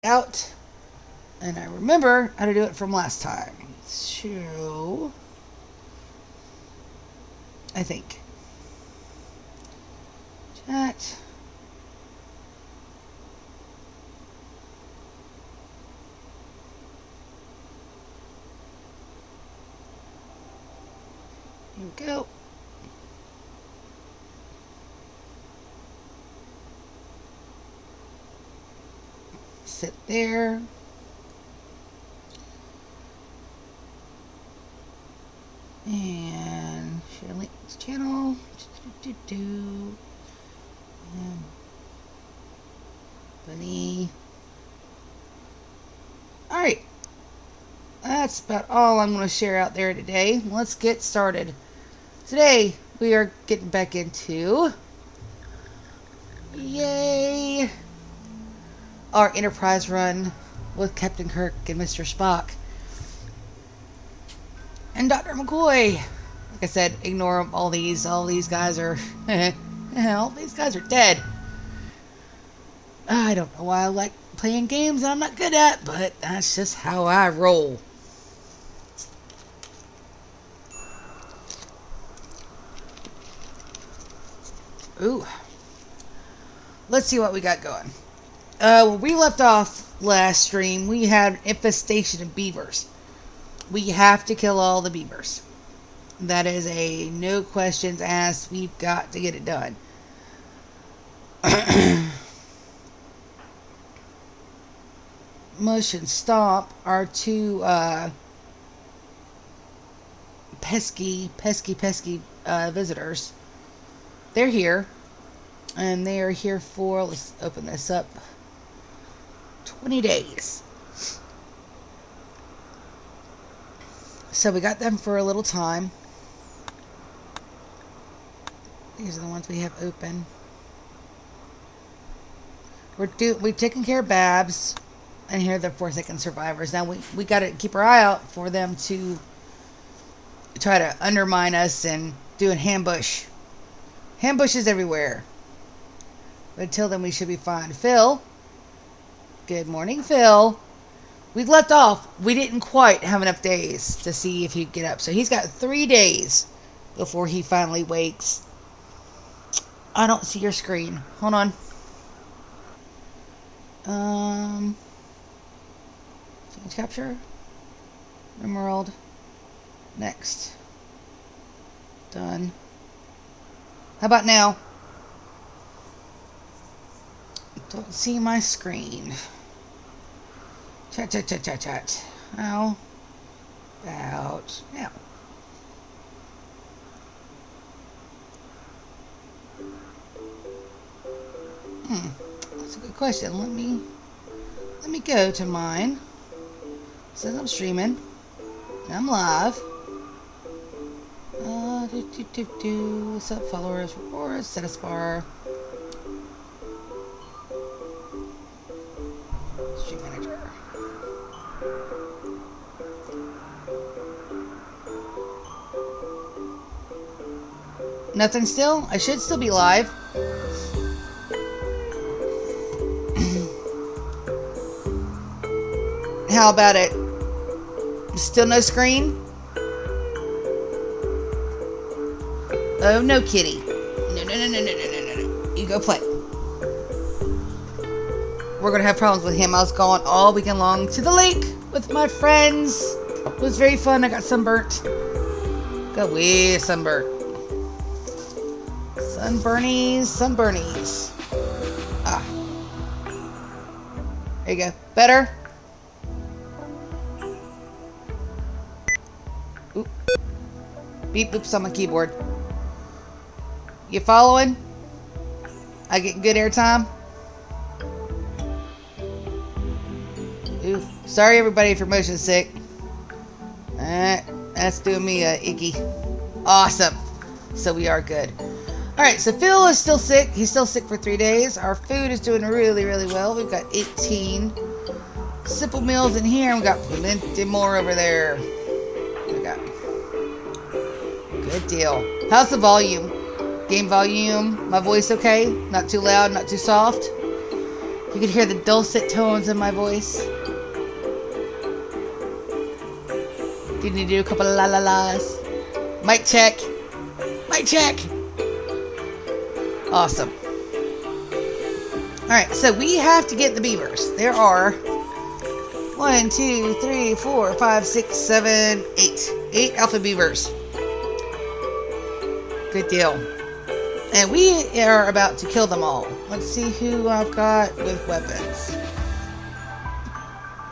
out. And I remember how to do it from last time. So, I think. Chat. Here we go. Sit there. And share link to channel. Bunny. Alright. That's about all I'm going to share out there today. Let's get started. Today, we are getting back into... Yay! Our Enterprise run with Captain Kirk and Mr. Spock. And Dr. McCoy. Like I said, ignore them. All these guys are... all these guys are dead. I don't know why I like playing games I'm not good at, but that's just how I roll. Ooh. Let's see what we got going. When we left off last stream, we had an infestation of beavers. We have to kill all the beavers. That is a no questions asked. We've got to get it done. Mush and Stomp are two pesky visitors. They're here. And they are here for, let's open this up, 20 days. So we got them for a little time. These are the ones we have open. We're taking care of Babs. And here are the Forsaken survivors. Now we got to keep our eye out for them to try to undermine us and do an ambush. Ambushes everywhere. But until then, we should be fine. Phil. Good morning, Phil. We left off. We didn't quite have enough days to see if he'd get up. So he's got 3 days before he finally wakes. I don't see your screen. Hold on. Capture. Rimworld. Next. Done. How about now? Don't see my screen. Chat. How about now? That's a good question. Let me go to mine. It says I'm streaming. I'm live. What's up, followers? Rewards, status bar. Stream manager. Nothing still? I should still be live. How about it? Still no screen? Oh, no, kitty. No. You go play. We're going to have problems with him. I was gone all weekend long to the lake with my friends. It was very fun. I got sunburnt. Got way sunburnt. Sunburnies. Ah. There you go. Better? Oop. Beep boops on my keyboard. You following? I get good airtime? Ooh. Sorry everybody if your motion's sick. That's doing me icky. Awesome. So we are good. Alright, so Phil is still sick. He's still sick for 3 days. Our food is doing really, really well. We've got 18 simple meals in here. And we've got plenty more over there. We got good deal. How's the volume? Game volume? My voice okay? Not too loud, not too soft? You can hear the dulcet tones in my voice. Do you need to do a couple of la-la-las? Mic check. Mic check. Awesome. Alright, so we have to get the beavers. There are 1, 2, 3, 4, 5, 6, 7, 8. 8 alpha beavers. Good deal. And we are about to kill them all. Let's see who I've got with weapons.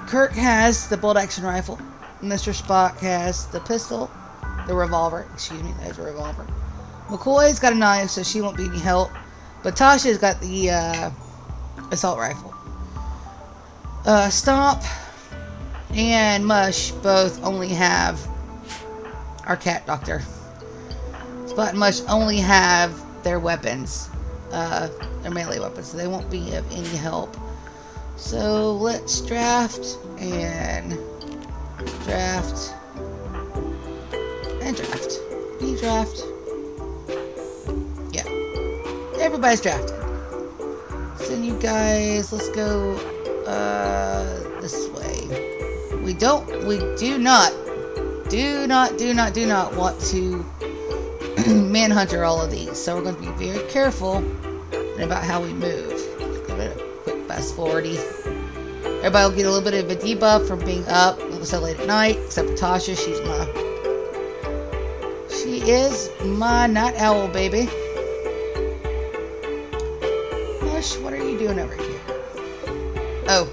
Kirk has the bolt action rifle. Mr. Spock has the pistol. The revolver. Excuse me, that's a revolver. McCoy's got a knife, so she won't be any help. But Tasha's got the assault rifle. Stomp and Mush both only have our cat doctor. Spot and Mush only have their weapons, their melee weapons, so they won't be of any help. So let's draft and draft and draft. Be draft. Yeah, everybody's drafted. Send you guys. Let's go this way. We do not want to manhunter all of these, so we're going to be very careful about how we move. Give it a quick fast forwardy. Everybody will get a little bit of a debuff from being up so late at night, except for Tasha. She is my night owl, baby. Mush, what are you doing over here? Oh,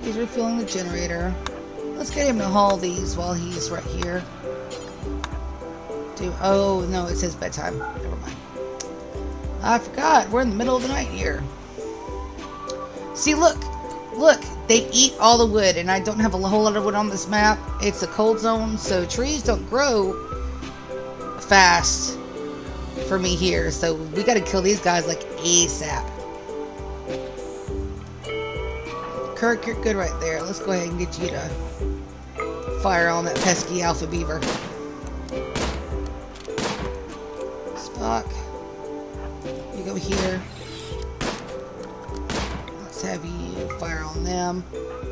he's refueling the generator. Let's get him to haul these while he's right here. Oh, no, it says bedtime. Never mind. I forgot. We're in the middle of the night here. See, look. Look. They eat all the wood, and I don't have a whole lot of wood on this map. It's a cold zone, so trees don't grow fast for me here. So we got to kill these guys like ASAP. Kirk, you're good right there. Let's go ahead and get you to fire on that pesky alpha beaver. Spock, you go here. Let's have you fire on them.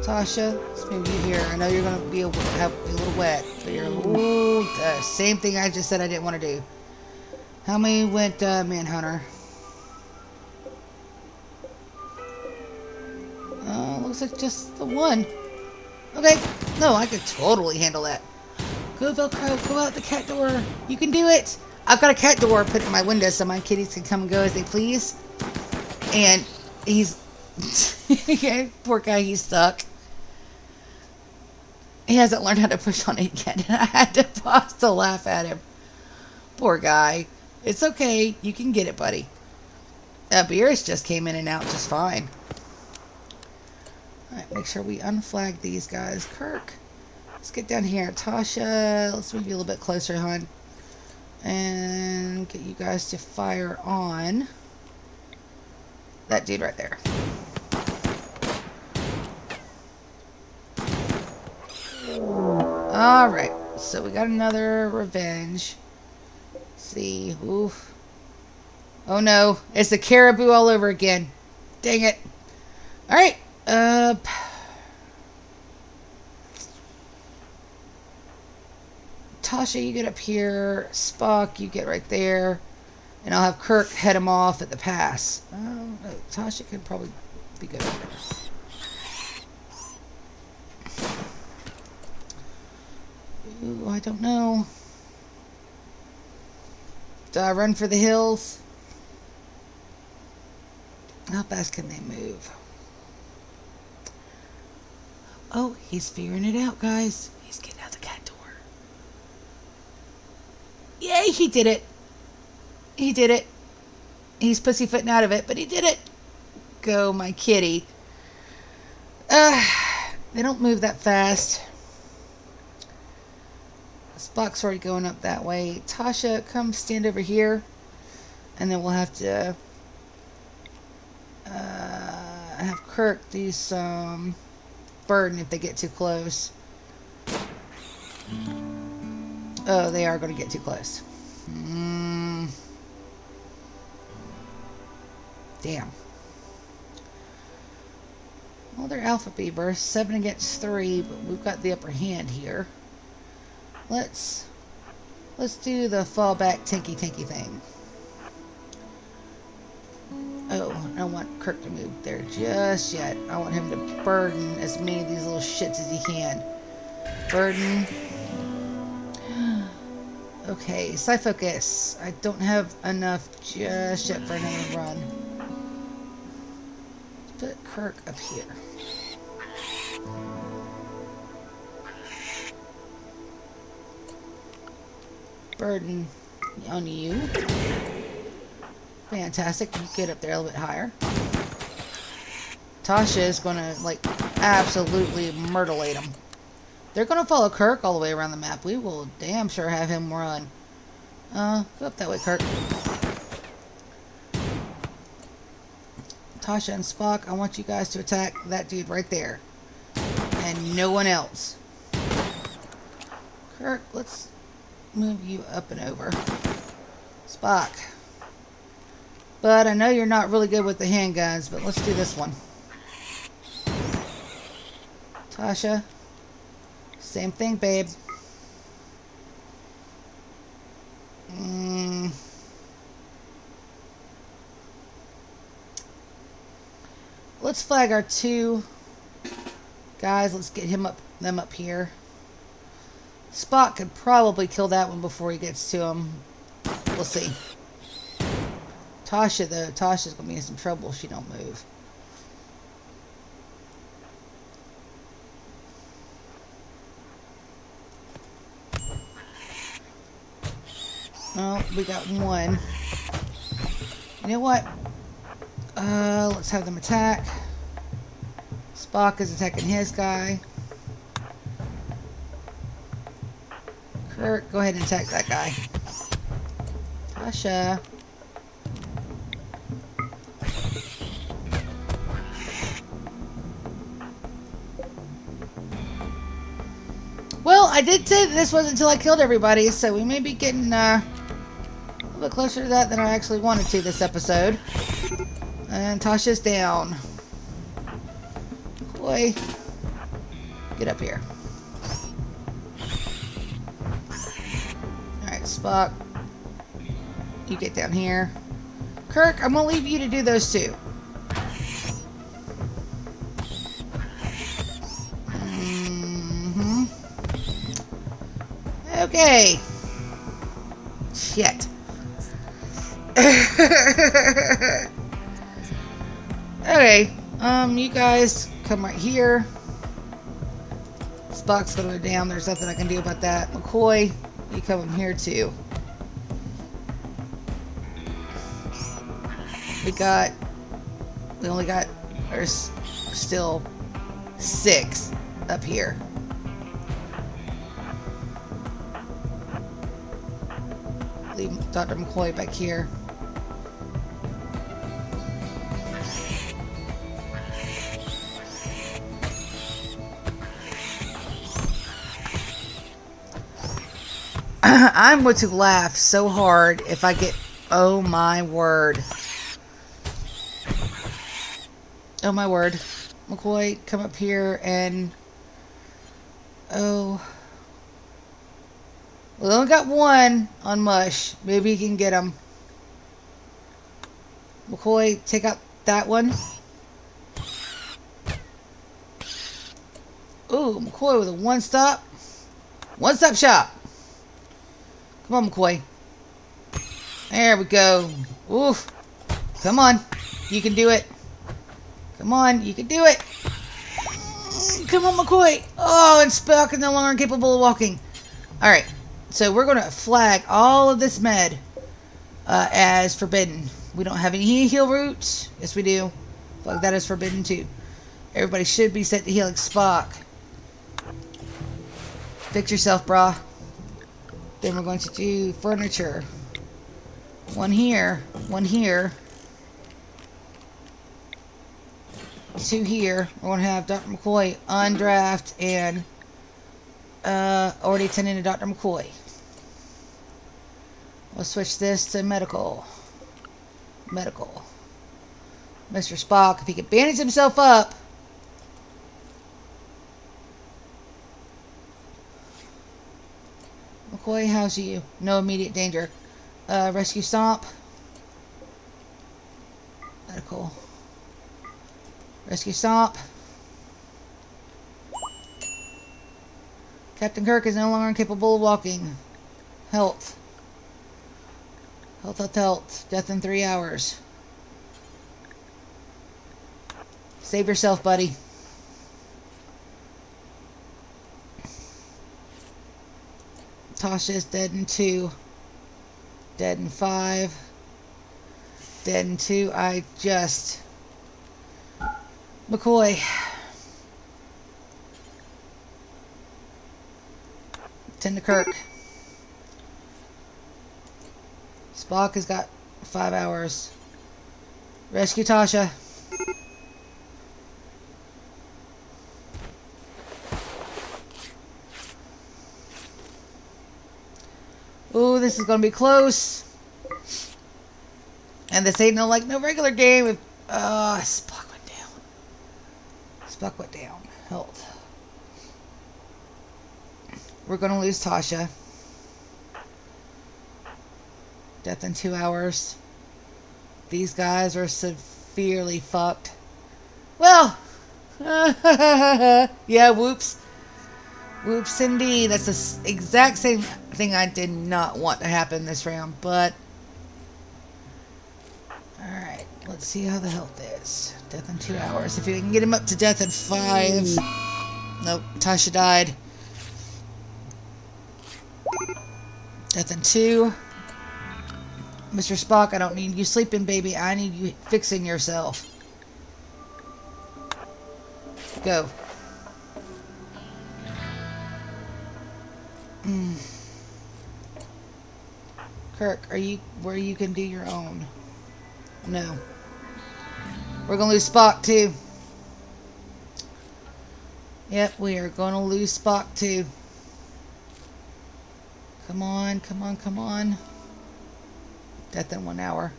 Tasha, let's move you here. I know you're going to be a little wet, but you're the same thing I just said I didn't want to do. How many went Manhunter? Looks like just the one. Okay, no, I could totally handle that. Go Velcro, go out the cat door. You can do it. I've got a cat door put in my window so my kitties can come and go as they please. And he's... poor guy, he's stuck. He hasn't learned how to push on it yet. And I had to pause to laugh at him. Poor guy. It's okay. You can get it, buddy. Beerus just came in and out just fine. Alright, make sure we unflag these guys. Kirk, let's get down here. Tasha, let's move you a little bit closer, hon. And get you guys to fire on that dude right there. Alright, so we got another revenge. Let's see. Oof. Oh no, it's the caribou all over again. Dang it. Alright. Tasha, you get up here. Spock, you get right there. And I'll have Kirk head him off at the pass. Oh, Tasha could probably be good. Ooh, I don't know. Do I run for the hills? How fast can they move? Oh, he's figuring it out, guys. He's getting out the cat door. Yay, he did it. He did it. He's pussyfooting out of it, but he did it. Go, my kitty. They don't move that fast. Spock's already going up that way. Tasha, come stand over here. And then we'll have to have Kirk do some burden if they get too close. Oh, they are going to get too close. Damn. Well, they're alpha beavers. 7 against 3, but we've got the upper hand here. Let's do the fallback tinky thing. Oh, I don't want Kirk to move there just yet. I want him to burden as many of these little shits as he can. Burden. Okay, side focus. I don't have enough just yet for another run. Let's put Kirk up here. Burden on you. Fantastic. You get up there a little bit higher. Tasha is going to, like, absolutely murderlate him. They're going to follow Kirk all the way around the map. We will damn sure have him run. Go up that way, Kirk. Tasha and Spock, I want you guys to attack that dude right there. And no one else. Kirk, let's move you up and over. Spock. But I know you're not really good with the handguns, but let's do this one. Tasha. Same thing, babe. Let's flag our 2 guys. Let's get them up here. Spock could probably kill that one before he gets to him. We'll see. Tasha, though. Tasha's going to be in some trouble if she don't move. Oh, we got 1. You know what? Let's have them attack. Spock is attacking his guy. Kirk, go ahead and attack that guy. Tasha. Well, I did say that this wasn't until I killed everybody, so we may be getting a little bit closer to that than I actually wanted to this episode. And Tasha's down. Boy, get up here. Alright, Spock. You get down here. Kirk, I'm going to leave you to do those 2. Okay. Shit. Okay. You guys come right here. Spock's gonna go down. There's nothing I can do about that. McCoy, you come in here too. We only got, there's still 6 up here. Leave Dr. McCoy back here. I'm going to laugh so hard if I get... Oh my word. Oh my word. McCoy, come up here and... Oh... We only got 1 on Mush. Maybe he can get him. McCoy, take out that one. Ooh, McCoy with a one-stop shop. Come on, McCoy. There we go. Oof. Come on. You can do it. Come on, you can do it. Come on, McCoy. Oh, and Spock is no longer incapable of walking. Alright. So we're going to flag all of this med as forbidden. We don't have any heal routes. Yes, we do. Flag that as forbidden too. Everybody should be set to healing Spock. Fix yourself, brah. Then we're going to do furniture. 1 here. 1 here. 2 here. We're going to have Dr. McCoy undraft and already attending to Dr. McCoy. We'll switch this to medical. Medical. Mr. Spock, if he could bandage himself up. McCoy, how's you? No immediate danger. Rescue Stomp. Medical. Rescue Stomp. Captain Kirk is no longer incapable of walking. Health. Health. Death in 3 hours. Save yourself, buddy. Tasha is dead in 2. Dead in 5. Dead in 2. McCoy. Tend to Kirk. Spock has got 5 hours. Rescue Tasha. Ooh, this is gonna be close. And this ain't no regular game. Spock went down. Spock went down. Health. We're gonna lose Tasha. Death in 2 hours. These guys are severely fucked. Well, yeah, whoops. Whoops indeed. That's the exact same thing I did not want to happen this round, but... Alright, let's see how the health is. Death in 2 hours. If you can get him up to death in 5... Nope, Tasha died. Death in 2. Mr. Spock, I don't need you sleeping, baby. I need you fixing yourself. Go. Kirk, are you where you can do your own? No. We're gonna lose Spock too. Yep, we are gonna lose Spock too. Come on, come on, come on. Death in 1 hour.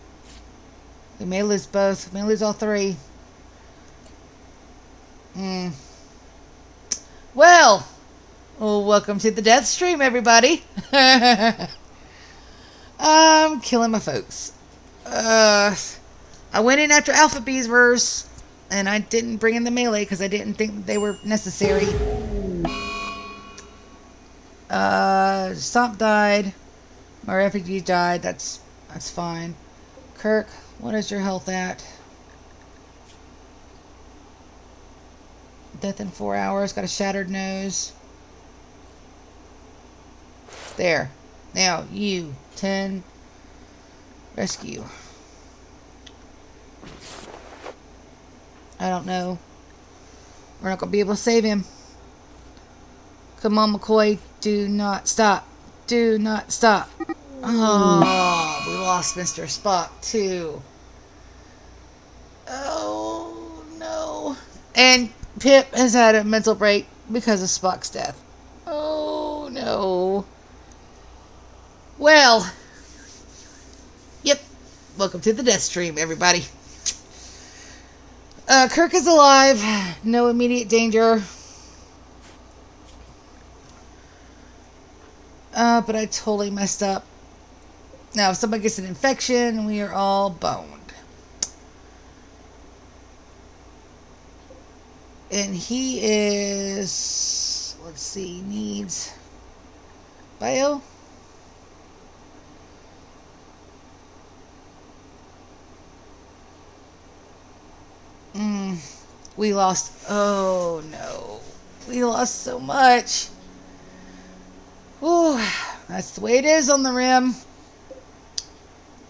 We may lose both. We may lose all 3. Well, welcome to the death stream, everybody. I'm killing my folks. I went in after Alpha B's verse, and I didn't bring in the melee because I didn't think they were necessary. Stomp died. My refugee died. That's fine. Kirk, what is your health at? Death in 4 hours. Got a shattered nose. There. Now, you. 10. Rescue. I don't know. We're not going to be able to save him. Come on, McCoy. Do not stop. Do not stop. Oh, we lost Mr. Spock, too. Oh, no. And Pip has had a mental break because of Spock's death. Oh, no. Well, yep. Welcome to the death stream, everybody. Kirk is alive. No immediate danger. But I totally messed up. Now, if somebody gets an infection, we are all boned. And he is... Let's see. Needs... Bio? We lost... Oh, no. We lost so much. Ooh, that's the way it is on the rim.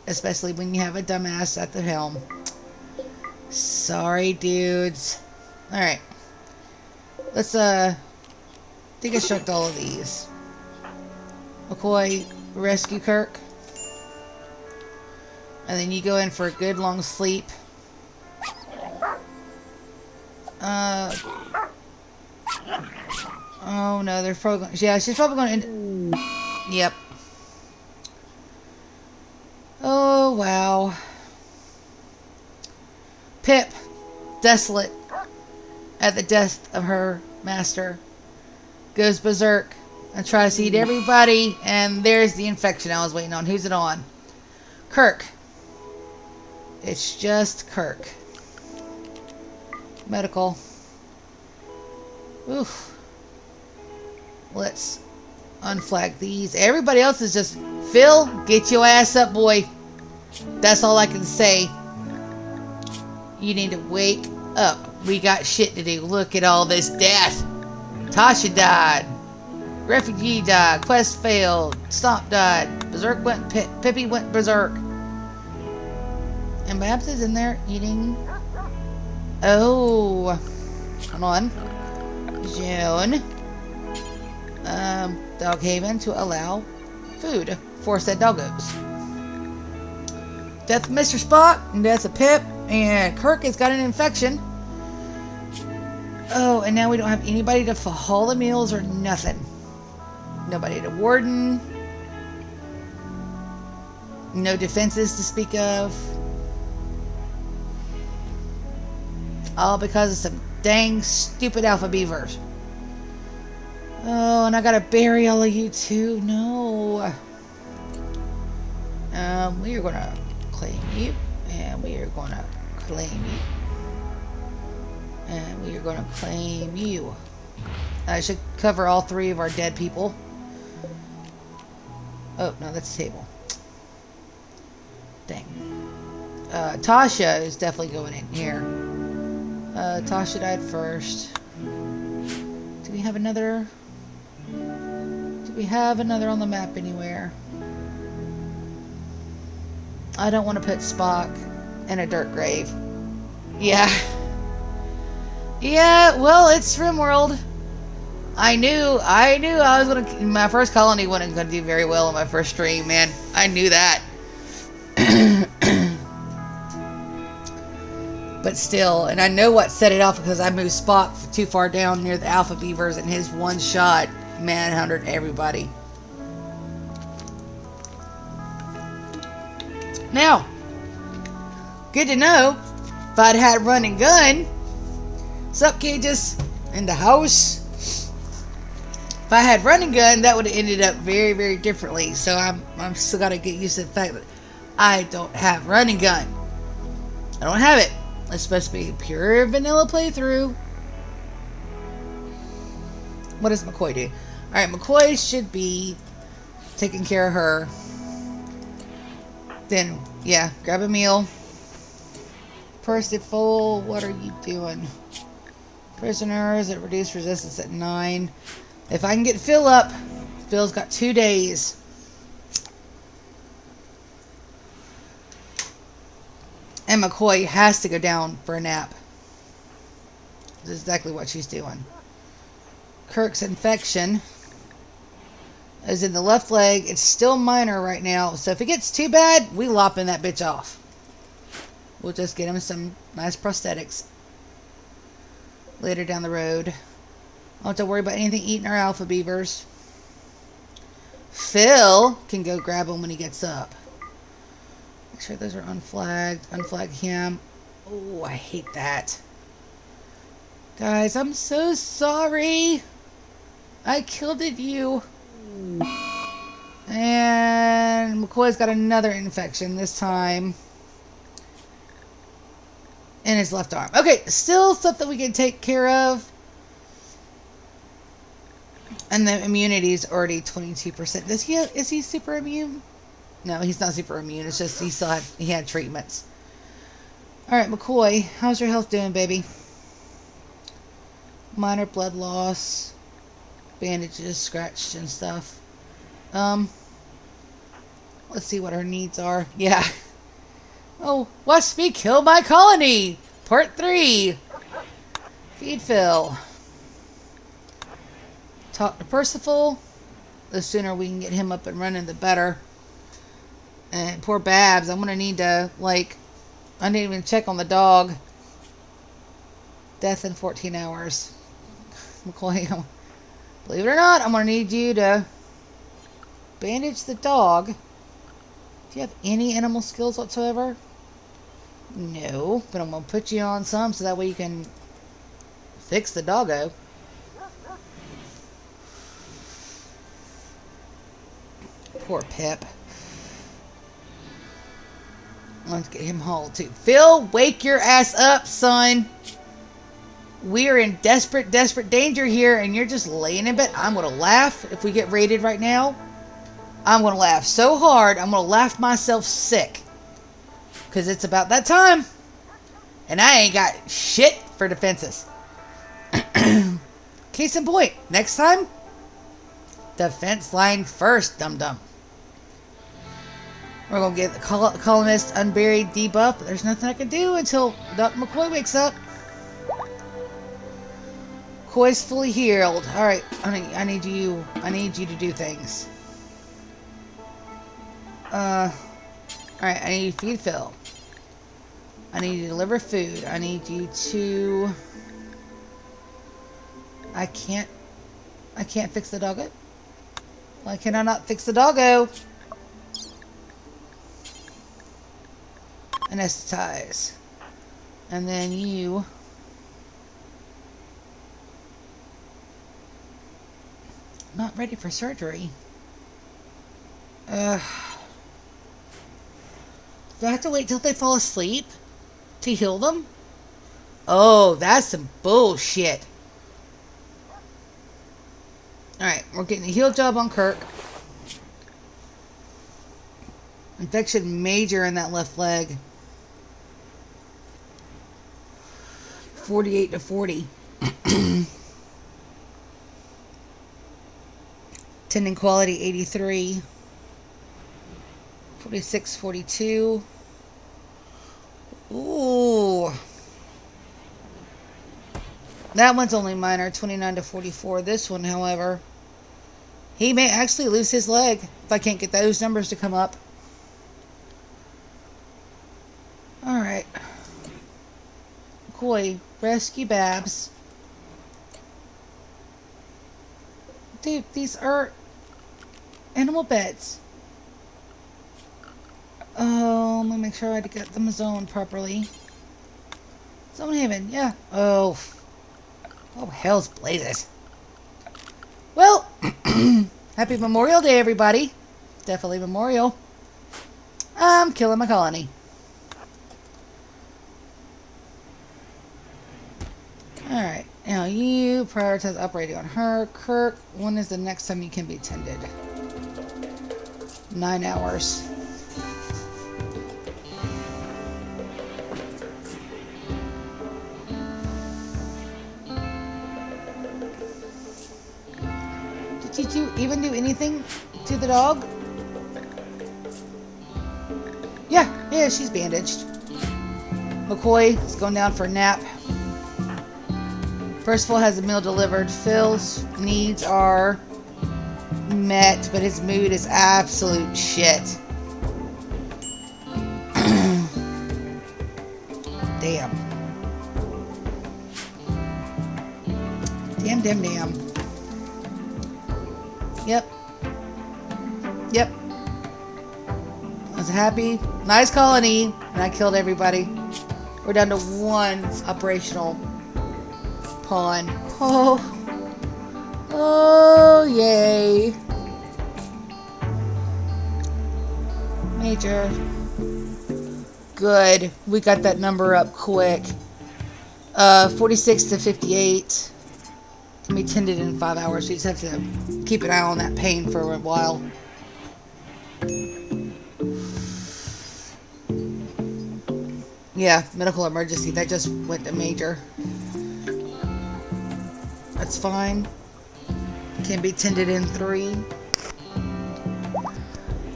Especially when you have a dumbass at the helm. Sorry, dudes. Alright. Let's, deconstruct all of these. McCoy, rescue Kirk. And then you go in for a good long sleep. Oh no, they're probably going... Yeah, she's probably going to... Yep. Oh, wow. Pip, desolate at the death of her master, goes berserk and tries to eat everybody, and there's the infection I was waiting on. Who's it on? Kirk. It's just Kirk. Medical. Oof. Let's unflag these. Everybody else is just, Phil, get your ass up, boy. That's all I can say. You need to wake up. We got shit to do. Look at all this death. Tasha died. Refugee died. Quest failed. Stomp died. Berserk went. Pippi went berserk. And Babs is in there eating. Oh. Hold on. June. Dog haven to allow food for said doggos. Death of Mr. Spock. And death of Pip. And Kirk has got an infection. Oh, and now we don't have anybody to haul the meals or nothing. Nobody to warden. No defenses to speak of. All because of some dang stupid alpha beavers. Oh, and I gotta bury all of you too. No. We are gonna claim you. And we are gonna claim you. And we are gonna claim you. I should cover all 3 of our dead people. Oh, no, that's a table. Dang. Tasha is definitely going in here. Tasha died first. Do we have another? Do we have another on the map anywhere? I don't want to put Spock in a dirt grave. Yeah. Yeah, well, it's Rimworld. I knew I was gonna, my first colony wasn't gonna do very well on my first stream, man. I knew that. But still, and I know what set it off because I moved Spock too far down near the alpha beavers, and his one shot manhunted everybody. Now, good to know, if I'd had running gun, sup cages in the house. If I had running gun, that would have ended up very, very differently. So I'm still gotta get used to the fact that I don't have running gun. I don't have it. It's supposed to be a pure vanilla playthrough. What does McCoy do? Alright, McCoy should be taking care of her. Then, yeah, grab a meal. Purse it full. What are you doing? Prisoners at reduced resistance at 9. If I can get Phil up, Phil's got 2 days. And McCoy has to go down for a nap. That's exactly what she's doing. Kirk's infection is in the left leg. It's still minor right now. So if it gets too bad, we lopping that bitch off. We'll just get him some nice prosthetics later down the road. I don't have to worry about anything eating our alpha beavers. Phil can go grab him when he gets up. Make sure those are unflagged. Unflag him. Oh, I hate that. Guys, I'm so sorry. I killed you. And McCoy's got another infection this time in his left arm. Okay, still stuff that we can take care of. And the immunity is already 22%. Is he super immune? No, he's not super immune. It's just he had treatments. Alright, McCoy, how's your health doing, baby? Minor blood loss. Bandages scratched and stuff. Let's see what her needs are. Yeah. Oh, watch me kill my colony! Part 3. Feed Phil. Talk to Percival. The sooner we can get him up and running, the better. And poor Babs, I'm gonna need to, I didn't even check on the dog. Death in 14 hours. McCoy, believe it or not, I'm gonna need you to bandage the dog. Do you have any animal skills whatsoever? No, but I'm going to put you on some so that way you can fix the doggo. Poor Pip. Let's get him hauled too. Phil, wake your ass up, son. We are in desperate, desperate danger here, and you're just laying in bed. I'm going to laugh if we get raided right now. I'm going to laugh so hard, I'm going to laugh myself sick. Because it's about that time. And I ain't got shit for defenses. Case in point, next time, defense line first, dum-dum. We're going to get the colonist unburied debuff, but there's nothing I can do until Dr. McCoy wakes up. McCoy's fully healed. Alright, I need you to do things. Alright, I need you to feed Phil. I need you to deliver food. I need you to... I can't fix the doggo. Why can I not fix the doggo? Anesthetize. And then you... Not ready for surgery. Do I have to wait till they fall asleep to heal them? Oh, that's some bullshit. Alright, we're getting a heal job on Kirk. Infection major in that left leg. 48 to 40. Tendon quality 83. 46, 42. Ooh. That one's only minor, 29 to 44. This one, however, he may actually lose his leg if I can't get those numbers to come up. Alright. McCoy, rescue Babs. Dude, these are animal beds. Oh, let me make sure I get them zoned properly. Zone Haven, yeah. Oh, hell's blazes. Well, happy Memorial Day, everybody. Definitely Memorial. I'm killing my colony. Alright, now you prioritize operating on her. Kirk, when is the next time you can be tended? 9 hours. Did you even do anything to the dog? Yeah, she's bandaged. McCoy is going down for a nap. Percival has a meal delivered. Phil's needs are met, but his mood is absolute shit. Damn. Damn. Yep. I was happy. Nice colony. And I killed everybody. We're down to one operational pawn. Oh, yay. Major. Good. We got that number up quick. 46 to 58. Can be tended in 5 hours. We just have to keep an eye on that pain for a while. Yeah, medical emergency. That just went to major. That's fine. Can be tended in 3.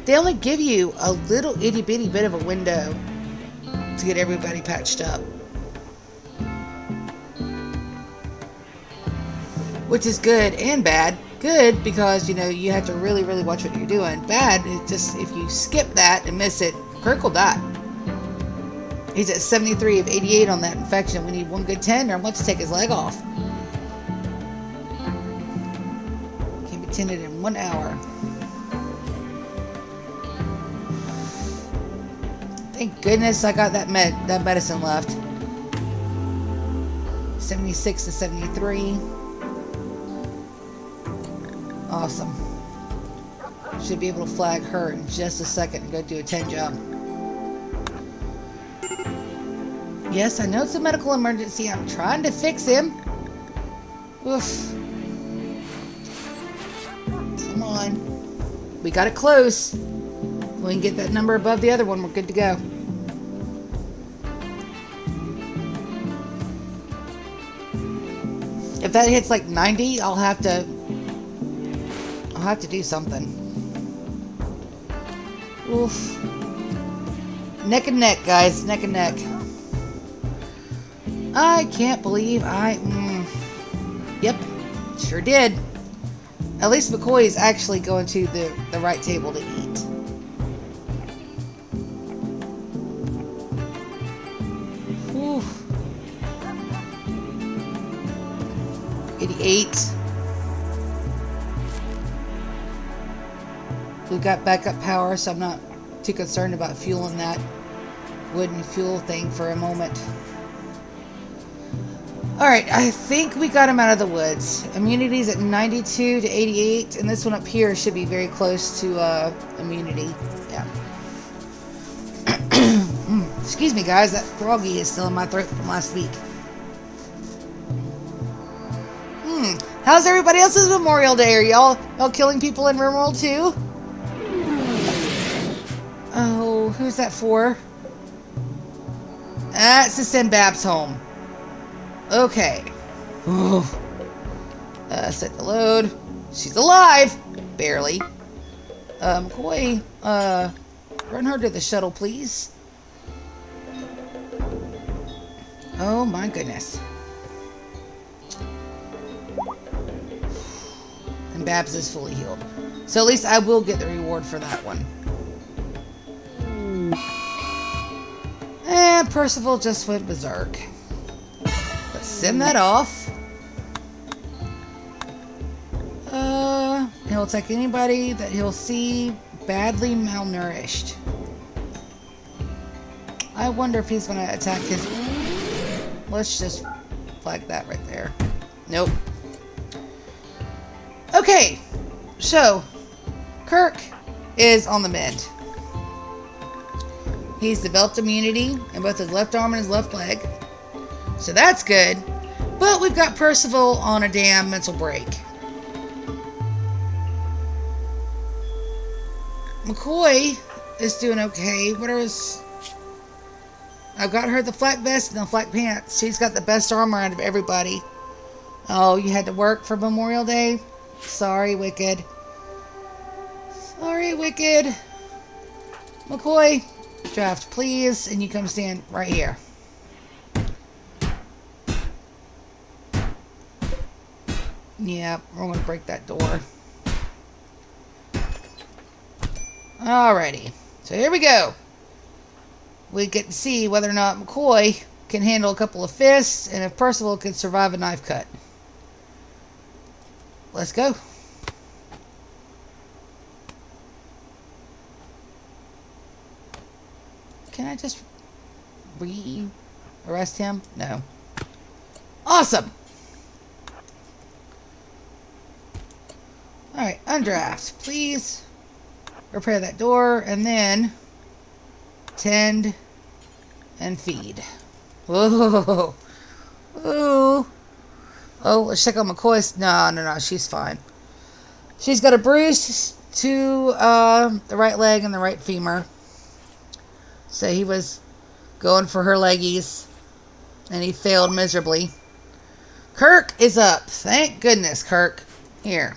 They only give you a little itty bitty bit of a window to get everybody patched up. Which is good and bad. Good because, you have to really, really watch what you're doing. Bad is just if you skip that and miss it, Kirk will die. He's at 73 of 88 on that infection. We need one good 10 or let's take his leg off. Can be tended in 1 hour. Thank goodness I got that medicine left. 76 to 73. Awesome. Should be able to flag her in just a second and go do a 10 job. Yes, I know it's a medical emergency. I'm trying to fix him. Oof. Come on. We got it close. We can get that number above the other one. We're good to go. If that hits like 90, I'll have to do something. Oof. Neck and neck, guys. Neck and neck. I can't believe Yep, sure did. At least McCoy is actually going to the right table to eat. Whew. 88. We've got backup power, so I'm not too concerned about fueling that wooden fuel thing for a moment. Alright, I think we got him out of the woods. Immunity's at 92 to 88, and this one up here should be very close to immunity. Yeah. Excuse me, guys. That froggy is still in my throat from last week. How's everybody else's Memorial Day? Are y'all killing people in Rimworld too? Oh, who's that for? That's to send Babs home. Okay. Ooh. Set the load. She's alive. Barely. McCoy, run her to the shuttle, please. Oh my goodness. And Babs is fully healed. So at least I will get the reward for that one. And Percival just went berserk. Let's send that off. He'll attack anybody that he'll see badly malnourished. I wonder if he's going to attack his... Let's just flag that right there. Nope. Okay, so Kirk is on the mend. He's developed immunity in both his left arm and his left leg. So that's good. But we've got Percival on a damn mental break. McCoy is doing okay. What are his... I've got her the flak vest and the flak pants. She's got the best armor out of everybody. Oh, you had to work for Memorial Day? Sorry, Wicked. Sorry, Wicked. McCoy, draft, please. And you come stand right here. Yeah, we're going to break that door. Alrighty. So here we go. We get to see whether or not McCoy can handle a couple of fists and if Percival can survive a knife cut. Let's go. Can I just re-arrest him? No. Awesome. Alright, undraft, please. Repair that door, and then tend and feed. Whoa. Ooh. Oh, let's check on McCoy's. No, she's fine. She's got a bruise to the right leg and the right femur. So he was going for her leggies, and he failed miserably. Kirk is up. Thank goodness, Kirk. Here.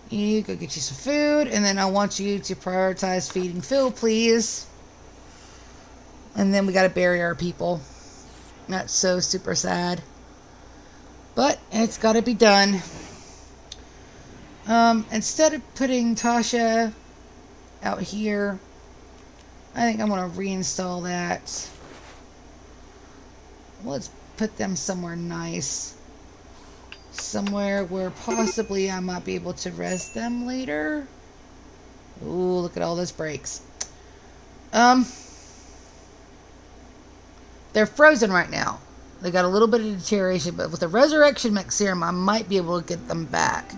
You go get you some food, and then I want you to prioritize feeding Phil, please. And then we got to bury our people. That's so super sad. But it's got to be done. Instead of putting Tasha out here, I think I'm going to reinstall that. Let's put them somewhere nice. Somewhere where possibly I might be able to res them later. Ooh, look at all those breaks. They're frozen right now. They got a little bit of deterioration, but with the resurrection mech serum, I might be able to get them back.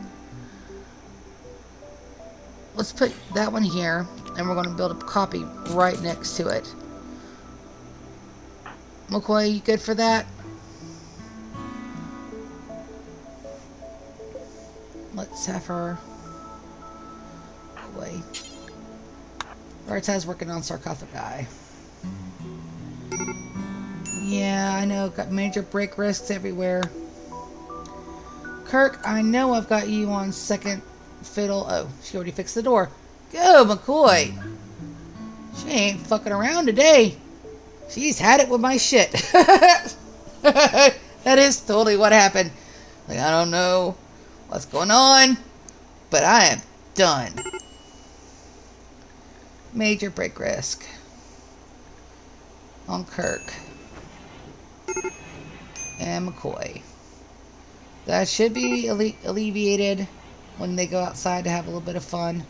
Let's put that one here, and we're going to build a copy right next to it. McCoy, you good for that? Let's have her. Wait. Vartaz working on sarcophagi. Yeah, I know. Got major break risks everywhere. Kirk, I know I've got you on second fiddle. Oh, she already fixed the door. Go, McCoy. She ain't fucking around today. She's had it with my shit. That is totally what happened. Like, I don't know what's going on, but I am done. Major break risk on Kirk and McCoy. That should be alleviated when they go outside to have a little bit of fun.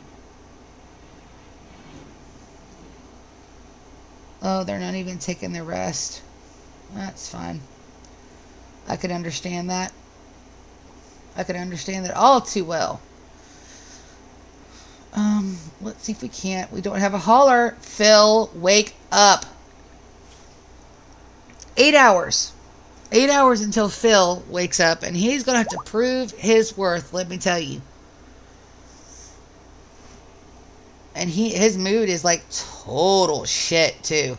Oh, they're not even taking their rest. That's fine. I could understand that. I could understand that all too well. Let's see if we can't. We don't have a hauler. Phil, wake up. 8 hours. 8 hours until Phil wakes up, and he's going to have to prove his worth, let me tell you. And his mood is like total shit, too.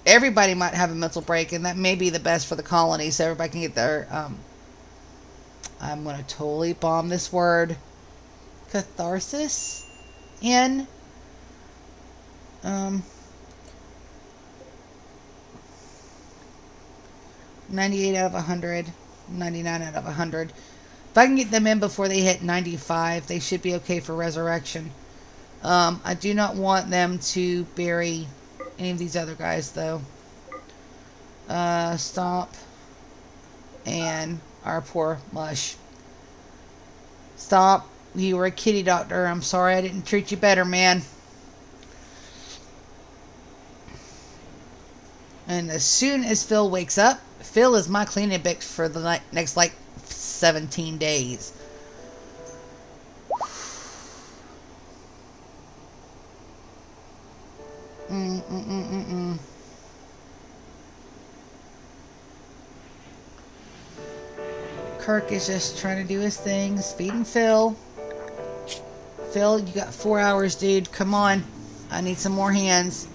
Everybody might have a mental break, and that may be the best for the colony, so everybody can get their, I'm going to totally bomb this word, catharsis in. 98 out of 100, 99 out of 100. If I can get them in before they hit 95, they should be okay for resurrection. I do not want them to bury any of these other guys, though. Stomp. And our poor Mush. Stomp. You were a kitty doctor. I'm sorry I didn't treat you better, man. And as soon as Phil wakes up, Phil is my cleaning bitch for the next, 17 days. Kirk is just trying to do his things, feeding Phil. Phil, you got 4 hours, dude. Come on. I need some more hands.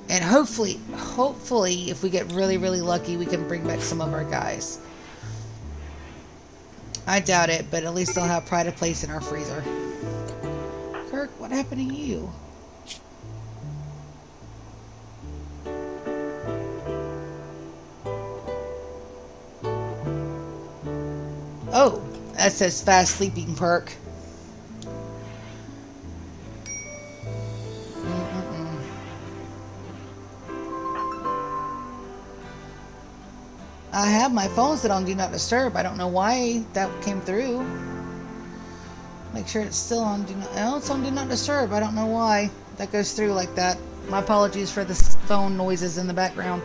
And hopefully, if we get really, really lucky, we can bring back some of our guys. I doubt it, but at least they'll have pride of place in our freezer. Kirk, what happened to you? Oh, that says fast sleeping perk. I have my phone set on Do Not Disturb. I don't know why that came through. Make sure it's still on Do Not... Oh, it's on Do Not Disturb. I don't know why that goes through like that. My apologies for the phone noises in the background.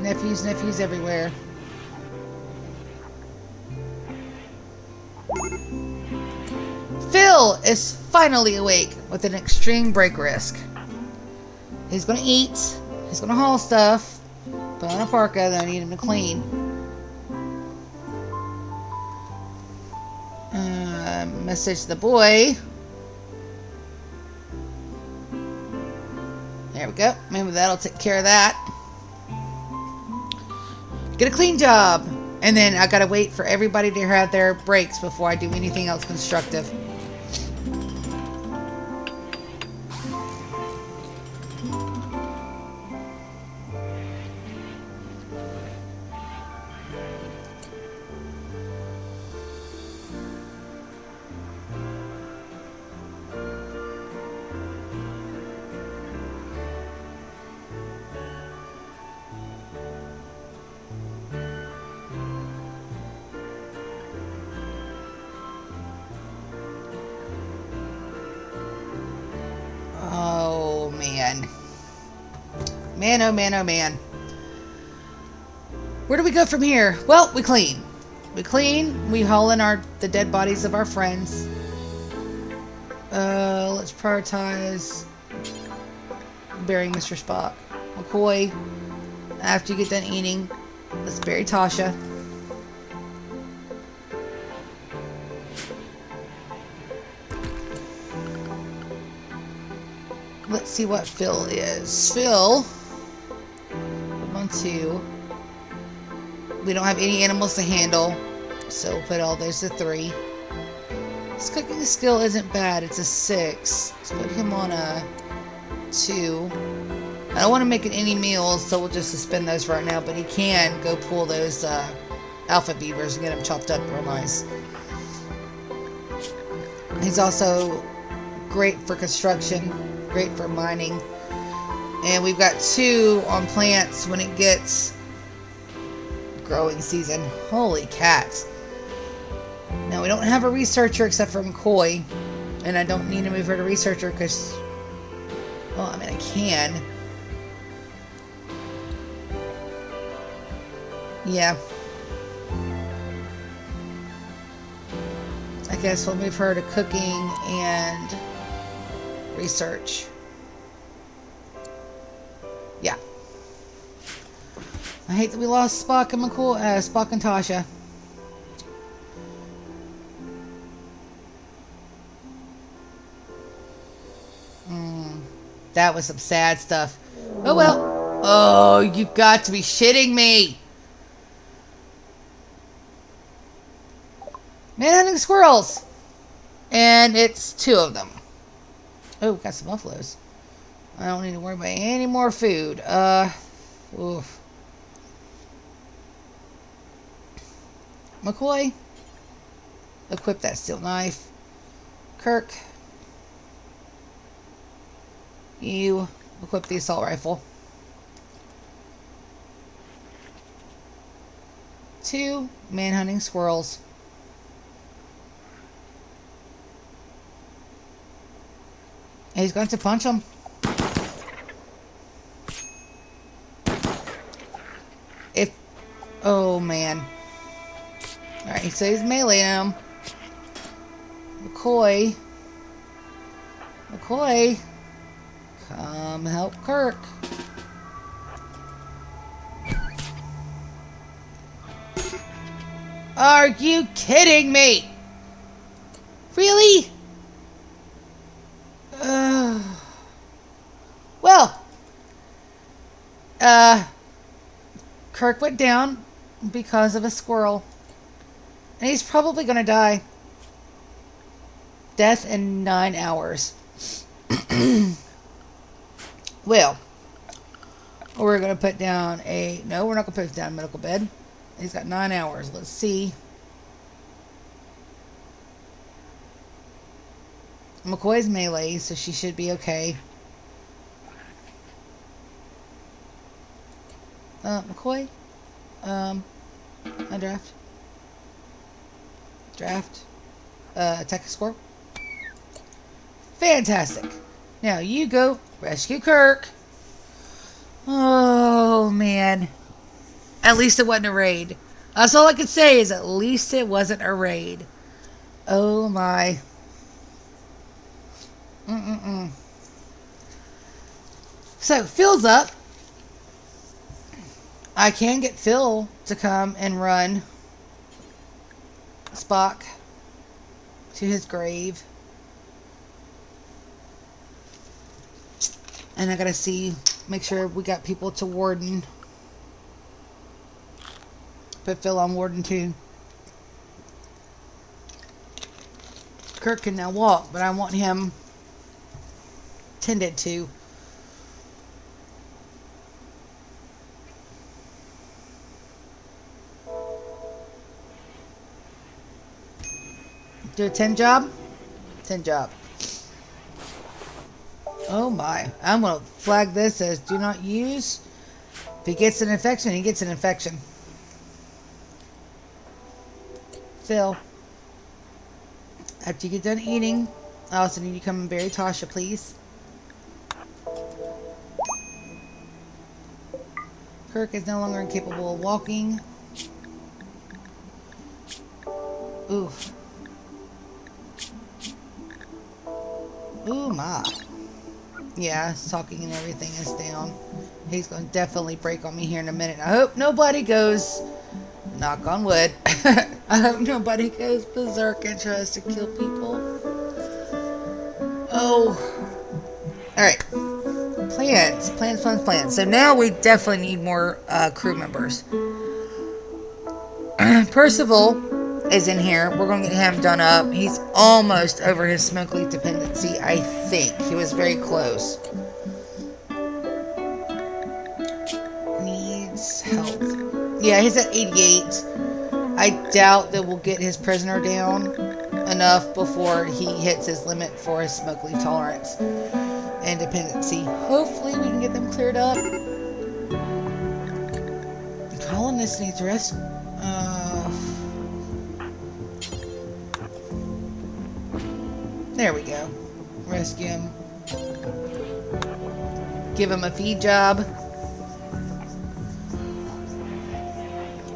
Nephews everywhere. Phil is finally awake with an extreme break risk. He's gonna eat. He's gonna haul stuff. Put on a parka that I need him to clean. Message the boy. There we go. Maybe that'll take care of that. Get a clean job. And then I gotta wait for everybody to have their breaks before I do anything else constructive. Man, oh man, oh man. Where do we go from here? Well, we clean. We clean. We haul in the dead bodies of our friends. Let's prioritize burying Mr. Spock. McCoy, after you get done eating, let's bury Tasha. Let's see what Phil is. Phil, 1, 2. We don't have any animals to handle, so we'll put all those to 3. His cooking skill isn't bad. It's a 6. Let's put him on a 2. I don't want to make it any meals, so we'll just suspend those right now. But he can go pull those alpha beavers and get them chopped up real nice. He's also great for construction, great for mining. And we've got 2 on plants when it gets growing season. Holy cats. Now, we don't have a researcher except for McCoy. And I don't need to move her to researcher because... well, I mean, I can. Yeah. I guess we'll move her to cooking and research. Yeah. I hate that we lost Spock and McCoy, Spock and Tasha. That was some sad stuff. Oh well. Oh, you got to be shitting me. Manhunting squirrels. And it's 2 of them. Oh, got some buffaloes. I don't need to worry about any more food. Oof. McCoy, equip that steel knife. Kirk, you equip the assault rifle. 2 manhunting squirrels. And he's going to punch him. Oh man. Alright, so he's meleeing him. McCoy, come help Kirk. Are you kidding me? Really? Well, Kirk went down because of a squirrel. And he's probably going to die. Death in 9 hours. Well, we're going to put down a... no, we're not going to put down a medical bed. He's got 9 hours. Let's see. McCoy's melee, so she should be okay. McCoy? A draft. Attack a score. Fantastic. Now you go rescue Kirk. Oh, man. At least it wasn't a raid. That's all I can say is at least it wasn't a raid. Oh, my. So, Phil's up. I can get Phil to come and run Spock to his grave. And I gotta make sure we got people to Warden. Put Phil on Warden too. Kirk can now walk, but I want him tended to. Do a 10 job? 10 job. Oh my. I'm going to flag this as do not use. If he gets an infection, he gets an infection. Phil. After you get done eating, I also need you to come and bury Tasha, please. Kirk is no longer incapable of walking. Oof. Ooh, my. Yeah, talking and everything is down. He's going to definitely break on me here in a minute. I hope nobody goes, knock on wood, I hope nobody goes berserk and tries to kill people. Oh. Alright. Plans. So now we definitely need more crew members. Percival is in here. We're going to get him done up. He's almost over his smoke leak dependency, I think. He was very close. Needs health. Yeah, he's at 88. I doubt that we'll get his prisoner down enough before he hits his limit for his smoke leak tolerance and dependency. Hopefully we can get them cleared up. The colonist needs rest. There we go. Rescue him. Give him a feed job.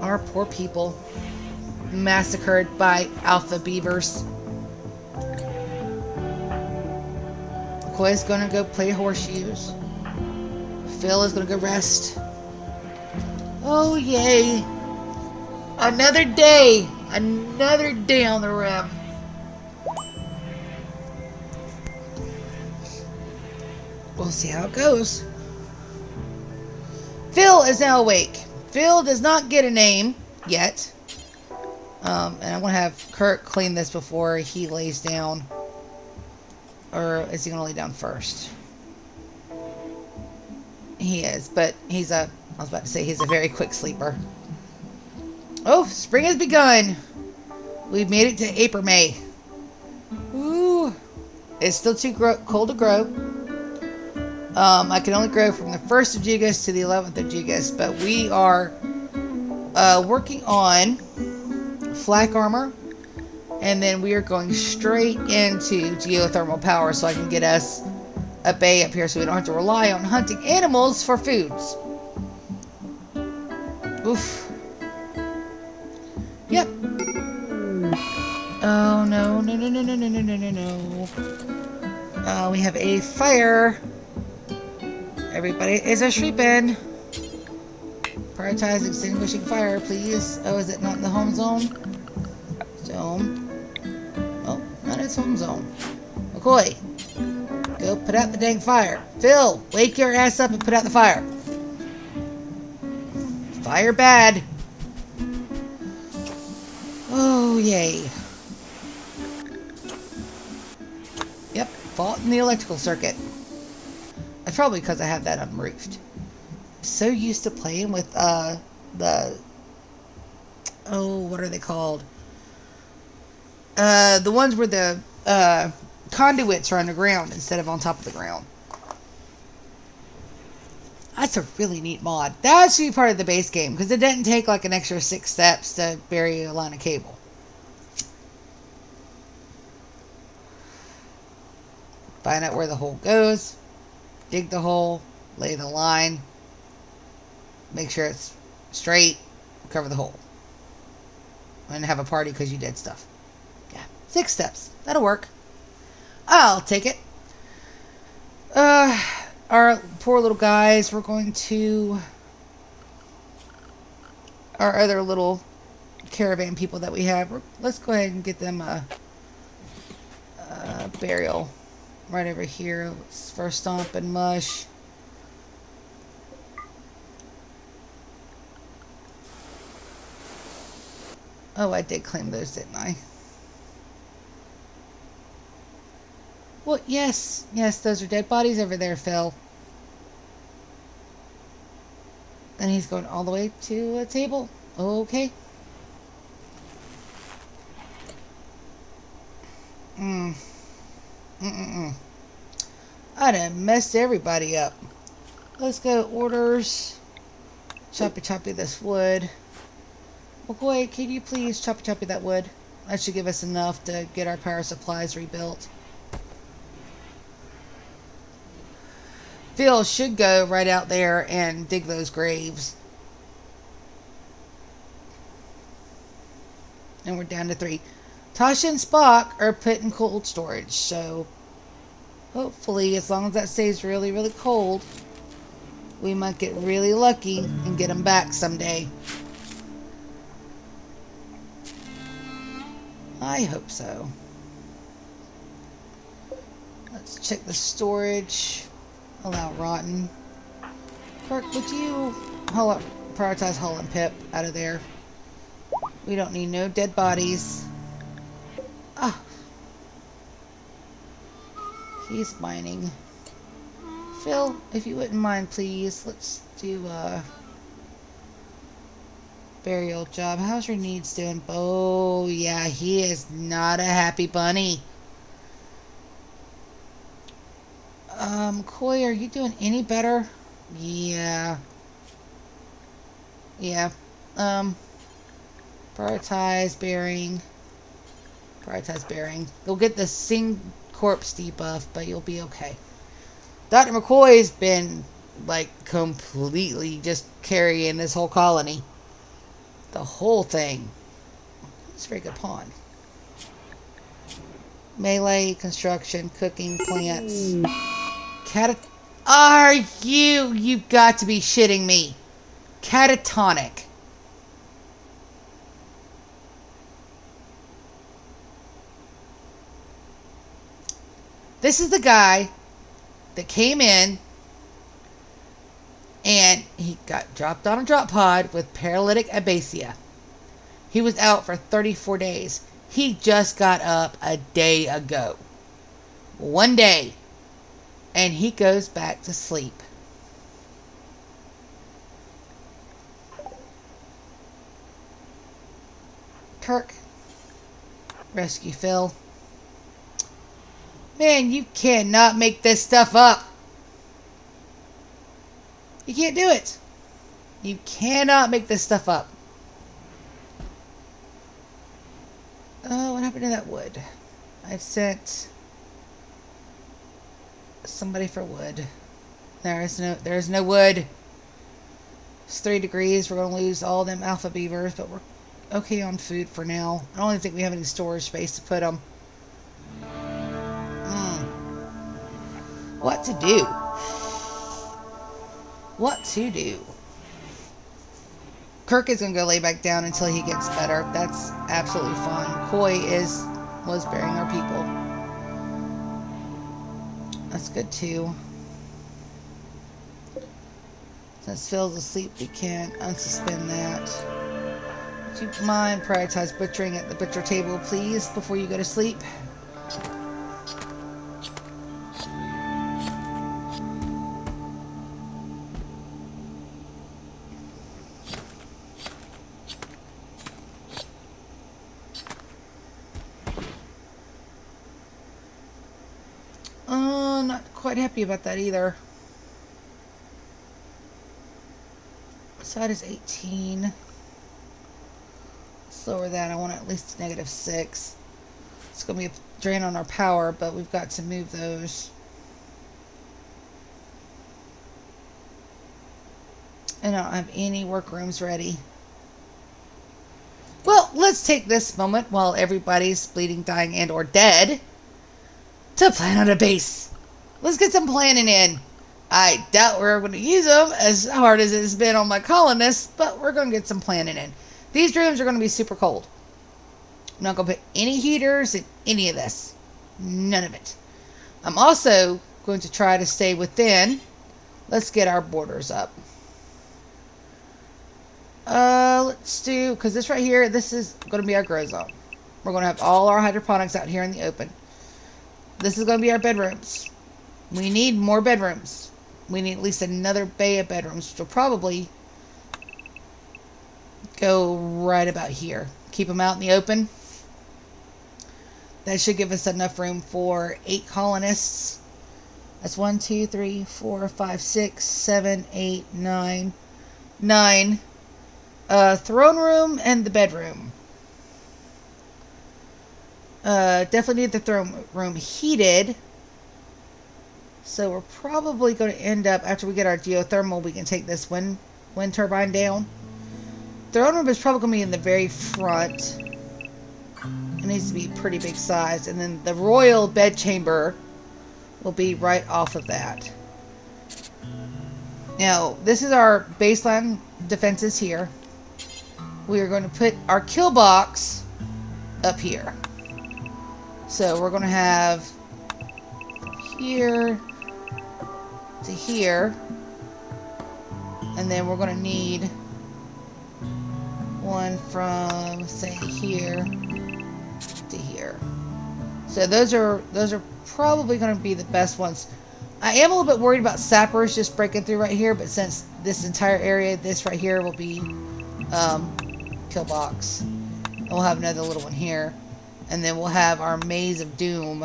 Our poor people. Massacred by alpha beavers. McCoy's gonna go play horseshoes. Phil is gonna go rest. Oh, yay. Another day. Another day on the rim. We'll see how it goes. Phil is now awake. Phil does not get a name yet. And I want to have Kurt clean this before he lays down. Or is he going to lay down first? He is, but he's a, I was about to say he's a very quick sleeper. Oh, spring has begun. We've made it to April, May. Ooh. It's still too cold to grow. I can only grow from the 1st of August to the 11th of August, but we are working on flak armor, and then we are going straight into geothermal power so I can get us a bay up here so we don't have to rely on hunting animals for foods. Oof. Yep. Oh, no. We have a fire. Everybody is sleeping. Prioritize extinguishing fire, please. Oh, is it not in the home zone? Zone. Oh, not its home zone. McCoy, go put out the dang fire. Phil, wake your ass up and put out the fire. Fire bad. Oh, yay. Yep, fault in the electrical circuit. That's probably because I have that unroofed. So used to playing with the what are they called? The ones where the conduits are underground instead of on top of the ground. That's a really neat mod. That should be part of the base game because it doesn't take like an extra 6 steps to bury a line of cable. Find out where the hole goes. Dig the hole. Lay the line. Make sure it's straight. Cover the hole. And have a party because you did stuff. Yeah. 6 steps. That'll work. I'll take it. Our poor little guys. We're going to... Our other little caravan people that we have. Let's go ahead and get them a burial. Right over here. Let's first stomp and mush. Oh, I did claim those, didn't I? Well, yes. Yes, those are dead bodies over there, Phil. And he's going all the way to a table. Okay. I done messed everybody up. Let's go orders. Choppy this wood. McCoy, can you please choppy that wood? That should give us enough to get our power supplies rebuilt. Phil should go right out there and dig those graves And we're down to 3. Tasha and Spock are put in cold storage, so hopefully, as long as that stays really, really cold, we might get really lucky and get them back someday. I hope so. Let's check the storage. Allow rotten. Kirk, would you prioritize Hull and Pip out of there? We don't need no dead bodies. Ah. He's mining. Phil, if you wouldn't mind, please, let's do a burial job. How's your needs doing? Oh, yeah, he is not a happy bunny. Koi, are you doing any better? Yeah. Yeah. Prioritize bearing. Prioritize bearing. You'll get the Sing Corpse debuff, but you'll be okay. Dr. McCoy's been, like, completely just carrying this whole colony. The whole thing. It's a very good pawn. Melee, construction, cooking, plants. Are you? You've got to be shitting me. Catatonic. This is the guy that came in and he got dropped on a drop pod with paralytic abasia. He was out for 34 days. He just got up a day ago. 1 day. And he goes back to sleep. Kirk. Rescue Phil. Man, you cannot make this stuff up. You can't do it. You cannot make this stuff up. Oh, what happened to that wood? I sent somebody for wood. There's no wood. It's 3 degrees. We're going to lose all them alpha beavers, but we're okay on food for now. I don't even think we have any storage space to put them. What to do? What to do? Kirk is going to go lay back down until he gets better. That's absolutely fine. Koi was burying our people. That's good too. Since Phil's asleep, we can't unsuspend that. Would you mind prioritize butchering at the butcher table, please, before you go to sleep? Not quite happy about that either. Side is 18. Let's lower that. I want at least -6. It's going to be a drain on our power, but we've got to move those. And I don't have any workrooms ready. Well, let's take this moment while everybody's bleeding, dying, and or dead to plan on a base. Let's get some planning in. I doubt we're going to use them as hard as it's been on my colonists, but we're going to get some planning in. These rooms are going to be super cold. I'm not going to put any heaters in any of this. None of it. I'm also going to try to stay within. Let's get our borders up. Let's do, because this right here, this is going to be our grow zone. We're going to have all our hydroponics out here in the open. This is going to be our bedrooms. We need more bedrooms. We need at least another bay of bedrooms, which will probably go right about here. Keep them out in the open. That should give us enough room for 8 colonists. That's 1, 2, 3, 4, 5, 6, 7, 8, 9. 9. Throne room and the bedroom. Definitely need the throne room heated. So we're probably going to end up, after we get our geothermal, we can take this wind turbine down. Throne room is probably going to be in the very front. It needs to be pretty big size. And then the royal bed chamber will be right off of that. Now, this is our baseline defenses here. We are going to put our kill box up here. So we're going to have here to here. And then we're going to need one from, say, here to here. So those are probably going to be the best ones. I am a little bit worried about sappers just breaking through right here, but since this entire area, this right here will be kill box. And we'll have another little one here. And then we'll have our maze of doom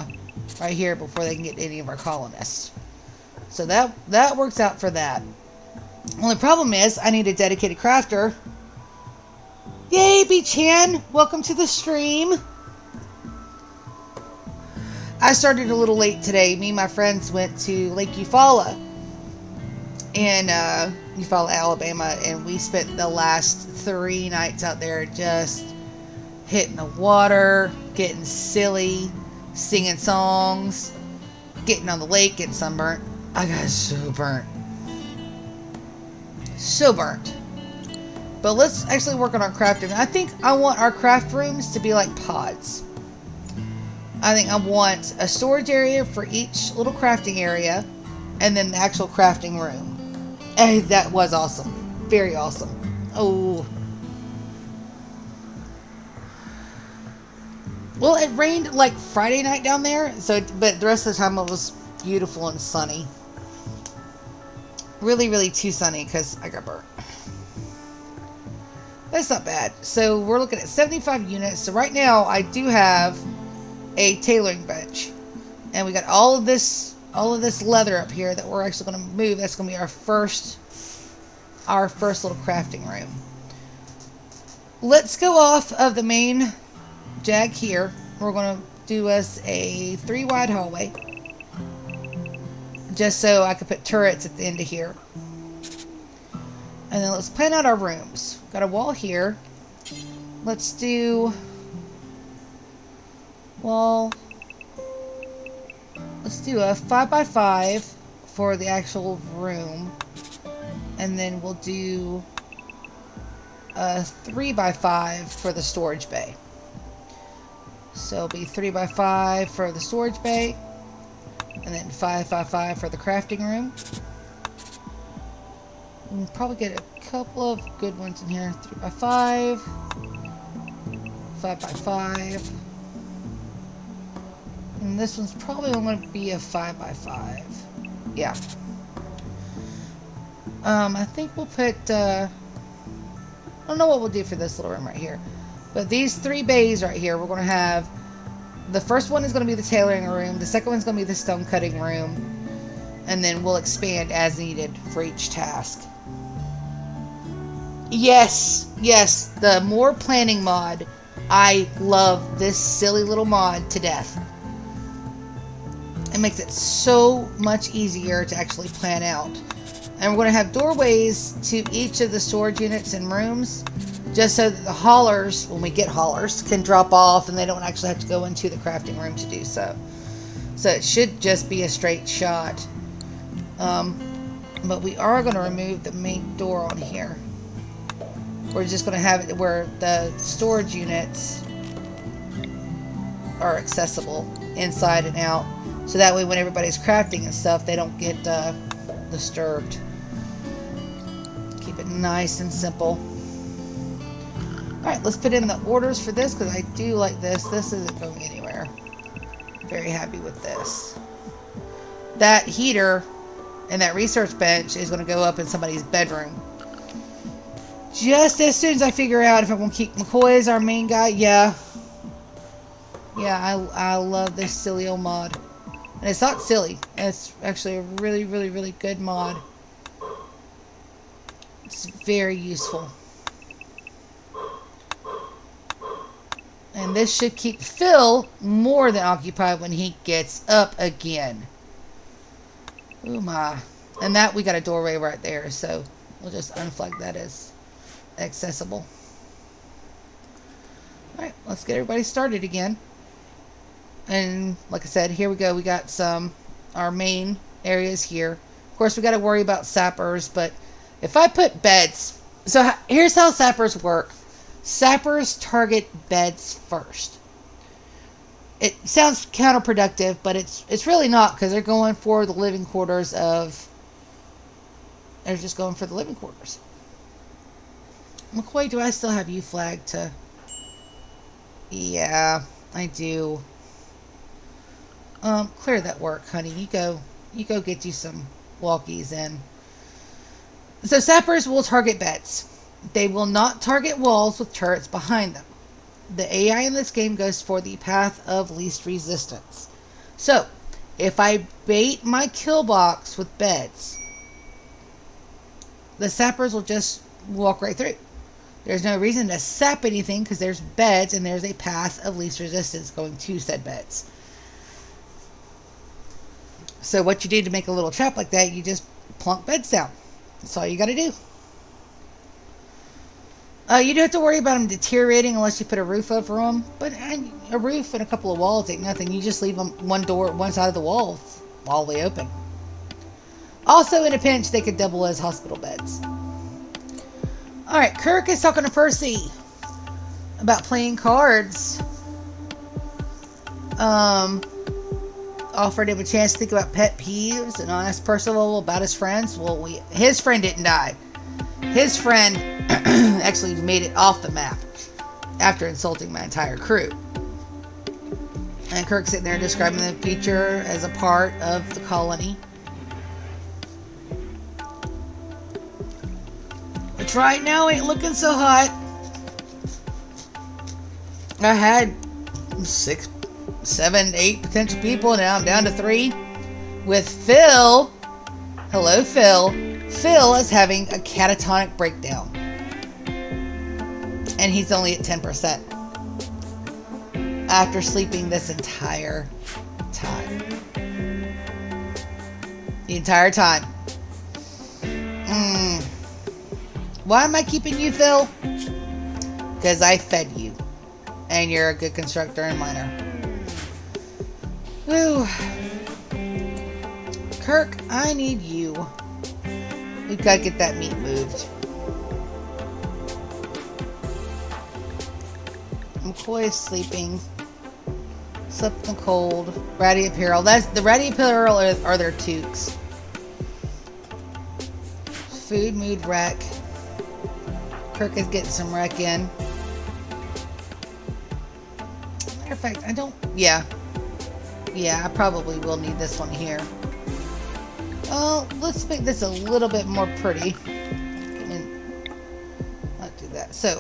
right here before they can get to any of our colonists. So that works out for that. Only problem is I need a dedicated crafter. Yay, B-Chan! Welcome to the stream. I started a little late today. Me and my friends went to Lake Eufaula in Eufaula, Alabama, and we spent the last 3 nights out there just hitting the water, getting silly, singing songs, getting on the lake, getting sunburnt. I got so burnt. So burnt. But let's actually work on our crafting. I think I want our craft rooms to be like pods. I think I want a storage area for each little crafting area, and then the actual crafting room. Hey, that was awesome. Very awesome. Oh. Well, it rained like Friday night down there, but the rest of the time it was beautiful and sunny. Really, really too sunny because I got burnt. That's not bad. So we're looking at 75 units. So right now I do have a tailoring bench, and we got all of this leather up here that we're actually going to move. That's going to be our first little crafting room. Let's go off of the main jag here. We're going to do us a 3 wide hallway, just so I could put turrets at the end of here. And then let's plan out our rooms. Got a wall here. Let's do wall. Let's do a 5x5 for the actual room. And then we'll do a 3x5 for the storage bay. So it'll be 3x5 for the storage bay. And then 5x5 for the crafting room. We'll probably get a couple of good ones in here. 3x5. 5x5. And this one's probably going to be a 5x5. Yeah. I think we'll put, I don't know what we'll do for this little room right here. But these 3 bays right here, we're going to have, the first one is going to be the tailoring room. The second one's going to be the stone cutting room. And then we'll expand as needed for each task. Yes, yes, the more planning mod. I love this silly little mod to death. It makes it so much easier to actually plan out. And we're going to have doorways to each of the storage units and rooms, just so that the haulers, when we get haulers, can drop off and they don't actually have to go into the crafting room to do so. So it should just be a straight shot. But we are going to remove the main door on here. We're just going to have it where the storage units are accessible inside and out. So that way when everybody's crafting and stuff, they don't get disturbed. Keep it nice and simple. Alright, let's put in the orders for this because I do like this. This isn't going anywhere. Very happy with this. That heater and that research bench is going to go up in somebody's bedroom. Just as soon as I figure out if I want to keep McCoy as our main guy, yeah. Yeah, I love this silly old mod. And it's not silly. It's actually a really, really, really good mod. It's very useful. And this should keep Phil more than occupied when he gets up again. Oh my. And that, we got a doorway right there, so we'll just unflag that as accessible. Alright, let's get everybody started again. And like I said, here we go. We got our main areas here. Of course, we got to worry about sappers, but if I put beds... So here's how sappers work. Sappers target beds first. It sounds counterproductive, but it's really not, because they're going for the living quarters of... They're just going for the living quarters. McCoy, do I still have you flagged to... Yeah, I do. Clear that work, honey. You go get you some walkies in. So sappers will target beds. They will not target walls with turrets behind them. The AI in this game goes for the path of least resistance. So, if I bait my kill box with beds, the sappers will just walk right through. There's no reason to sap anything because there's beds and there's a path of least resistance going to said beds. So what you do to make a little trap like that, you just plunk beds down. That's all you got to do. You don't have to worry about them deteriorating unless you put a roof over them. But a roof and a couple of walls ain't nothing. You just leave them one side of the wall all the way open. Also, in a pinch, they could double as hospital beds. Alright, Kirk is talking to Percy about playing cards. Offered him a chance to think about pet peeves and asked Percival about his friends. Well, his friend didn't die. His friend actually made it off the map after insulting my entire crew. And Kirk's sitting there describing the feature as a part of the colony. Which right now ain't looking so hot. I had 6, 7, 8 potential people. Now I'm down to 3. With Phil. Hello, Phil. Phil is having a catatonic breakdown. And he's only at 10%. After sleeping this entire time. The entire time. Why am I keeping you, Phil? Because I fed you. And you're a good constructor and miner. Woo. Kirk, I need you. We've got to get that meat moved. McCoy is sleeping. Slept in the cold. Ratty apparel. The ratty apparel are their toques. Food, mood, wreck. Kirk is getting some wreck in. Matter of fact, I don't... Yeah. Yeah, I probably will need this one here. Oh, let's make this a little bit more pretty. Not do that. So,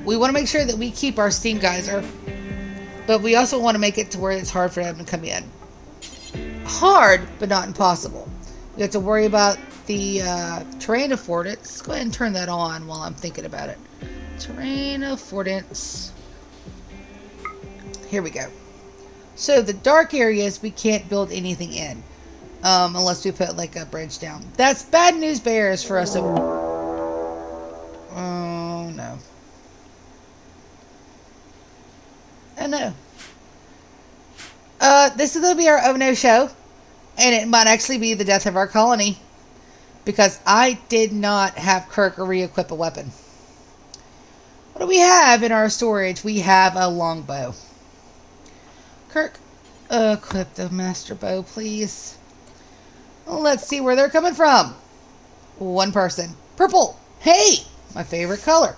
we want to make sure that we keep our steam geyser, but we also want to make it to where it's hard for them to come in. Hard, but not impossible. We have to worry about the terrain affordance. Go ahead and turn that on while I'm thinking about it. Terrain affordance. Here we go. So the dark areas we can't build anything in unless we put like a bridge down. That's bad news bears for us. Oh no. Oh no. This is going to be our oh no show. And it might actually be the death of our colony. Because I did not have Kirk re-equip a weapon. What do we have in our storage? We have a longbow. Kirk, equip the master bow, please. Let's see where they're coming from. One person. Purple. Hey, my favorite color.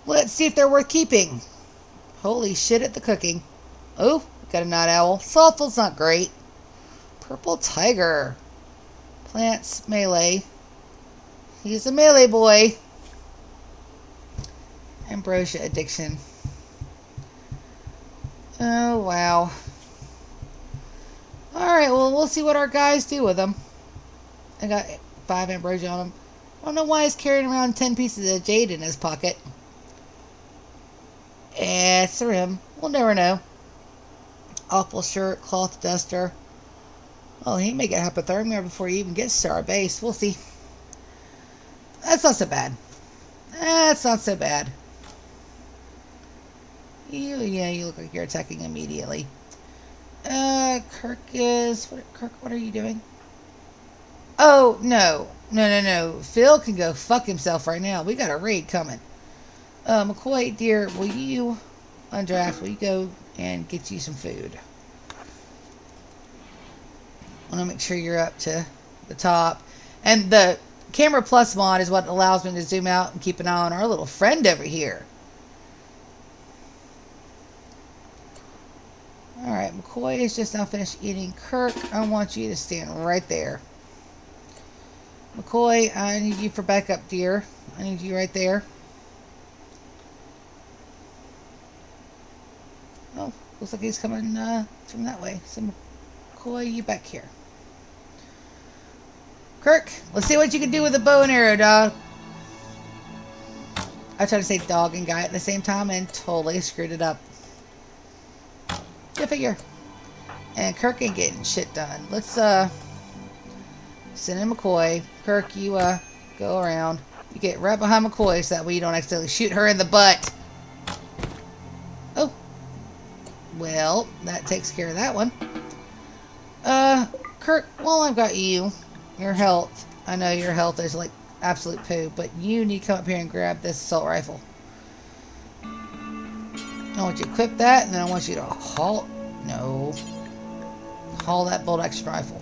Let's see if they're worth keeping. Holy shit at the cooking. Oh, got a night owl. Thoughtful's not great. Purple tiger. Plants, melee. He's a melee boy. Ambrosia addiction. Oh, wow. Alright, well, we'll see what our guys do with them. I got 5 ambrosia on him. I don't know why he's carrying around 10 pieces of jade in his pocket. Answer him. We'll never know. Awful shirt, cloth duster. Well, he may get hypothermia before he even gets to our base. We'll see. That's not so bad. That's not so bad. Yeah, you look like you're attacking immediately. Kirk, what are you doing? Oh, no. No. Phil can go fuck himself right now. We got a raid coming. McCoy, dear, will you undraft? Will you go and get you some food? I want to make sure you're up to the top. And the Camera Plus mod is what allows me to zoom out and keep an eye on our little friend over here. Alright, McCoy is just now finished eating. Kirk, I want you to stand right there. McCoy, I need you for backup, dear. I need you right there. Oh, looks like he's coming from that way. So, McCoy, you back here. Kirk, let's see what you can do with a bow and arrow, dog. I tried to say dog and guy at the same time and totally screwed it up. Good figure. And Kirk ain't getting shit done. Let's send in McCoy. Kirk, you go around. You get right behind McCoy so that way you don't accidentally shoot her in the butt. Oh. Well, that takes care of that one. Kirk, while I've got you, your health. I know your health is like absolute poo, but you need to come up here and grab this assault rifle. I want you to equip that, and then I want you to haul that bolt action rifle.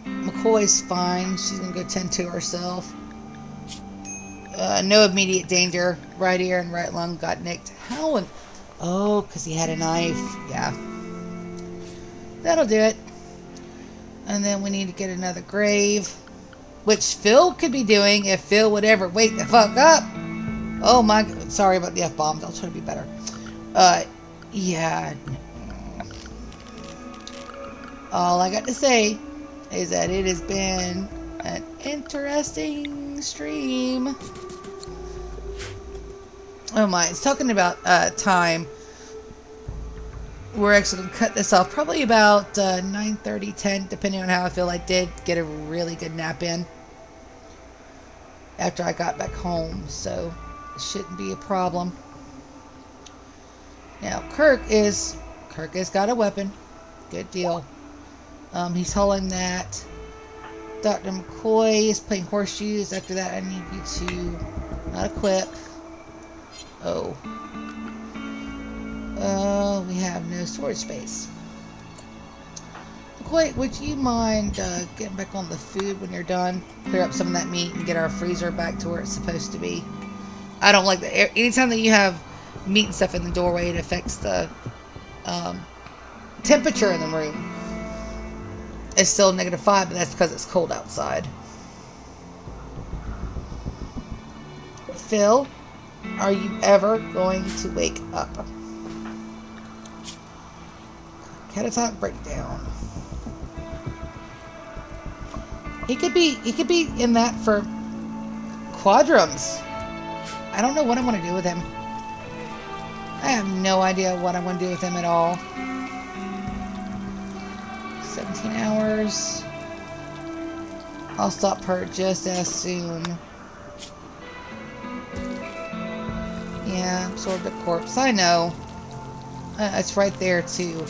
McCoy's fine. She's gonna go tend to herself. No immediate danger. Right ear and right lung got nicked. How? Oh, because he had a knife. Yeah. That'll do it. And then we need to get another grave, which Phil could be doing if Phil would ever wake the fuck up. Oh my, sorry about the F-bombs. I'll try to be better. Yeah. All I got to say is that it has been an interesting stream. Oh my, it's talking about time. We're actually going to cut this off probably about 9:30, 10, depending on how I feel. I did get a really good nap in after I got back home, so it shouldn't be a problem. Now, Kirk has got a weapon. Good deal. He's hauling that. Dr. McCoy is playing horseshoes. After that, I need you to not equip. Oh. We have no storage space. McCoy, would you mind getting back on the food when you're done? Clear up some of that meat and get our freezer back to where it's supposed to be. I don't like that. Anytime that you have meat and stuff in the doorway, it affects the temperature in the room. It's still -5, but that's because it's cold outside. Phil, are you ever going to wake up? Catatonic breakdown. He could be in that for quadrums. I don't know what I'm going to do with him. I have no idea what I'm going to do with him at all. 17 hours. I'll stop her just as soon. Yeah, absorbed a corpse. I know. It's right there, too.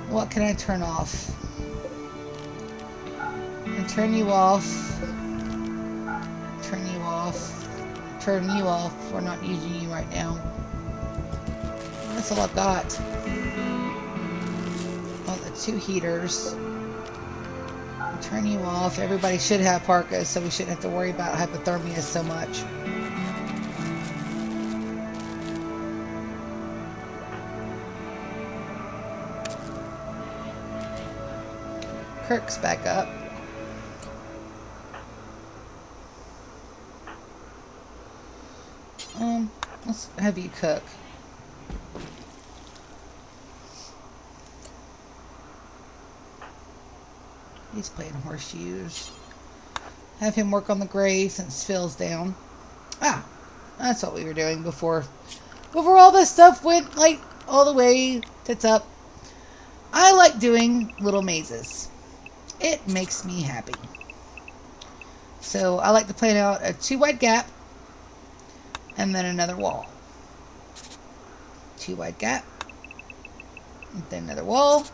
What can I turn off? And turn you off. Turn you off. Turn you off. We're not using you right now. That's all I've got. Oh, the 2 heaters. Turn you off. Everybody should have parkas, so we shouldn't have to worry about hypothermia so much. Kirk's back up. Let's have you cook. He's playing horseshoes. Have him work on the grave since Phil's down. Ah, that's what we were doing before all this stuff went, like, all the way tits up. I like doing little mazes. It makes me happy. So I like to plan out a 2 wide gap and then another wall. 2 wide gap, and then another wall.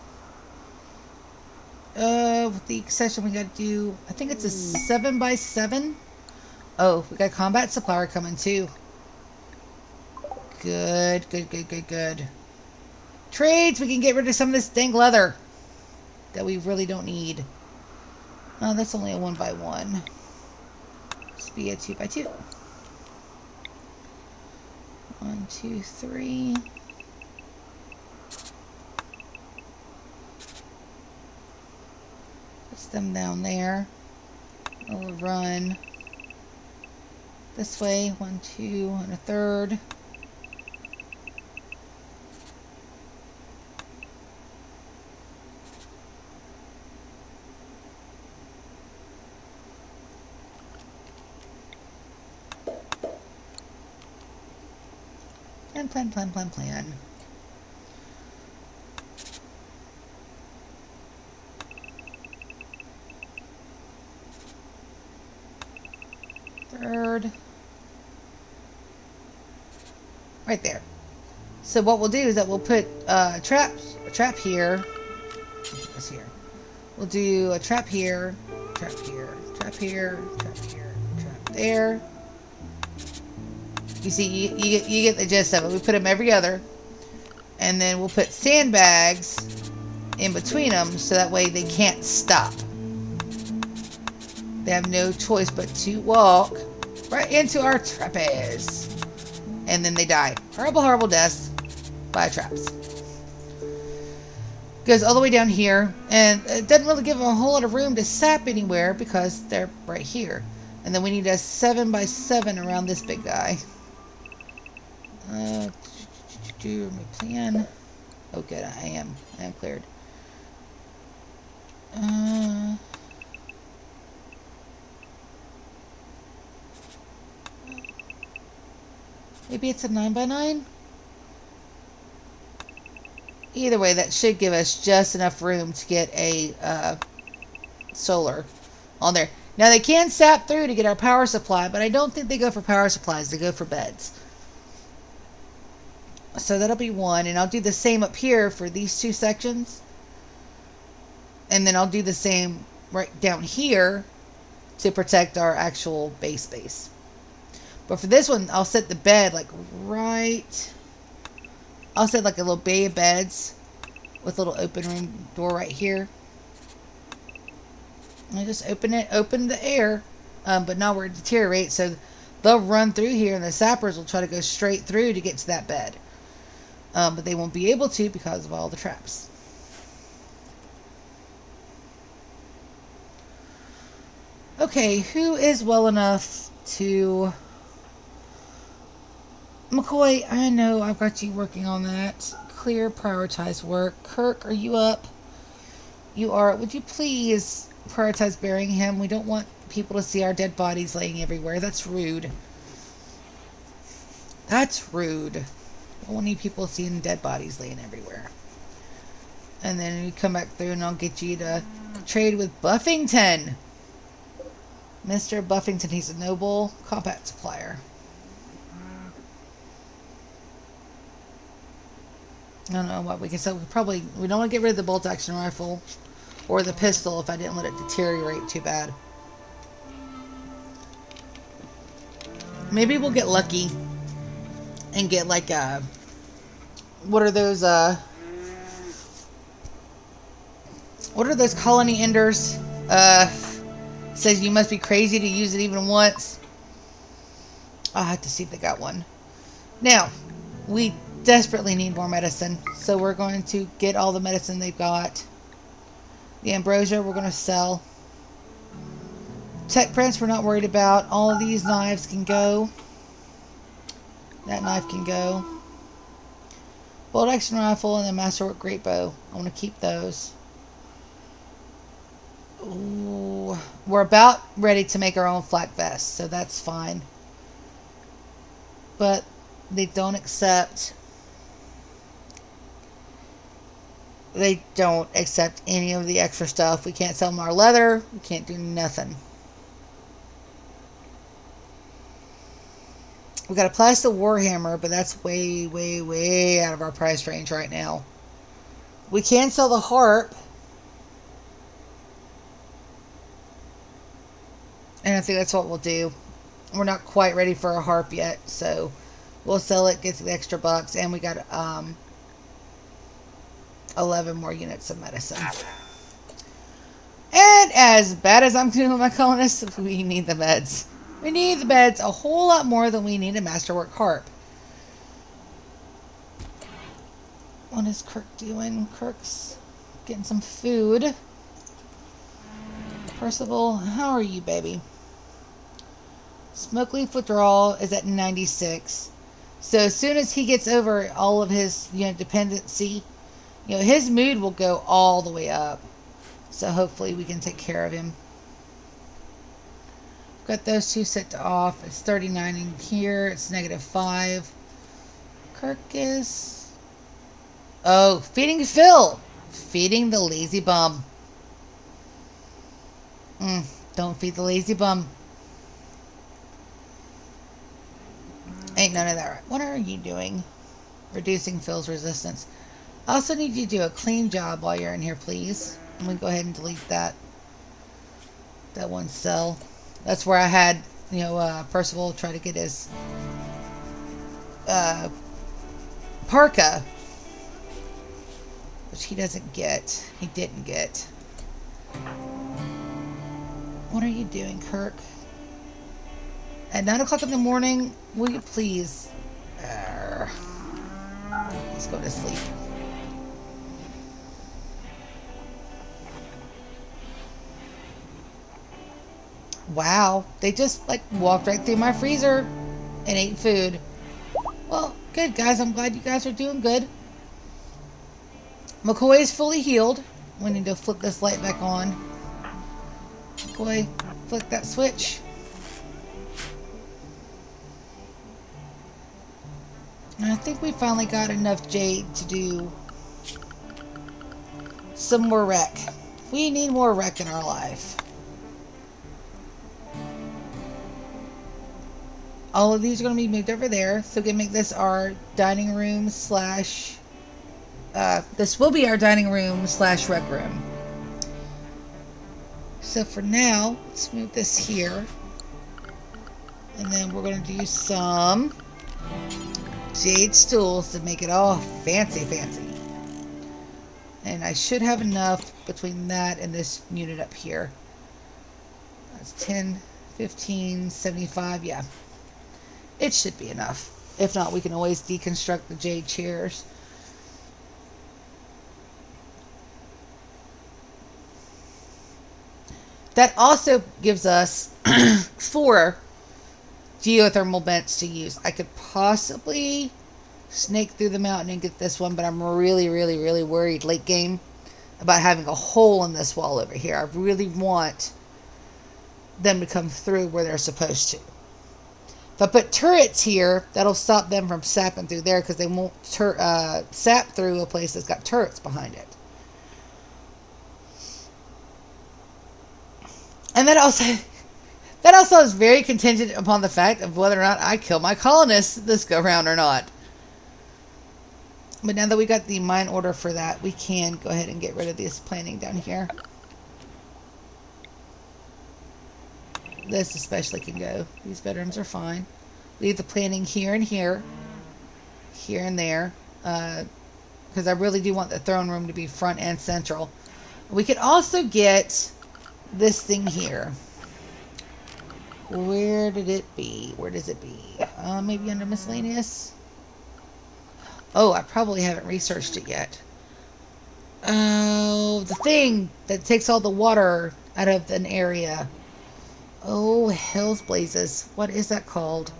With the exception, we got to do, I think it's a 7x7. Oh, we got combat supplier coming too. Good. Trades, we can get rid of some of this dang leather that we really don't need. Oh, that's only a 1x1. Let's be a 2x2. 1, 2, 3. Puts them down there. We'll run this way. 1, 2, and a third. Plan. Third. Right there. So what we'll do is that we'll put a trap here. This here. We'll do a trap here, trap here, trap here, trap here, trap there. You see, you get the gist of it. We put them every other. And then we'll put sandbags in between them so that way they can't stop. They have no choice but to walk right into our trapeze. And then they die. Horrible, horrible deaths by traps. Goes all the way down here. And it doesn't really give them a whole lot of room to sap anywhere because they're right here. And then we need a 7x7 around this big guy. Do my plan. Oh, good. I am cleared. Maybe it's a 9x9. Either way, that should give us just enough room to get a solar on there. Now they can sap through to get our power supply, but I don't think they go for power supplies. They go for beds. So that'll be one, and I'll do the same up here for these 2 sections. And then I'll do the same right down here to protect our actual base space. But for this one, I'll set the bed like right... I'll set like a little bay of beds with a little open room door right here. And I just open the air, but not where it deteriorates. So they'll run through here, and the sappers will try to go straight through to get to that bed. But they won't be able to because of all the traps. Okay, who is well enough to... McCoy, I know I've got you working on that. Clear, prioritize work. Kirk, are you up? You are. Would you please prioritize burying him? We don't want people to see our dead bodies laying everywhere. That's rude. That's rude. I don't need people seeing dead bodies laying everywhere. And then you come back through and I'll get you to trade with Buffington. Mr. Buffington, he's a noble combat supplier. I don't know what we can sell. We don't want to get rid of the bolt action rifle or the pistol if I didn't let it deteriorate too bad. Maybe we'll get lucky and get like a... What are those colony enders? Says you must be crazy to use it even once. I'll have to see if they got one. Now, we desperately need more medicine, so we're going to get all the medicine they've got. The ambrosia we're going to sell. Tech prints we're not worried about. All of these knives can go. That knife can go. Bolt action rifle and the masterwork great bow. I want to keep those. Ooh, we're about ready to make our own flak vest, so that's fine. But they don't accept. They don't accept any of the extra stuff. We can't sell them our leather. We can't do nothing. We got a plastic warhammer, but that's way, way, way out of our price range right now. We can sell the harp. And I think that's what we'll do. We're not quite ready for a harp yet, so we'll sell it, get the extra bucks, and we got 11 more units of medicine. And as bad as I'm doing with my colonists, we need the meds. We need the meds a whole lot more than we need a masterwork harp. What is Kirk doing? Kirk's getting some food. Percival, how are you, baby? Smoke leaf withdrawal is at 96. So as soon as he gets over all of his, dependency, his mood will go all the way up. So hopefully we can take care of him. Got those two set to off. It's 39 in here. It's -5. Kirk is... Oh, feeding Phil. Feeding the lazy bum. Don't feed the lazy bum. Ain't none of that right. What are you doing? Reducing Phil's resistance. I also need you to do a clean job while you're in here, please. I'm going to go ahead and delete that one cell. That's where I had, Percival try to get his parka, which he doesn't get. He didn't get. What are you doing, Kirk? At 9 o'clock in the morning, will you please? Let's go to sleep. Wow, they just walked right through my freezer and ate food. Well, good guys. I'm glad you guys are doing good. McCoy is fully healed. We need to flip this light back on. McCoy, flick that switch. And I think we finally got enough jade to do some more wreck. We need more wreck in our life. All of these are going to be moved over there. So we can make this our dining room slash... this will be our dining room slash rec room. So for now, let's move this here. And then we're going to do some jade stools to make it all fancy, fancy. And I should have enough between that and this unit up here. That's 10, 15, 75, yeah. It should be enough. If not, we can always deconstruct the jade chairs. That also gives us 4 geothermal vents to use. I could possibly snake through the mountain and get this one, but I'm really, really, really worried late game about having a hole in this wall over here. I really want them to come through where they're supposed to. If I put turrets here, that'll stop them from sapping through there because they won't sap through a place that's got turrets behind it. And that also is very contingent upon the fact of whether or not I kill my colonists this go round or not. But now that we got the mine order for that, we can go ahead and get rid of this planning down here. This especially can go. These bedrooms are fine. Leave the planning here and here. Here and there. Because I really do want the throne room to be front and central. We could also get this thing here. Where did it be? Where does it be? Maybe under miscellaneous? Oh, I probably haven't researched it yet. Oh, the thing that takes all the water out of an area. Oh, hell's blazes. What is that called?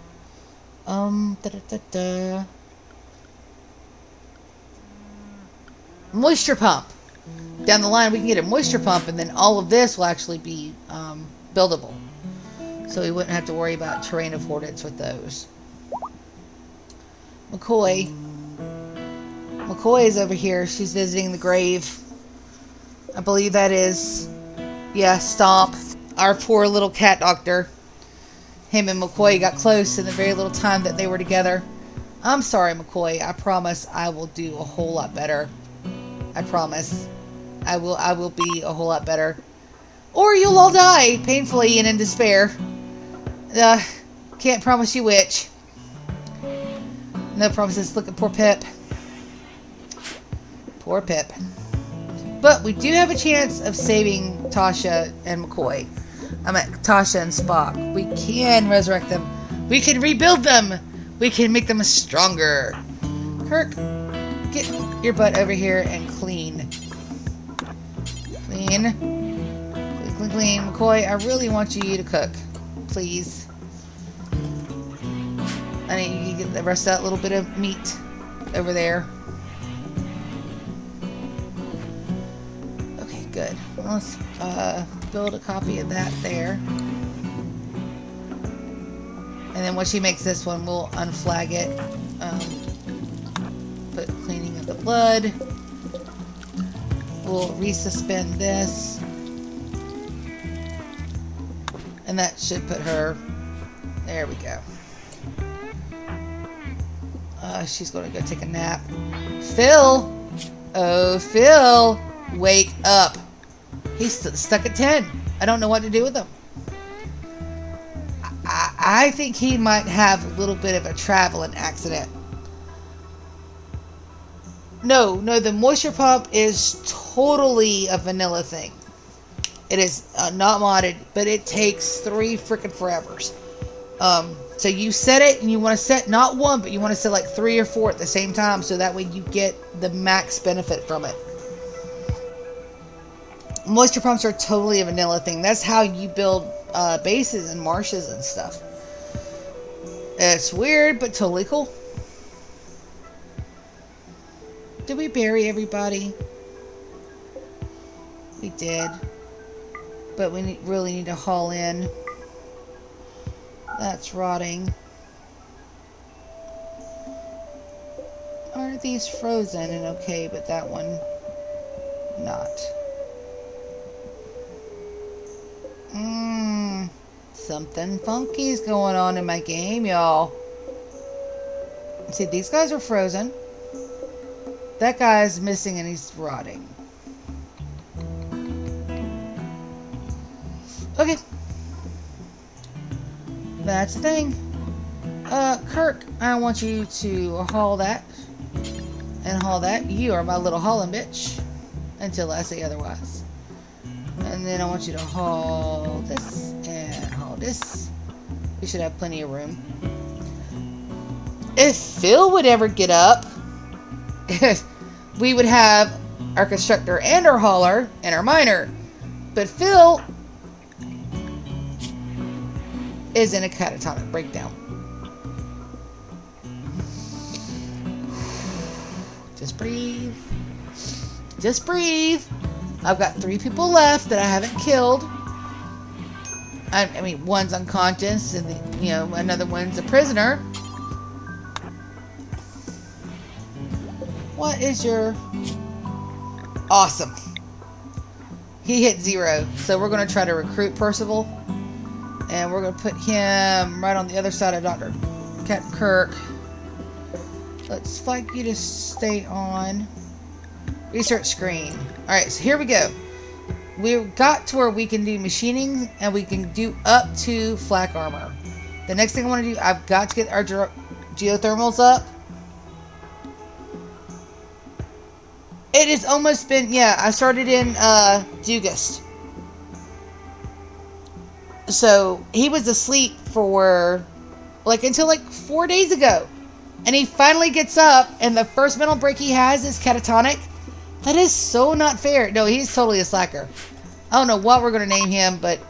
Moisture pump. down the line we can get a moisture pump, and then all of this will actually be buildable. So we wouldn't have to worry about terrain affordance with those. McCoy is over here. She's visiting the grave. I believe that is, yeah, Stomp, our poor little cat doctor. Him and McCoy got close in the very little time that they were together. I'm sorry, McCoy. I promise I will do a whole lot better. I promise. I will be a whole lot better. Or you'll all die painfully and in despair. Can't promise you which. No promises. Look at poor Pip. Poor Pip. But we do have a chance of saving Tasha and McCoy. I'm at Tasha and Spock. We can resurrect them. We can rebuild them. We can make them stronger. Kirk, get your butt over here and clean. Clean. Clean, clean. McCoy, I really want you to cook. Please. I need you to get the rest of that little bit of meat over there. Okay, good. Well, let's build a copy of that there. And then when she makes this one, we'll unflag it. Put cleaning of the blood. We'll resuspend this. And that should put her... There we go. She's going to go take a nap. Phil! Oh, Phil! Wake up! He's stuck at 10. I don't know what to do with him. I think he might have a little bit of a traveling accident. No, the moisture pump is totally a vanilla thing. It is not modded, but it takes 3 freaking forevers. So you set it, and you want to set not 1, but you want to set like 3 or 4 at the same time, so that way you get the max benefit from it. Moisture pumps are totally a vanilla thing. That's how you build bases and marshes and stuff. It's weird, but totally cool. Did we bury everybody? We did. But we really need to haul in. That's rotting. Aren't these frozen and okay, but that one not? Something funky's going on in my game, y'all. See, these guys are frozen. That guy's missing and he's rotting. Okay. That's the thing. Kirk, I want you to haul that. And haul that. You are my little hauling bitch. Until I say otherwise. And then I want you to haul this and haul this. We should have plenty of room. If Phil would ever get up, we would have our constructor and our hauler and our miner. But Phil is in a catatonic breakdown. Just breathe. Just breathe. I've got 3 people left that I haven't killed. I mean, one's unconscious, and another one's a prisoner. What is your... Awesome. He hit 0, so we're going to try to recruit Percival. And we're going to put him right on the other side of Dr. Captain Kirk. Let's like you to stay on. Research screen. Alright, so here we go. We got to where we can do machining, and we can do up to flak armor. The next thing I want to do, I've got to get our geothermals up. It has almost been, I started in August. So he was asleep for until 4 days ago. And he finally gets up, and the first mental break he has is catatonic. That is so not fair. No, he's totally a slacker. I don't know what we're going to name him, but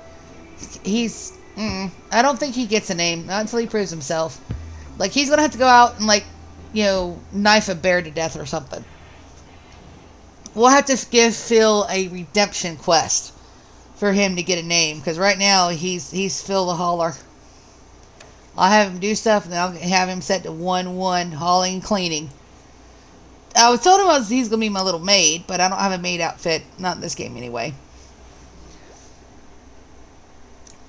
he's... I don't think he gets a name. Not until he proves himself. He's going to have to go out and, knife a bear to death or something. we'll have to give Phil a redemption quest for him to get a name, because right now he's Phil the Hauler. I'll have him do stuff, and then I'll have him set to 1-1 hauling and cleaning. I was told him he's going to be my little maid, but I don't have a maid outfit. Not in this game anyway.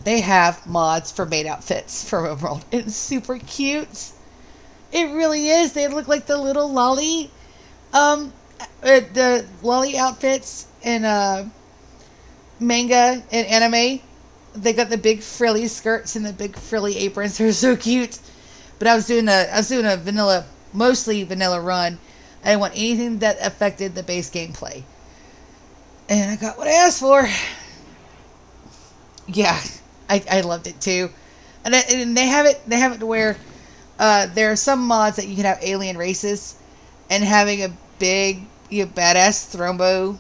They have mods for maid outfits for Rimworld. It's super cute. It really is. They look like the little lolly, the lolly outfits in manga and anime. They got the big frilly skirts and the big frilly aprons. They're so cute. But I was doing a vanilla, mostly vanilla run. I didn't want anything that affected the base gameplay. And I got what I asked for. Yeah, I loved it too. And they have it to where there are some mods that you can have alien races, and having a big, badass thrombo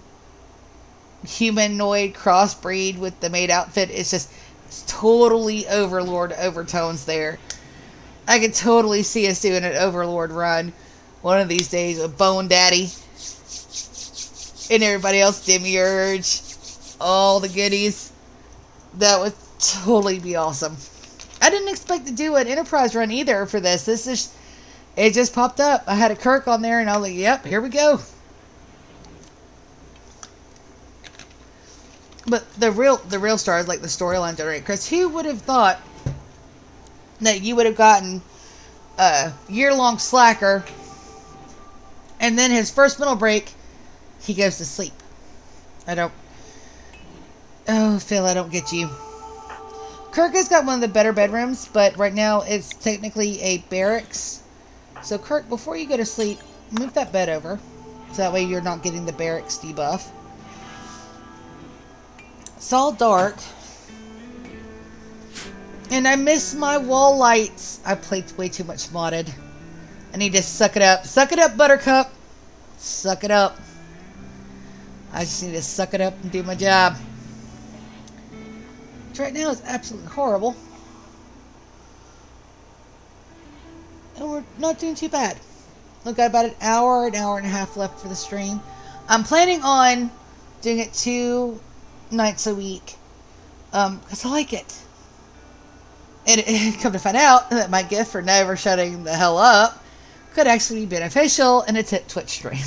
humanoid crossbreed with the maid outfit is just totally Overlord overtones there. I could totally see us doing an Overlord run one of these days with Bone Daddy and everybody else, Demiurge, all the goodies. That would totally be awesome. I didn't expect to do an Enterprise run either for this. It just popped up. I had a Kirk on there, and I was like, yep, here we go. But the real star is like the storyline generator. Because who would have thought that you would have gotten a year-long slacker, and then his first mental break, he goes to sleep. Oh, Phil, I don't get you. Kirk has got one of the better bedrooms, but right now it's technically a barracks. So, Kirk, before you go to sleep, move that bed over. So that way you're not getting the barracks debuff. It's all dark. And I miss my wall lights. I played way too much modded. I need to suck it up. Suck it up, Buttercup. Suck it up. I just need to suck it up and do my job. Which right now is absolutely horrible. And we're not doing too bad. We've got about an hour and a half left for the stream. I'm planning on doing it 2 nights a week. Because I like it. And come to find out that my gift for never shutting the hell up could actually be beneficial in a Twitch stream.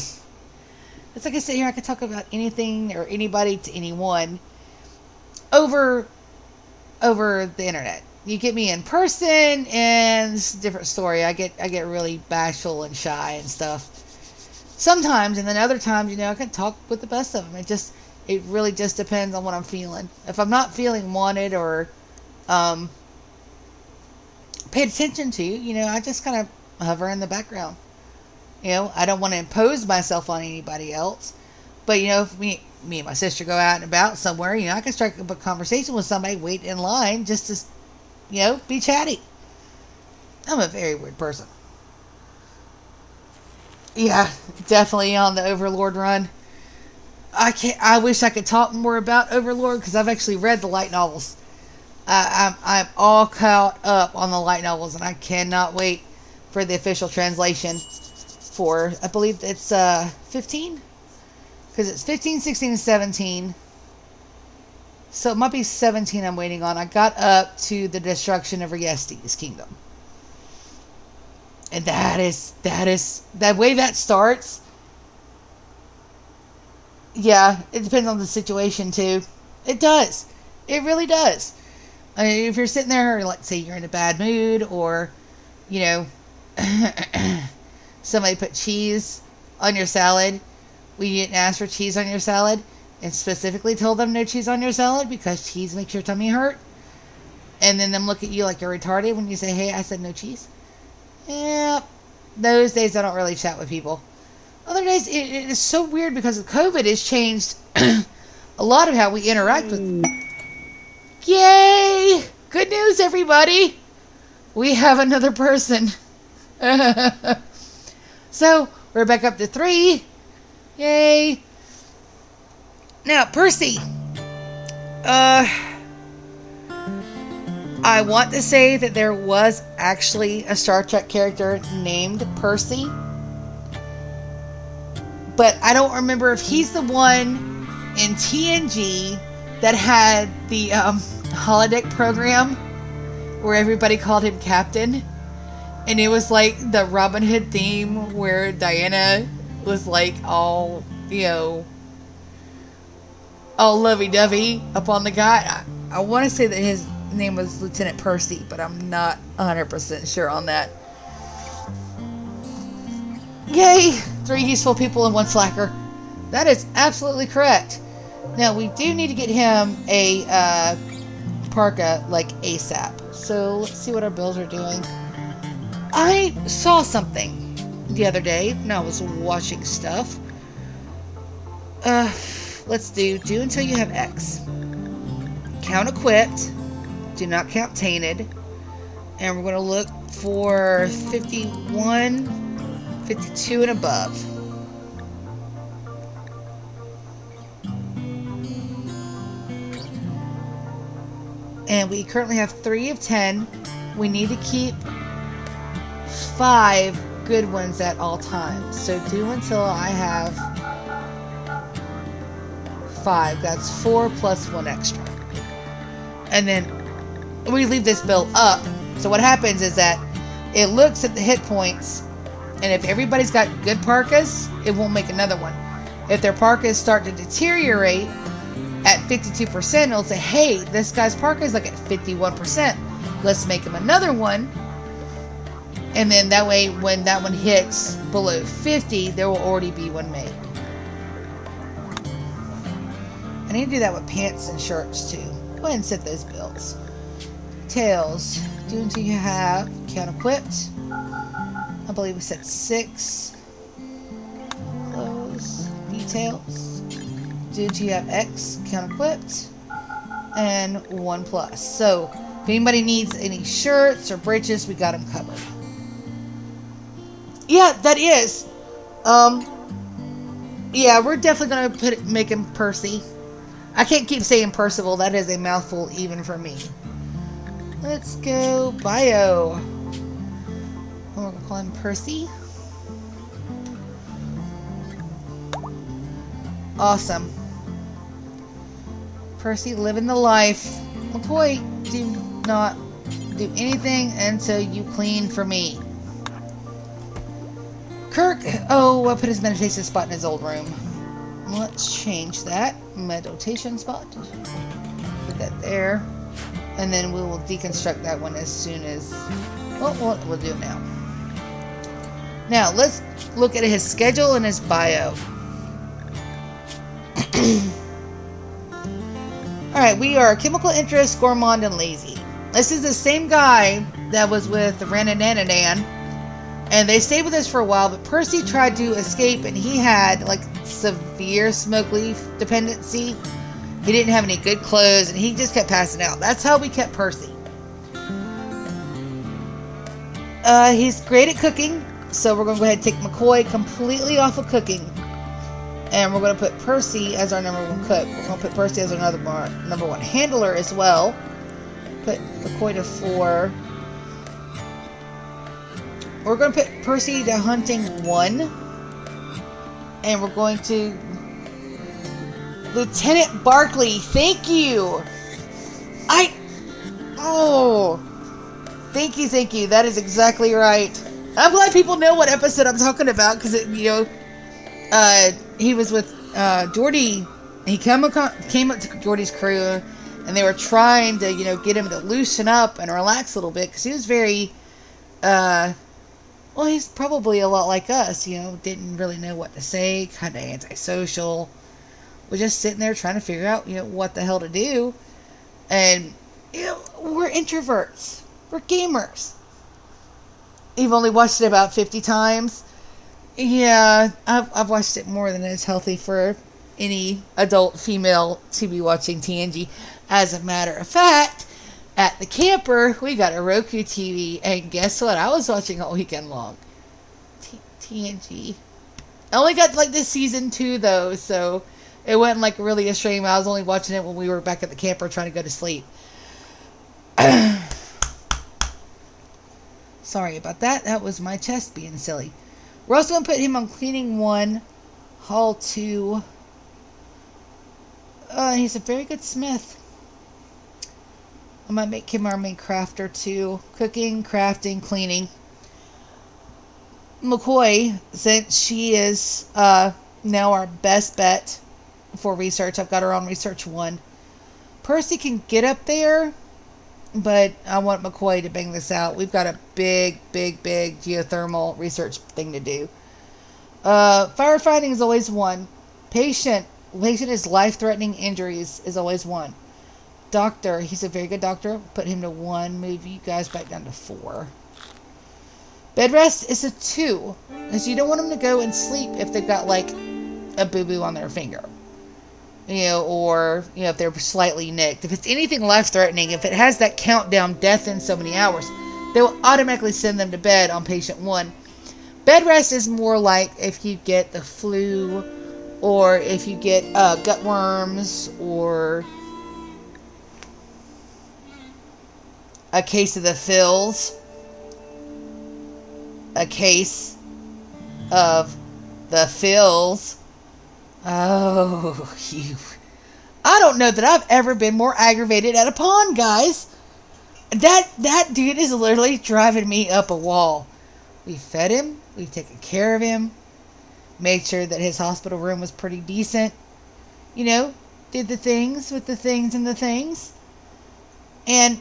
It's like I sit here, I could talk about anything or anybody to anyone over the internet. You get me in person, and it's a different story. I get really bashful and shy and stuff sometimes, and then other times, I can talk with the best of them. It really just depends on what I'm feeling. If I'm not feeling wanted or paid attention to, I just kind of hover in the background. I don't want to impose myself on anybody else. But, if me and my sister go out and about somewhere, I can strike up a conversation with somebody, wait in line just to, be chatty. I'm a very weird person. Yeah, definitely on the Overlord run. I wish I could talk more about Overlord, because I've actually read the light novels. I'm all caught up on the light novels, and I cannot wait for the official translation for, I believe it's 15? Because it's 15, 16, and 17. So it might be 17 I'm waiting on. I got up to the destruction of Riesti's kingdom. And that way that starts. Yeah, it depends on the situation too. It does. It really does. I mean, if you're sitting there, like, say you're in a bad mood, or, somebody put cheese on your salad, we didn't ask for cheese on your salad, and specifically told them no cheese on your salad because cheese makes your tummy hurt, and then them look at you like you're retarded when you say, hey, I said no cheese. Yeah, those days I don't really chat with people. Other days, it is so weird because of COVID has changed a lot of how we interact with. Yay! Good news, everybody! We have another person. So, we're back up to 3. Yay! Now, Percy. I want to say that there was actually a Star Trek character named Percy. but I don't remember if he's the one in TNG that had the holodeck program where everybody called him Captain. And it was like the Robin Hood theme where Diana was like all, all lovey-dovey upon the guy. I want to say that his name was Lieutenant Percy, but I'm not 100% sure on that. Yay! 3 useful people and 1 slacker. That is absolutely correct. Now, we do need to get him a parka, like ASAP. So, let's see what our bills are doing. I saw something the other day when I was watching stuff. Let's do until you have X. Count equipped. Do not count tainted. And we're going to look for 51, 52 and above. And we currently have 3 of 10. We need to keep 5 good ones at all times. So do until I have 5. That's 4 plus 1 extra. And then we leave this bill up. So what happens is that it looks at the hit points, and if everybody's got good parkas, it won't make another one. If their parkas start to deteriorate at 52%, it'll say, hey, this guy's parka is like at 51%. Let's make him another one. And then that way, when that one hits below 50, there will already be one made. I need to do that with pants and shirts too. Go ahead and set those bills. Details. Do until you have count equipped. I believe we set 6. Close. Details. Do until you have X. Count equipped. And 1 plus. So, if anybody needs any shirts or breeches, we got them covered. Yeah, that is. Yeah, we're definitely going to make him Percy. I can't keep saying Percival. That is a mouthful even for me. Let's go bio. And we're going to call him Percy. Awesome. Percy living the life. McCoy, do not do anything until you clean for me. Kirk, I put his meditation spot in his old room. Let's change that. Meditation spot. Put that there. And then we will deconstruct that one as soon as... Well, we'll do it now. Now, let's look at his schedule and his bio. Alright, we are chemical interest, gourmand, and lazy. This is the same guy that was with Rananananan. And they stayed with us for a while, but Percy tried to escape, and he had, like, severe smoke leaf dependency. He didn't have any good clothes, and he just kept passing out. That's how we kept Percy. He's great at cooking, so we're going to go ahead and take McCoy completely off of cooking. And we're going to put Percy as our number 1 cook. We're going to put Percy as our number 1 handler as well. Put McCoy to 4. We're going to put Percy to hunting 1. And we're going to... Lieutenant Barkley, thank you! Thank you. That is exactly right. I'm glad people know what episode I'm talking about, because, he was with Geordi. He came up to Geordi's crew, and they were trying to, get him to loosen up and relax a little bit, because he was very... Well, he's probably a lot like us, didn't really know what to say, kind of antisocial. Was just sitting there trying to figure out, what the hell to do. And, we're introverts. We're gamers. You've only watched it about 50 times. Yeah, I've watched it more than is healthy for any adult female to be watching TNG. As a matter of fact, at the camper, we got a Roku TV, and guess what? I was watching all weekend long. TNG. I only got, this season 2, though, so it wasn't, really a stream. I was only watching it when we were back at the camper trying to go to sleep. Sorry about that. That was my chest being silly. We're also going to put him on cleaning 1. Hall 2. He's a very good smith. I might make him our main crafter too. Cooking, crafting, cleaning. McCoy, since she is now our best bet for research, I've got her on research 1. Percy can get up there, but I want McCoy to bang this out. We've got a big geothermal research thing to do. Firefighting is always 1. Patient is life-threatening injuries is always 1. Doctor, he's a very good doctor. Put him to 1. Move you guys back down to 4. Bed rest is a 2, because you don't want them to go and sleep if they've got like a boo-boo on their finger, or if they're slightly nicked. If it's anything life-threatening, if it has that countdown, death in so many hours, they will automatically send them to bed on patient 1. Bed rest is more like if you get the flu, or if you get gut worms, or a case of the fills. A case of the fills. Oh, you. I don't know that I've ever been more aggravated at a pond, guys. That dude is literally driving me up a wall. We fed him. We've taken care of him. Made sure that his hospital room was pretty decent. Did the things with the things and the things. And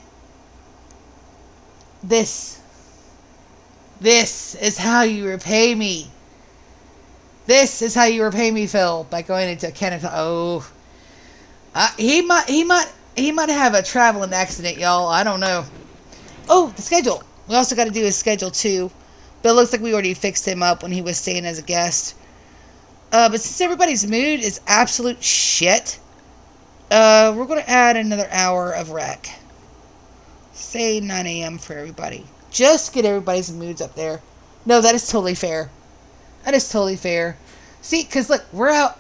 This is how you repay me. This is how you repay me, Phil, by going into Kenneth. Oh, he might have a traveling accident, y'all. I don't know. Oh, the schedule. We also got to do his schedule too, but it looks like we already fixed him up when he was staying as a guest. But since everybody's mood is absolute shit, we're going to add another hour of rec. Say 9 a.m. for everybody. Just get everybody's moods up there. No, that is totally fair. That is totally fair. See, because look, we're out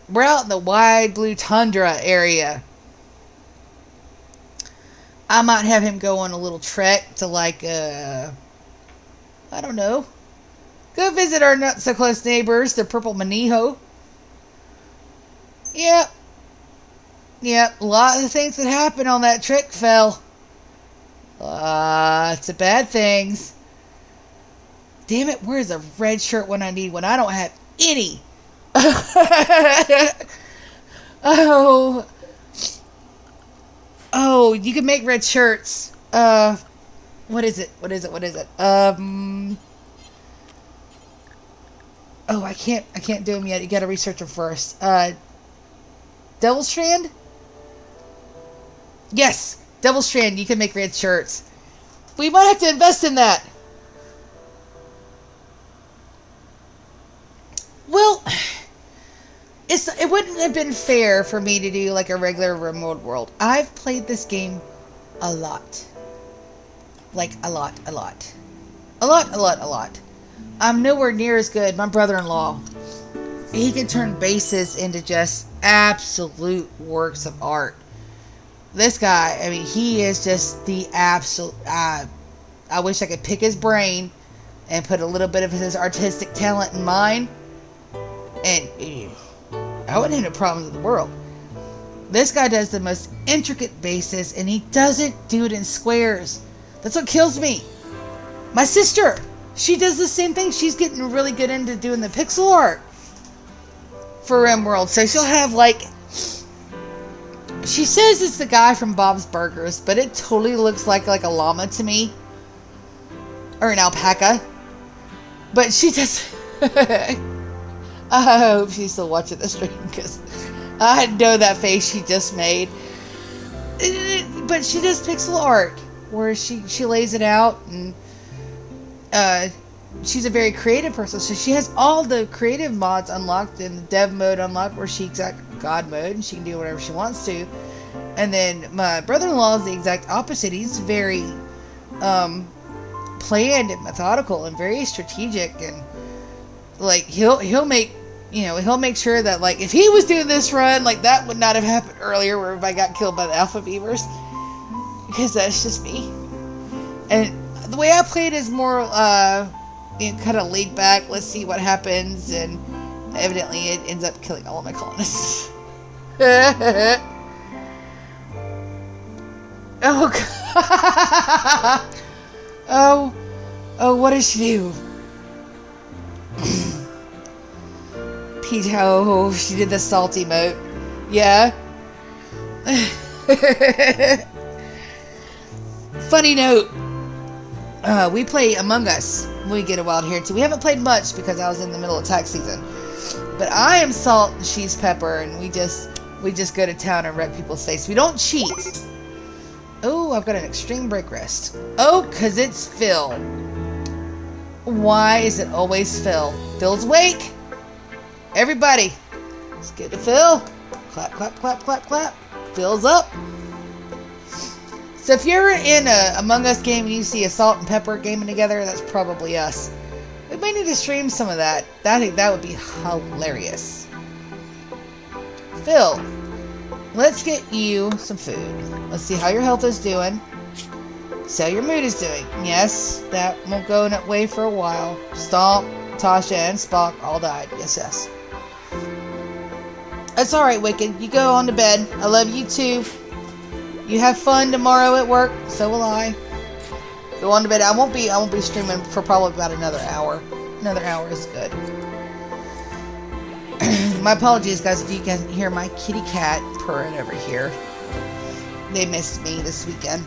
in the wide blue tundra area. I might have him go on a little trek to I don't know. Go visit our not so close neighbors, the Purple Maniho. Yep. A lot of things that happen on that trek, Phil. Lots of bad things. Damn it, where's a red shirt when I need one? I don't have any. Oh, you can make red shirts. What is it? Oh, I can't do them yet. You gotta research them first. Devil Strand? Yes! Devil Strand, you can make red shirts. We might have to invest in that. Well, it wouldn't have been fair for me to do like a regular Rimworld world. I've played this game a lot. Like, a lot. I'm nowhere near as good. My brother-in-law, he can turn bases into just absolute works of art. This guy, I mean, he is just the absolute... I wish I could pick his brain and put a little bit of his artistic talent in mine. And I wouldn't have no problems with the world. This guy does the most intricate bases, and he doesn't do it in squares. That's what kills me. My sister, she does the same thing. She's getting really good into doing the pixel art for Rimworld. So she'll have like... She says it's the guy from Bob's Burgers, but it totally looks like a llama to me. Or an alpaca. But she does... I hope she's still watching the stream, because I know that face she just made. But she does pixel art, where she lays it out, and she's a very creative person, so she has all the creative mods unlocked and the dev mode unlocked, where she's got God mode, and she can do whatever she wants to. And then my brother-in-law is the exact opposite. He's very planned and methodical and very strategic, and like he'll make sure that like if he was doing this run, like that would not have happened earlier where everybody got killed by the alpha beavers, because that's just me. And the way I play it is more kind of laid back, let's see what happens, and evidently it ends up killing all of my colonists. Oh, God. Oh, what did she do? Pete, oh, she did the salty emote. Yeah. Funny note. We play Among Us when we get a wild here too. We haven't played much because I was in the middle of tax season. But I am Salt and she's Pepper, and we just go to town and wreck people's face. We don't cheat. Oh, I've got an extreme break rest. Oh, because it's Phil. Why is it always Phil? Phil's awake. Everybody, let's get to Phil. Clap, clap, clap, clap, clap. Phil's up. So if you're in a Among Us game and you see a Salt and Pepper gaming together, that's probably us. We may need to stream some of that. I think that would be hilarious. Phil, let's get you some food. Let's see how your health is doing. See how your mood is doing. Yes, that won't go away for a while. Stomp, Tasha, and Spock all died. Yes, yes. That's alright, Wicked. You go on to bed. I love you too. You have fun tomorrow at work. So will I. Go on to bed. I won't be streaming for probably about another hour. Another hour is good. My apologies, guys, if you can hear my kitty cat purring over here. They missed me this weekend.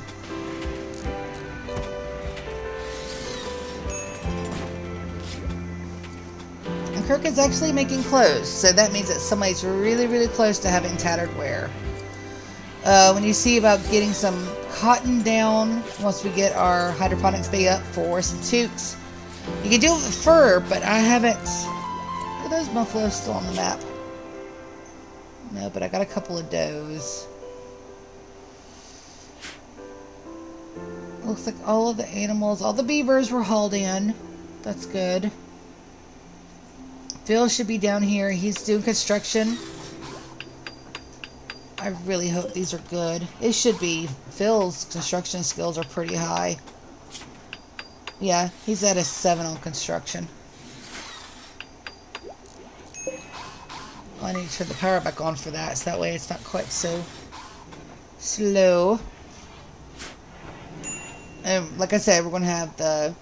And Kirk is actually making clothes, so that means that somebody's really, really close to having tattered wear. When you see about getting some cotton down, once we get our hydroponics bay up for some toques. You can do it with fur, but I haven't. Are those buffaloes still on the map? No, but I got a couple of does. Looks like all of the animals, all the beavers were hauled in. That's good. Phil should be down here. He's doing construction. I really hope these are good. It should be. Phil's construction skills are pretty high. Yeah, he's at a 7 on construction. I need to turn the power back on for that, so that way it's not quite so slow. And like I said, we're going to have the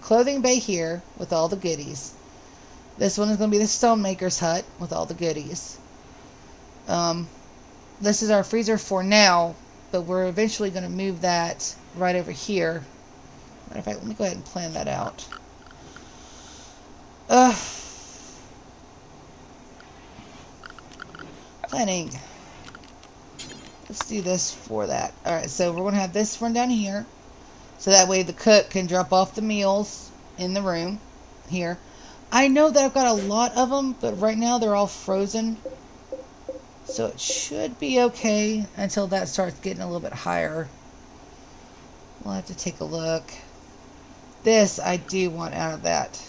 clothing bay here with all the goodies. This one is going to be the stonemaker's hut with all the goodies. This is our freezer for now, but we're eventually going to move that right over here. Matter of fact, let me go ahead and plan that out. Planning. Let's do this for that. Alright, so we're going to have this run down here. So that way the cook can drop off the meals in the room here. I know that I've got a lot of them, but right now they're all frozen. So it should be okay until that starts getting a little bit higher. We'll have to take a look. This I do want out of that.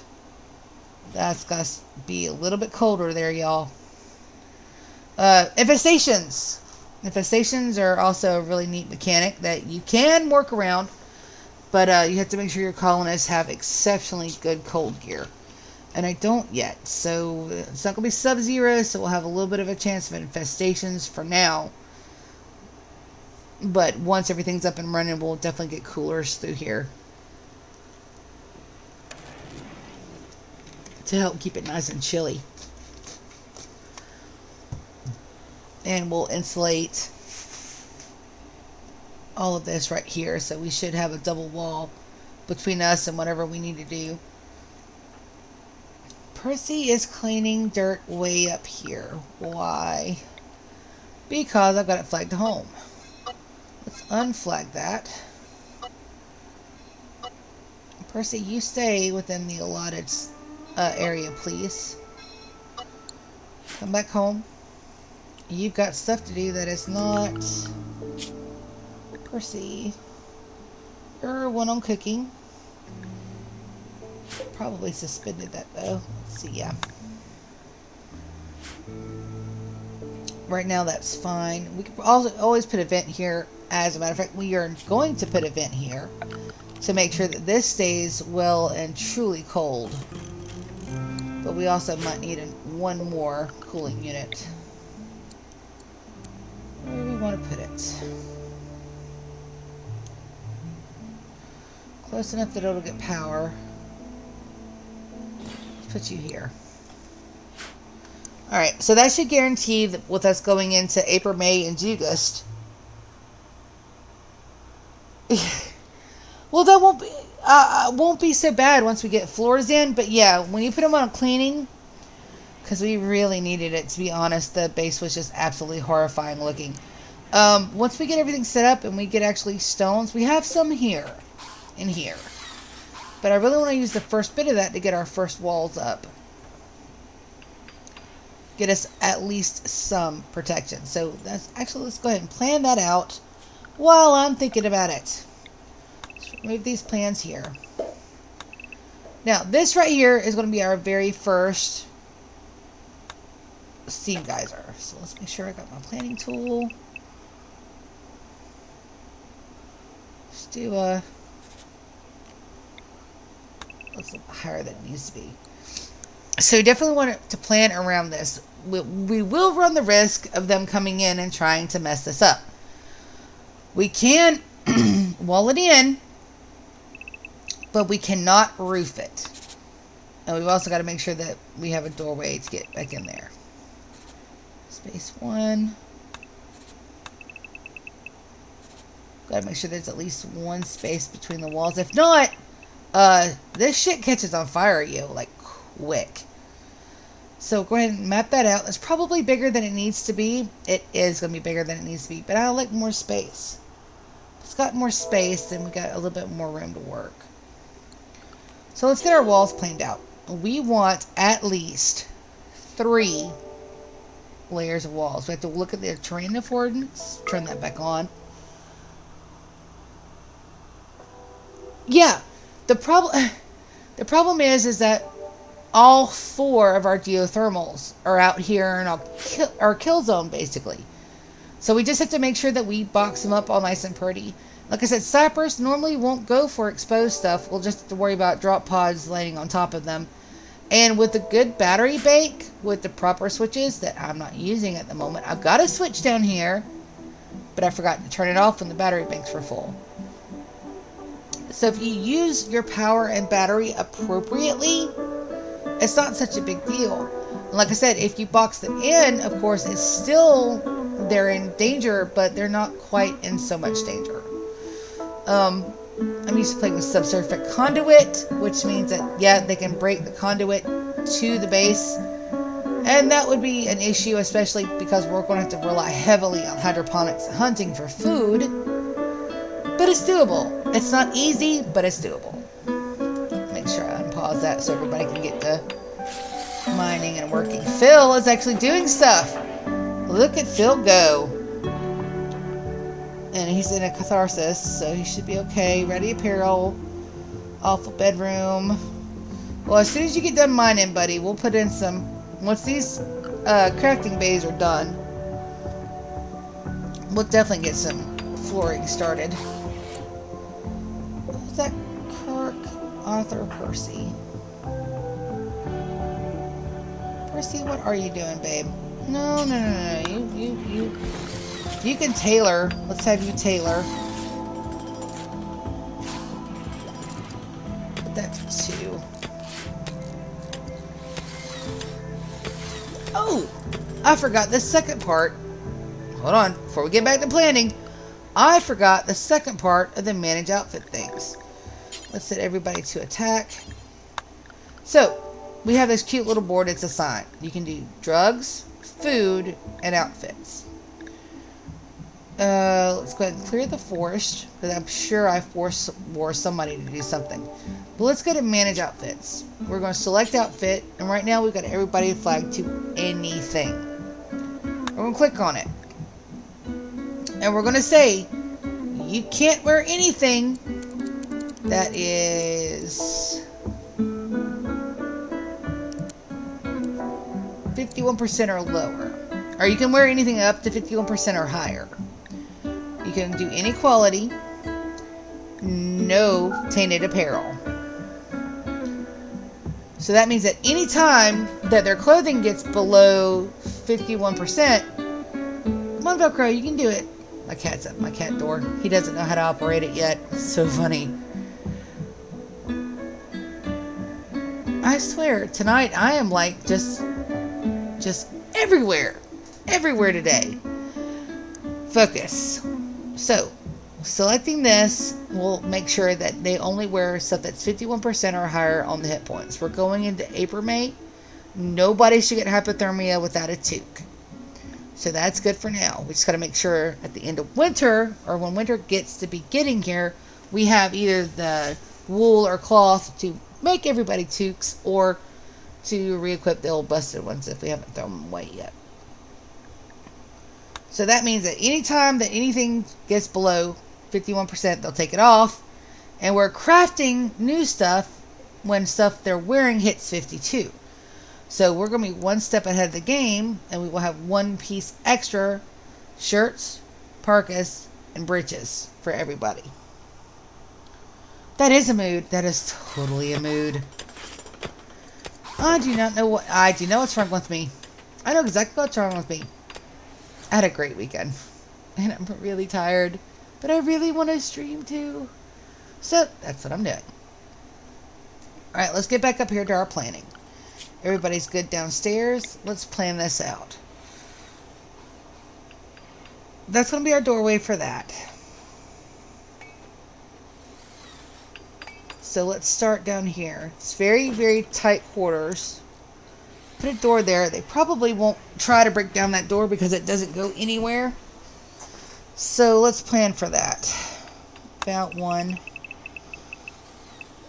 That's got to be a little bit colder there, y'all. Infestations. Infestations are also a really neat mechanic that you can work around. But you have to make sure your colonists have exceptionally good cold gear. And I don't yet. So it's not going to be sub-zero, so we'll have a little bit of a chance of infestations for now. But once everything's up and running, we'll definitely get coolers through here. To help keep it nice and chilly. And we'll insulate all of this right here. So we should have a double wall between us and whatever we need to do. Percy is cleaning dirt way up here. Why? Because I've got it flagged to home. Let's unflag that. Percy, you stay within the allotted area, please. Come back home. You've got stuff to do that is not... Percy. You're one on cooking. Probably suspended that though. Let's see, yeah. Right now that's fine. We could also always put a vent here. As a matter of fact, we are going to put a vent here to make sure that this stays well and truly cold. But we also might need one more cooling unit. Where do we want to put it? Close enough that it'll get power. Let's put you here. Alright, so that should guarantee that with us going into April, May, and August. Well, that won't be so bad once we get floors in. But yeah, when you put them on cleaning, because we really needed it, to be honest, the base was just absolutely horrifying looking. Once we get everything set up and we get actually stones, we have some here and here. But I really want to use the first bit of that to get our first walls up. Get us at least some protection. So that's actually, let's go ahead and plan that out while I'm thinking about it. Let's remove these plans here. Now, this right here is going to be our very first steam geyser. So let's make sure I got my planning tool. Let's do a... Let's look higher than it needs to be. So definitely want to plan around this. We will run the risk of them coming in and trying to mess this up. We can wall it in, but we cannot roof it. And we've also got to make sure that we have a doorway to get back in there. Space 1. Got to make sure there's at least one space between the walls. If not, this shit catches on fire, like quick. So go ahead and map that out. It's probably bigger than it needs to be. It is going to be bigger than it needs to be, but I like more space. If it's got more space, then we got a little bit more room to work. So let's get our walls planned out. We want at least 3 layers of walls. We have to look at the terrain affordance. Turn that back on. Yeah, the problem is that all 4 of our geothermals are out here in our kill zone, basically. So we just have to make sure that we box them up all nice and pretty. Like I said, sappers normally won't go for exposed stuff. We'll just have to worry about drop pods landing on top of them. And with a good battery bank, with the proper switches that I'm not using at the moment, I've got a switch down here, but I forgot to turn it off when the battery banks were full. So if you use your power and battery appropriately, it's not such a big deal. And like I said, if you box them in, of course, it's still, they're in danger, but they're not quite in so much danger. I'm used to playing with subsurface conduit, which means that, yeah, they can break the conduit to the base. And that would be an issue, especially because we're going to have to rely heavily on hydroponics hunting for food. But it's doable. It's not easy, but it's doable. Make sure I unpause that so everybody can get to mining and working. Phil is actually doing stuff. Look at Phil go. And he's in a catharsis, so he should be okay. Ready apparel. Awful bedroom. Well, as soon as you get done mining, buddy, we'll put in some... Once these crafting bays are done, we'll definitely get some flooring started. Is that Kirk, Arthur, Percy? Percy, what are you doing, babe? No. You can tailor. Let's have you tailor. That's 2. Oh! I forgot the second part. Hold on. Before we get back to planning, I forgot the second part of the manage outfit things. Let's set everybody to attack. So, we have this cute little board. It's assigned. You can do drugs, food, and outfits. Let's go ahead and clear the forest, because I'm sure I forced somebody to do something. But let's go to manage outfits. We're going to select outfit, and right now we've got everybody flagged to anything. We're going to click on it. And we're going to say, you can't wear anything that is 51% or lower. Or you can wear anything up to 51% or higher. You can do inequality, no tainted apparel. So that means that any time that their clothing gets below 51%, come on, Velcro, you can do it. My cat's at my cat door. He doesn't know how to operate it yet. It's so funny. I swear, tonight I am like just everywhere. Everywhere today. Focus. So, selecting this will make sure that they only wear stuff that's 51% or higher on the hit points. We're going into April, May. Nobody should get hypothermia without a toque. So that's good for now. We just got to make sure at the end of winter, or when winter gets to be getting here, we have either the wool or cloth to make everybody toques, or to re-equip the old busted ones if we haven't thrown them away yet. So that means that anytime that anything gets below 51%, they'll take it off. And we're crafting new stuff when stuff they're wearing hits 52. So we're going to be one step ahead of the game, and we will have one piece extra shirts, parkas, and breeches for everybody. That is a mood. That is totally a mood. I do know what's wrong with me. I know exactly what's wrong with me. I had a great weekend, and I'm really tired, but I really want to stream too. So that's what I'm doing. All right, let's get back up here to our planning. Everybody's good downstairs. Let's plan this out. That's going to be our doorway for that. So let's start down here. It's very, very tight quarters. Put a door there. They probably won't try to break down that door because it doesn't go anywhere. So let's plan for that. About one.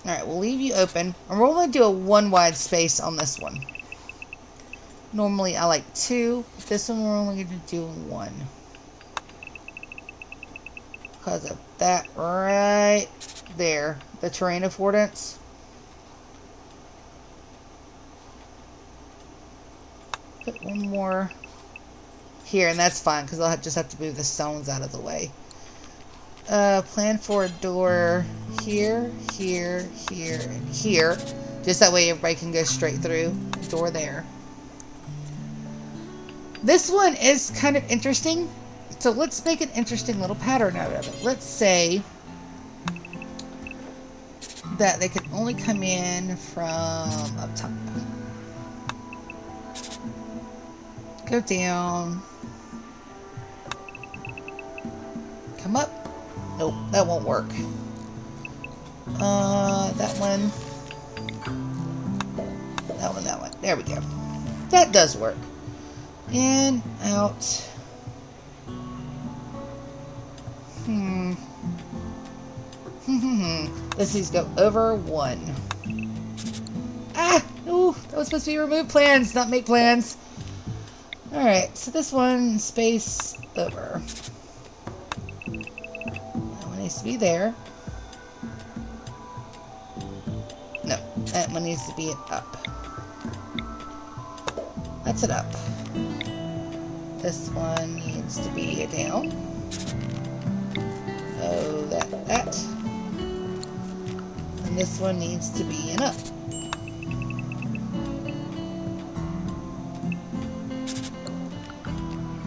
Alright, we'll leave you open. And we're only do a one wide space on this one. Normally I like two. But this one we're only going to do one. Because of that right there. The terrain affordance. Put one more here, and that's fine because I'll just have to move the stones out of the way. Plan for a door here, here, here, and here. Just that way everybody can go straight through. Door there. This one is kind of interesting. So let's make an interesting little pattern out of it. Let's say that they can only come in from up top. Go down. Come up. Nope, that won't work. That one. That one, that one. There we go. That does work. In, out. Let's just go over one. Ah! Ooh, that was supposed to be remove plans, not make plans. Alright, so this one, space over. That one needs to be there. No, that one needs to be an up. That's an up. This one needs to be a down. Oh, that. And this one needs to be an up.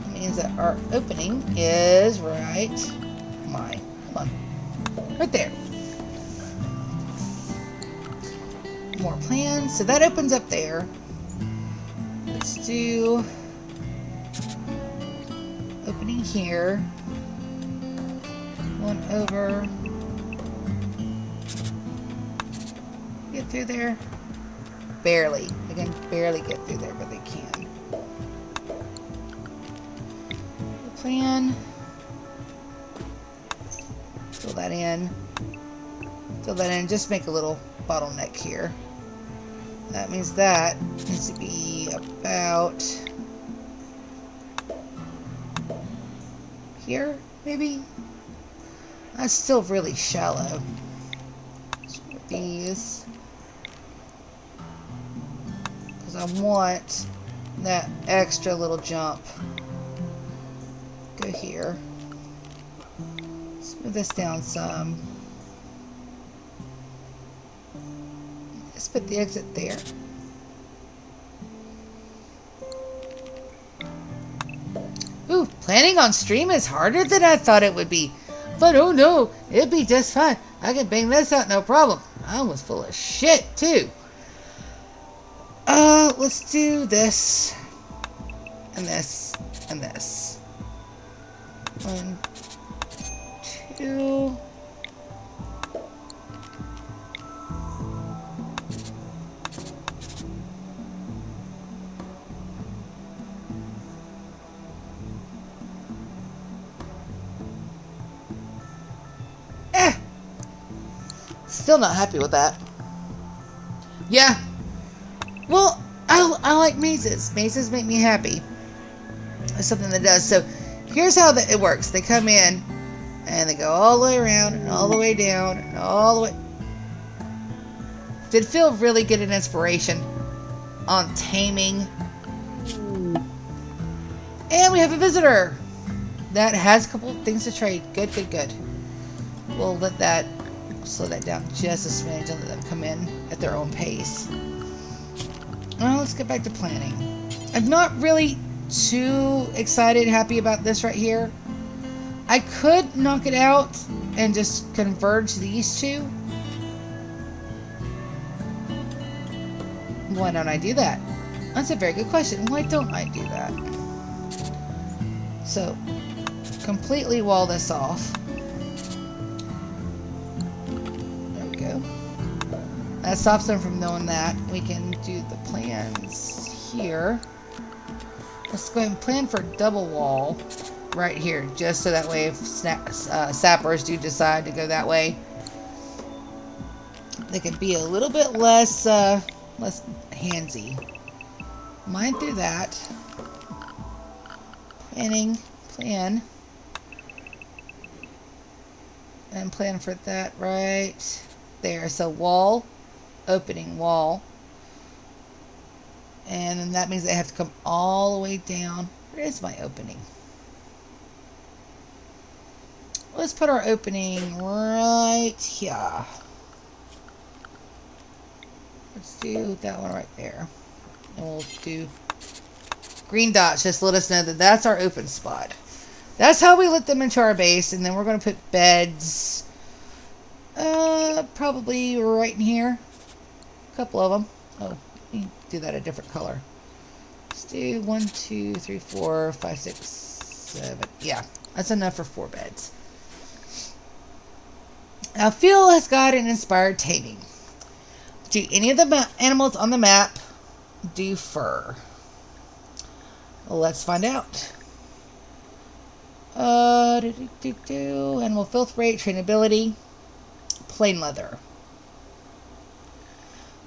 That means that our opening is right. Come on. Right there. More plans. So that opens up there. Let's do opening here. One over. Get through there? Barely. They can barely get through there, but they can. The plan. Fill that in. Fill that in. Just make a little bottleneck here. That means that needs to be about here, maybe? That's still really shallow. These. Because I want that extra little jump. Go here. Smooth this down some. Let's put the exit there. Ooh, planning on stream is harder than I thought it would be. But oh no, it'd be just fine. I can bang this out no problem. I was full of shit too. Let's do this. And this. And this. 1, 2. Still not happy with that. Yeah. Well, I like mazes. Mazes make me happy. It's something that does. So here's how it works. They come in and they go all the way around and all the way down and all the way. Did feel really good in inspiration on taming. And we have a visitor that has a couple of things to trade. Good, good, good. We'll let that slow that down just a smidge and let them come in at their own pace. Well, let's get back to planning. I'm not really too excited, happy about this right here. I could knock it out and just converge these two. Why don't I do that? That's a very good question. Why don't I do that? So, completely wall this off. There we go. That stops them from knowing that. We can do the plans here. Let's go ahead and plan for double wall right here, just so that way if sappers do decide to go that way, they can be a little bit less handsy. Mine through that. Plan. And plan for that right there. So wall, opening, wall. And then that means they have to come all the way down. Where is my opening? Let's put our opening right here. Let's do that one right there. And we'll do green dots. Just let us know that that's our open spot. That's how we let them into our base. And then we're going to put beds. Probably right in here. A couple of them. Oh, we can do that a different color. Let's do 1, 2, 3, 4, 5, 6, 7. Yeah, that's enough for 4 beds. Now, Phil has got an inspired taming. Do any of the animals on the map do fur? Well, let's find out. Animal filth rate, trainability, plain leather.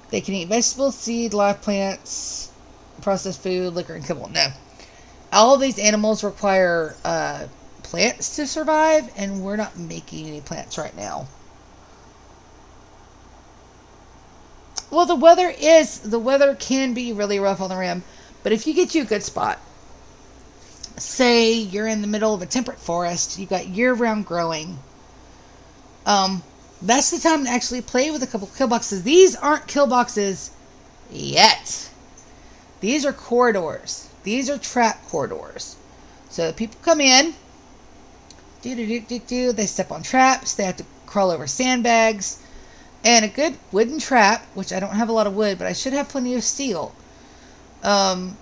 They can eat vegetables, seed, live plants, processed food, liquor, and kibble. No. All of these animals require plants to survive, and we're not making any plants right now. Well, the weather can be really rough on the rim, but if you get you a good spot, say you're in the middle of a temperate forest, you've got year-round growing, that's the time to actually play with a couple kill boxes. These aren't kill boxes yet. These are corridors. These are trap corridors. So people come in, they step on traps, they have to crawl over sandbags, and a good wooden trap, which I don't have a lot of wood, but I should have plenty of steel. A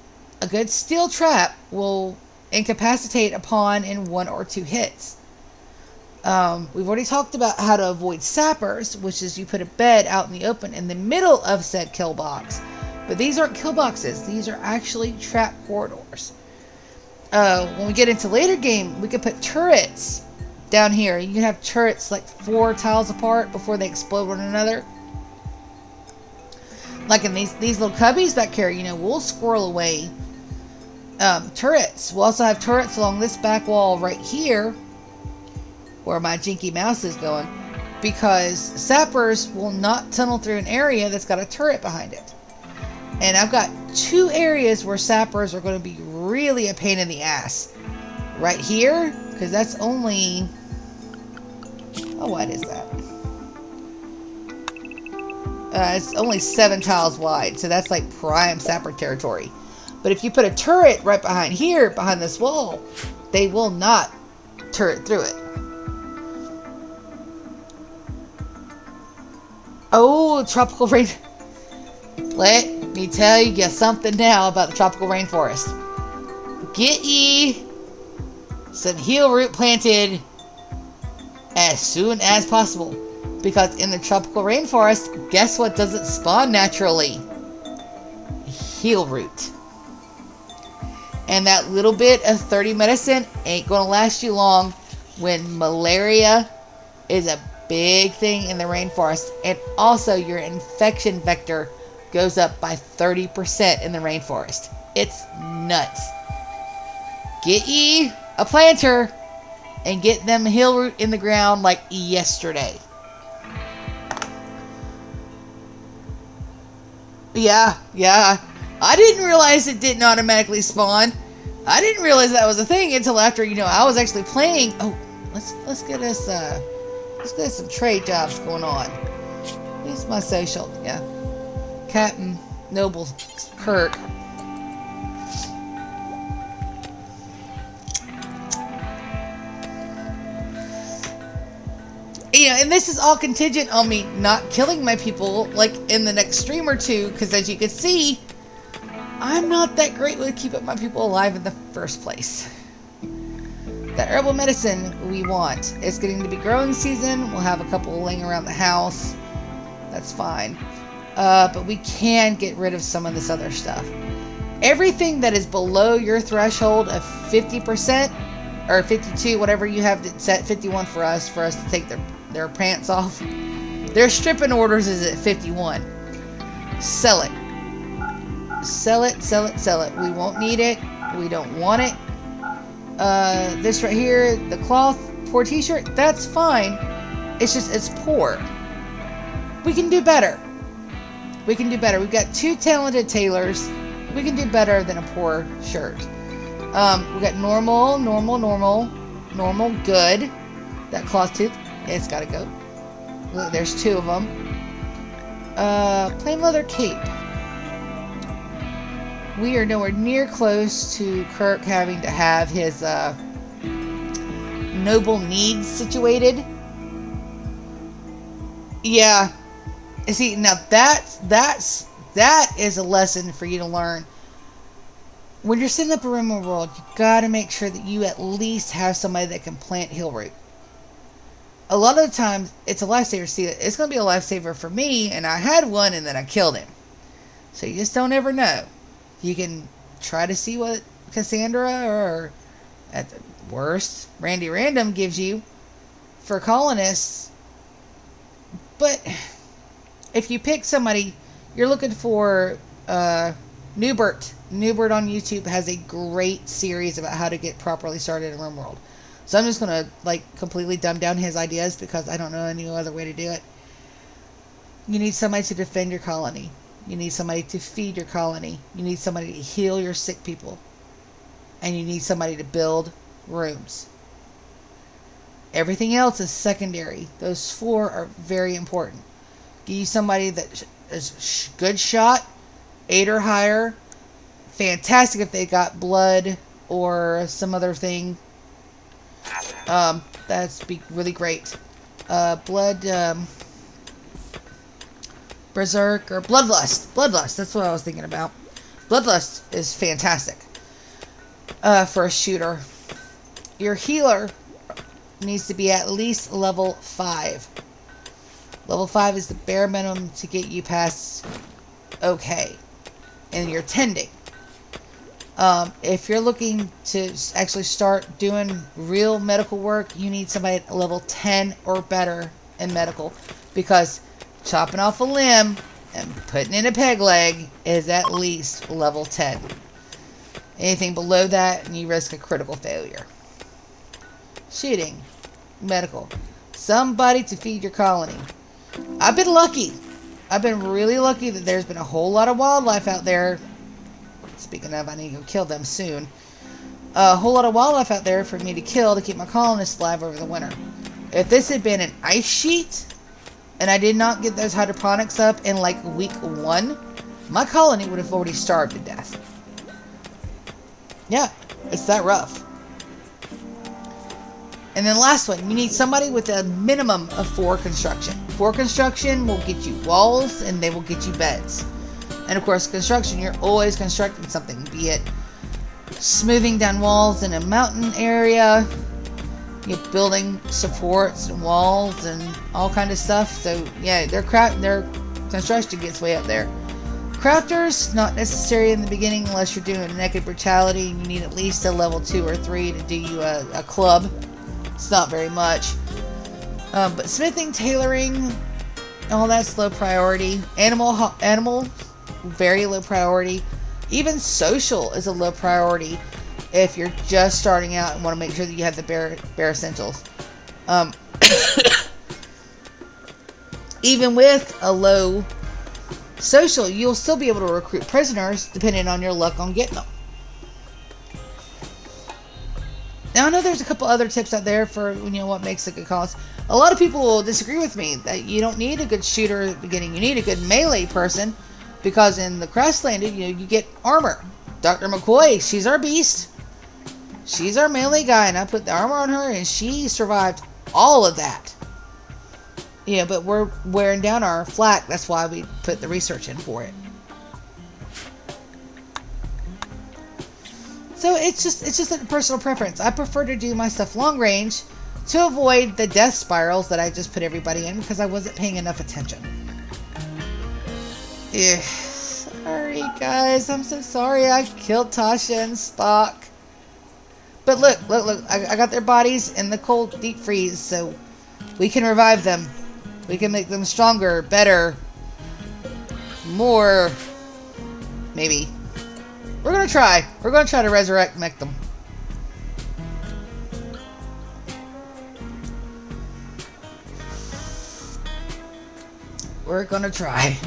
good steel trap will incapacitate a pawn in 1 or 2 hits. We've already talked about how to avoid sappers, which is you put a bed out in the open in the middle of said kill box. But these aren't kill boxes. These are actually trap corridors. When we get into later game, we could put turrets down here. You can have turrets like 4 tiles apart before they explode one another. Like in these little cubbies back here, we'll squirrel away turrets. We'll also have turrets along this back wall right here, where my jinky mouse is going, because sappers will not tunnel through an area that's got a turret behind it. And I've got 2 areas where sappers are going to be really a pain in the ass. Right here, because that's only... Oh, what is that? It's only 7 tiles wide, so that's like prime sapper territory. But if you put a turret right behind here, behind this wall, they will not turret through it. Oh, tropical rain. Let me tell you something now about the tropical rainforest. Get ye some heal root planted as soon as possible. Because in the tropical rainforest, guess what doesn't spawn naturally? Heal root. And that little bit of 30 medicine ain't going to last you long when malaria is a big thing in the rainforest. And also your infection vector goes up by 30% in the rainforest. It's nuts. Get ye a planter and get them heal root in the ground like yesterday. Yeah. I didn't realize it didn't automatically spawn. I didn't realize that was a thing until after, I was actually playing. Oh, let's get us some trade jobs going on. Here's my social. Yeah. Captain Noble Kirk. And this is all contingent on me not killing my people like in the next stream or two, because as you can see, I'm not that great with keeping my people alive in the first place. The herbal medicine we want. It's getting to be growing season. We'll have a couple laying around the house. That's fine. But we can get rid of some of this other stuff. Everything that is below your threshold of 50% or 52, whatever you have set 51 for us to take their pants off. Their stripping orders is at 51. Sell it. Sell it. We won't need it. We don't want it. This right here, the cloth, poor t-shirt, that's fine. It's poor. We can do better. We've got 2 talented tailors. We can do better than a poor shirt. We got normal, good. That cloth tooth, it's gotta go. Look, there's 2 of them. Plain leather cape. We are nowhere near close to Kirk having to have his noble needs situated. Yeah. See, now that is a lesson for you to learn. When you're setting up a Rimworld, you gotta make sure that you at least have somebody that can plant heal root. A lot of the times, it's a lifesaver. See, it's gonna be a lifesaver for me, and I had one, and then I killed him. So you just don't ever know. You can try to see what Cassandra, or at the worst, Randy Random gives you for colonists. But if you pick somebody, you're looking for Newbert. Newbert on YouTube has a great series about how to get properly started in Rimworld. So I'm just going to completely dumb down his ideas because I don't know any other way to do it. You need somebody to defend your colony. You need somebody to feed your colony. You need somebody to heal your sick people. And you need somebody to build rooms. Everything else is secondary. Those 4 are very important. Give you somebody that is good shot, 8 or higher. Fantastic if they got blood or some other thing. That's be really great. Blood, Berserk or Bloodlust. That's what I was thinking about. Bloodlust is fantastic for a shooter. Your healer needs to be at least level 5. Level 5 is the bare minimum to get you past okay. And you're tending. If you're looking to actually start doing real medical work, you need somebody at level 10 or better in medical, because chopping off a limb and putting in a peg leg is at least level 10. Anything below that, and you risk a critical failure. Shooting. Medical. Somebody to feed your colony. I've been lucky. I've been really lucky that there's been a whole lot of wildlife out there. Speaking of, I need to go kill them soon. A whole lot of wildlife out there for me to kill to keep my colonists alive over the winter. If this had been an ice sheet, and I did not get those hydroponics up in like week 1, my colony would have already starved to death. Yeah, it's that rough. And then last one, you need somebody with a minimum of 4 construction. 4 construction will get you walls and they will get you beds. And of course, construction, you're always constructing something, be it smoothing down walls in a mountain area, you're building supports and walls and all kind of stuff. So yeah, their construction gets way up there. Crafters, not necessary in the beginning unless you're doing naked brutality and you need at least a level 2 or 3 to do you a club. It's not very much. But smithing, tailoring, all that's low priority. Animal, very low priority. Even social is a low priority if you're just starting out and want to make sure that you have the bare essentials. Even with a low social, you'll still be able to recruit prisoners depending on your luck on getting them. Now I know there's a couple other tips out there for what makes a good cause. A lot of people will disagree with me that you don't need a good shooter at the beginning. You need a good melee person because in the Crash Landed, you get armor. Dr. McCoy, she's our beast. She's our melee guy, and I put the armor on her, and she survived all of that. Yeah, but we're wearing down our flak. That's why we put the research in for it. So it's just a personal preference. I prefer to do my stuff long range to avoid the death spirals that I just put everybody in because I wasn't paying enough attention. Ugh. Sorry, guys. I'm so sorry I killed Tasha and Spock. But look. I got their bodies in the cold deep freeze, so we can revive them. We can make them stronger, better, more, maybe. We're going to try. We're going to try to resurrect them. We're going to try.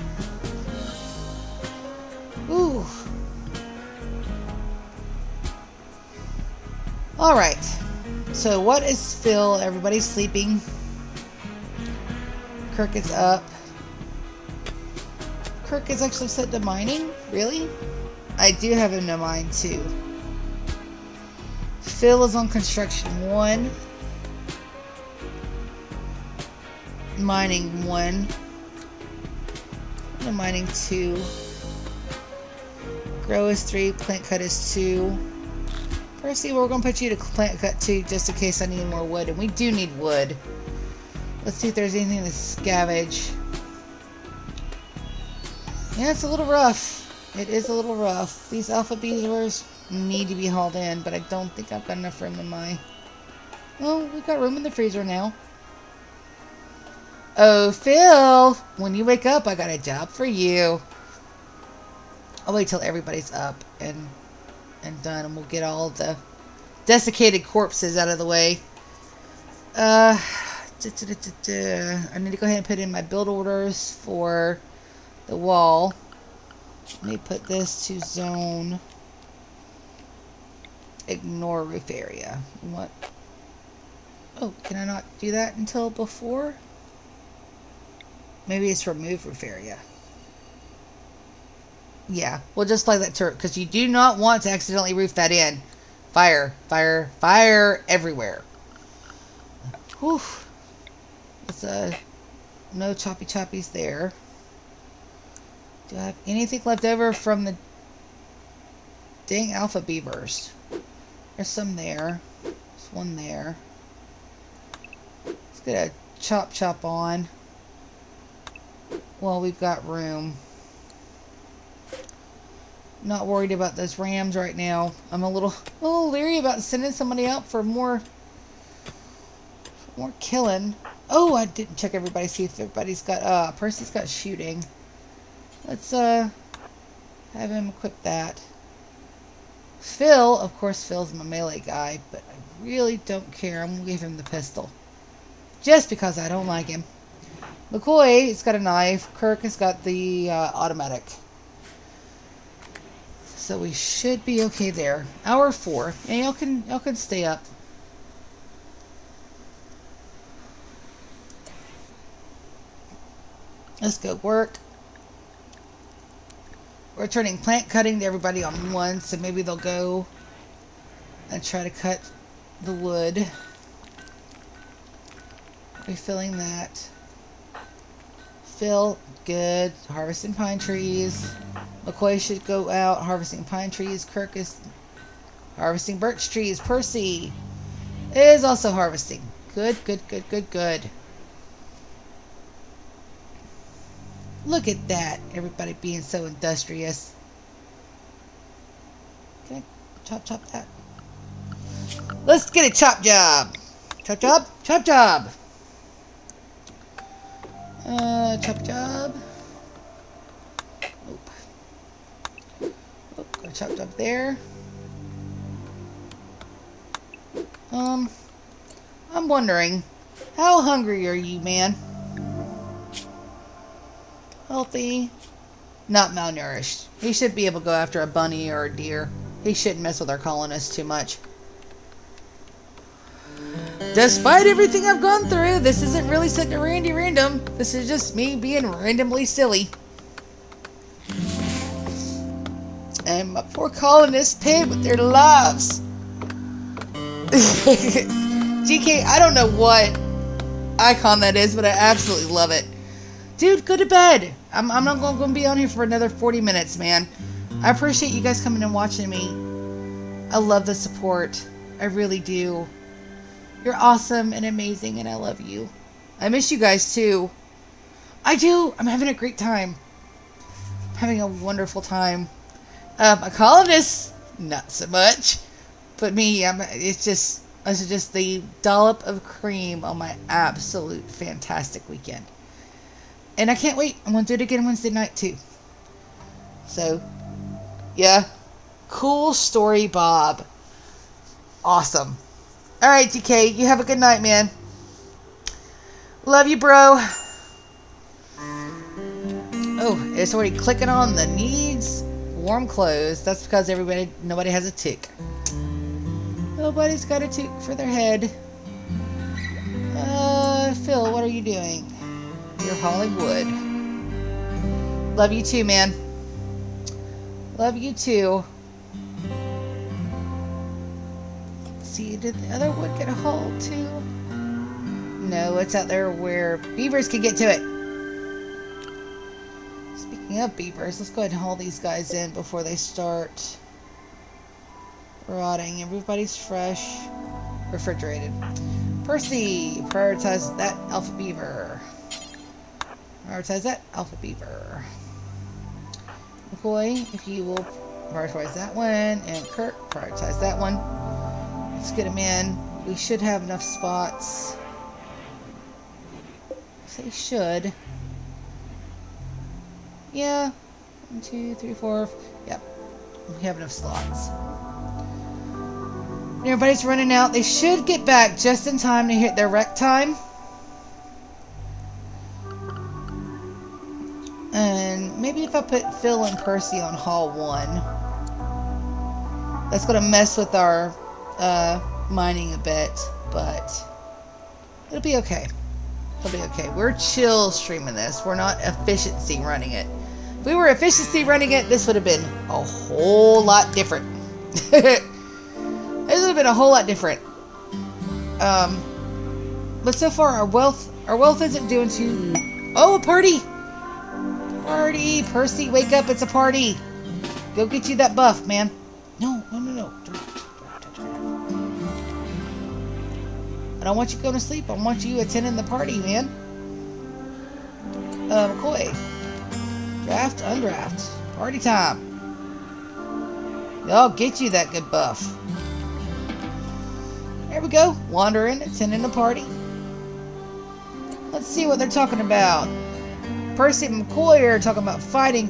Ooh. Alright. So what is Phil? Everybody's sleeping. Kirk is up. Kirk is actually set to mining? Really? I do have him to mine too. Phil is on construction 1. Mining 1. Mining 2. Grow is 3. Plant cut is 2. Percy, we're going to put you to plant cut 2 just in case I need more wood. And we do need wood. Let's see if there's anything to scavenge. Yeah, it's a little rough. It is a little rough. These alpha beavers need to be hauled in, but I don't think I've got enough room in my... Well, we've got room in the freezer now. Oh, Phil! When you wake up, I got a job for you. I'll wait till everybody's up and done, and we'll get all the desiccated corpses out of the way. I need to go ahead and put in my build orders for the wall. Let me put this to zone. Ignore roof area. What? Oh, can I not do that until before? Maybe it's remove roof area. Yeah, well, just like that turret, because you do not want to accidentally roof that in. Fire, fire, fire everywhere. Whew. It's no choppy choppies there. Do I have anything left over from the dang alpha beavers? There's some there. There's one there. Let's get a chop on. Well, we've got room. Not worried about those rams right now. I'm a little leery about sending somebody out for more killing. Oh, I didn't check everybody, see if everybody's got Percy's got shooting. Let's have him equip that. Phil, of course, Phil's my melee guy, but I really don't care. I'm gonna give him the pistol. Just because I don't like him. McCoy has got a knife. Kirk has got the automatic. So we should be okay there. Hour 4. And y'all can stay up. Let's go work. We're turning plant cutting to everybody on one, so maybe they'll go and try to cut the wood. Refilling that. Fill, good. Harvesting pine trees. McCoy should go out harvesting pine trees. Kirk is harvesting birch trees. Percy is also harvesting. Good, good, good, good, good. Look at that. Everybody being so industrious. Can I chop that? Let's get a chop job. Chop job? Chop job. Chop job. Oh, got a chop job there. I'm wondering, how hungry are you, man? Healthy, not malnourished. He should be able to go after a bunny or a deer. He shouldn't mess with our colonists too much. Despite everything I've gone through, this isn't really set to random. This is just me being randomly silly. And my poor colonists paid with their lives. GK, I don't know what icon that is, but I absolutely love it. Dude, go to bed. I'm not going to be on here for another 40 minutes, man. I appreciate you guys coming and watching me. I love the support. I really do. You're awesome and amazing, and I love you. I miss you guys, too. I do. I'm having a great time. I'm having a wonderful time. My colonists, not so much. But me, it's just the dollop of cream on my absolute fantastic weekend. And I can't wait. I'm going to do it again Wednesday night, too. So, yeah. Cool story, Bob. Awesome. Alright, DK. You have a good night, man. Love you, bro. Oh, it's already clicking on the needs warm clothes. That's because nobody has a tick. Nobody's got a tick for their head. Phil, what are you doing? You're hauling wood. Love you too, man. Love you too. Let's see, did the other wood get hauled too? No, it's out there where beavers can get to it. Speaking of beavers, let's go ahead and haul these guys in before they start rotting. Everybody's fresh. Refrigerated. Percy, prioritize that alpha beaver. Prioritize that alpha beaver. McCoy, if you will prioritize that one. And Kirk, prioritize that one. Let's get them in. We should have enough spots. I say should. Yeah. 1, 2, 3, 4. Yep. We have enough slots. Everybody's running out. They should get back just in time to hit their rec time. And maybe if I put Phil and Percy on Hall 1. That's going to mess with our mining a bit. But it'll be okay. It'll be okay. We're chill streaming this. We're not efficiency running it. If we were efficiency running it, this would have been a whole lot different. It would have been a whole lot different. But so far our wealth isn't doing too. Oh, a party! Party! Percy, wake up! It's a party. Go get you that buff, man. No. I don't want you going to sleep. I want you attending the party, man. McCoy. Draft, undraft. Party time. I'll get you that good buff. There we go. Wandering, attending the party. Let's see what they're talking about. Percy and McCoy are talking about fighting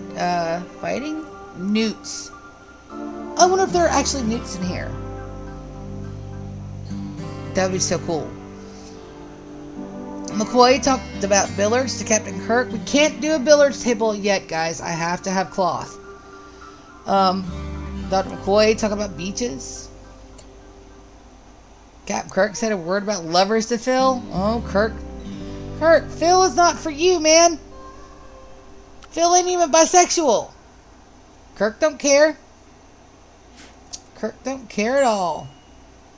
newts. I wonder if there are actually newts in here. That would be so cool. McCoy talked about billiards to Captain Kirk. We can't do a billiards table yet, guys. I have to have cloth. Dr. McCoy talking about beaches. Cap Kirk said a word about lovers to Phil. Oh, Kirk, Phil is not for you, man. Phil ain't even bisexual. Kirk don't care. Kirk don't care at all.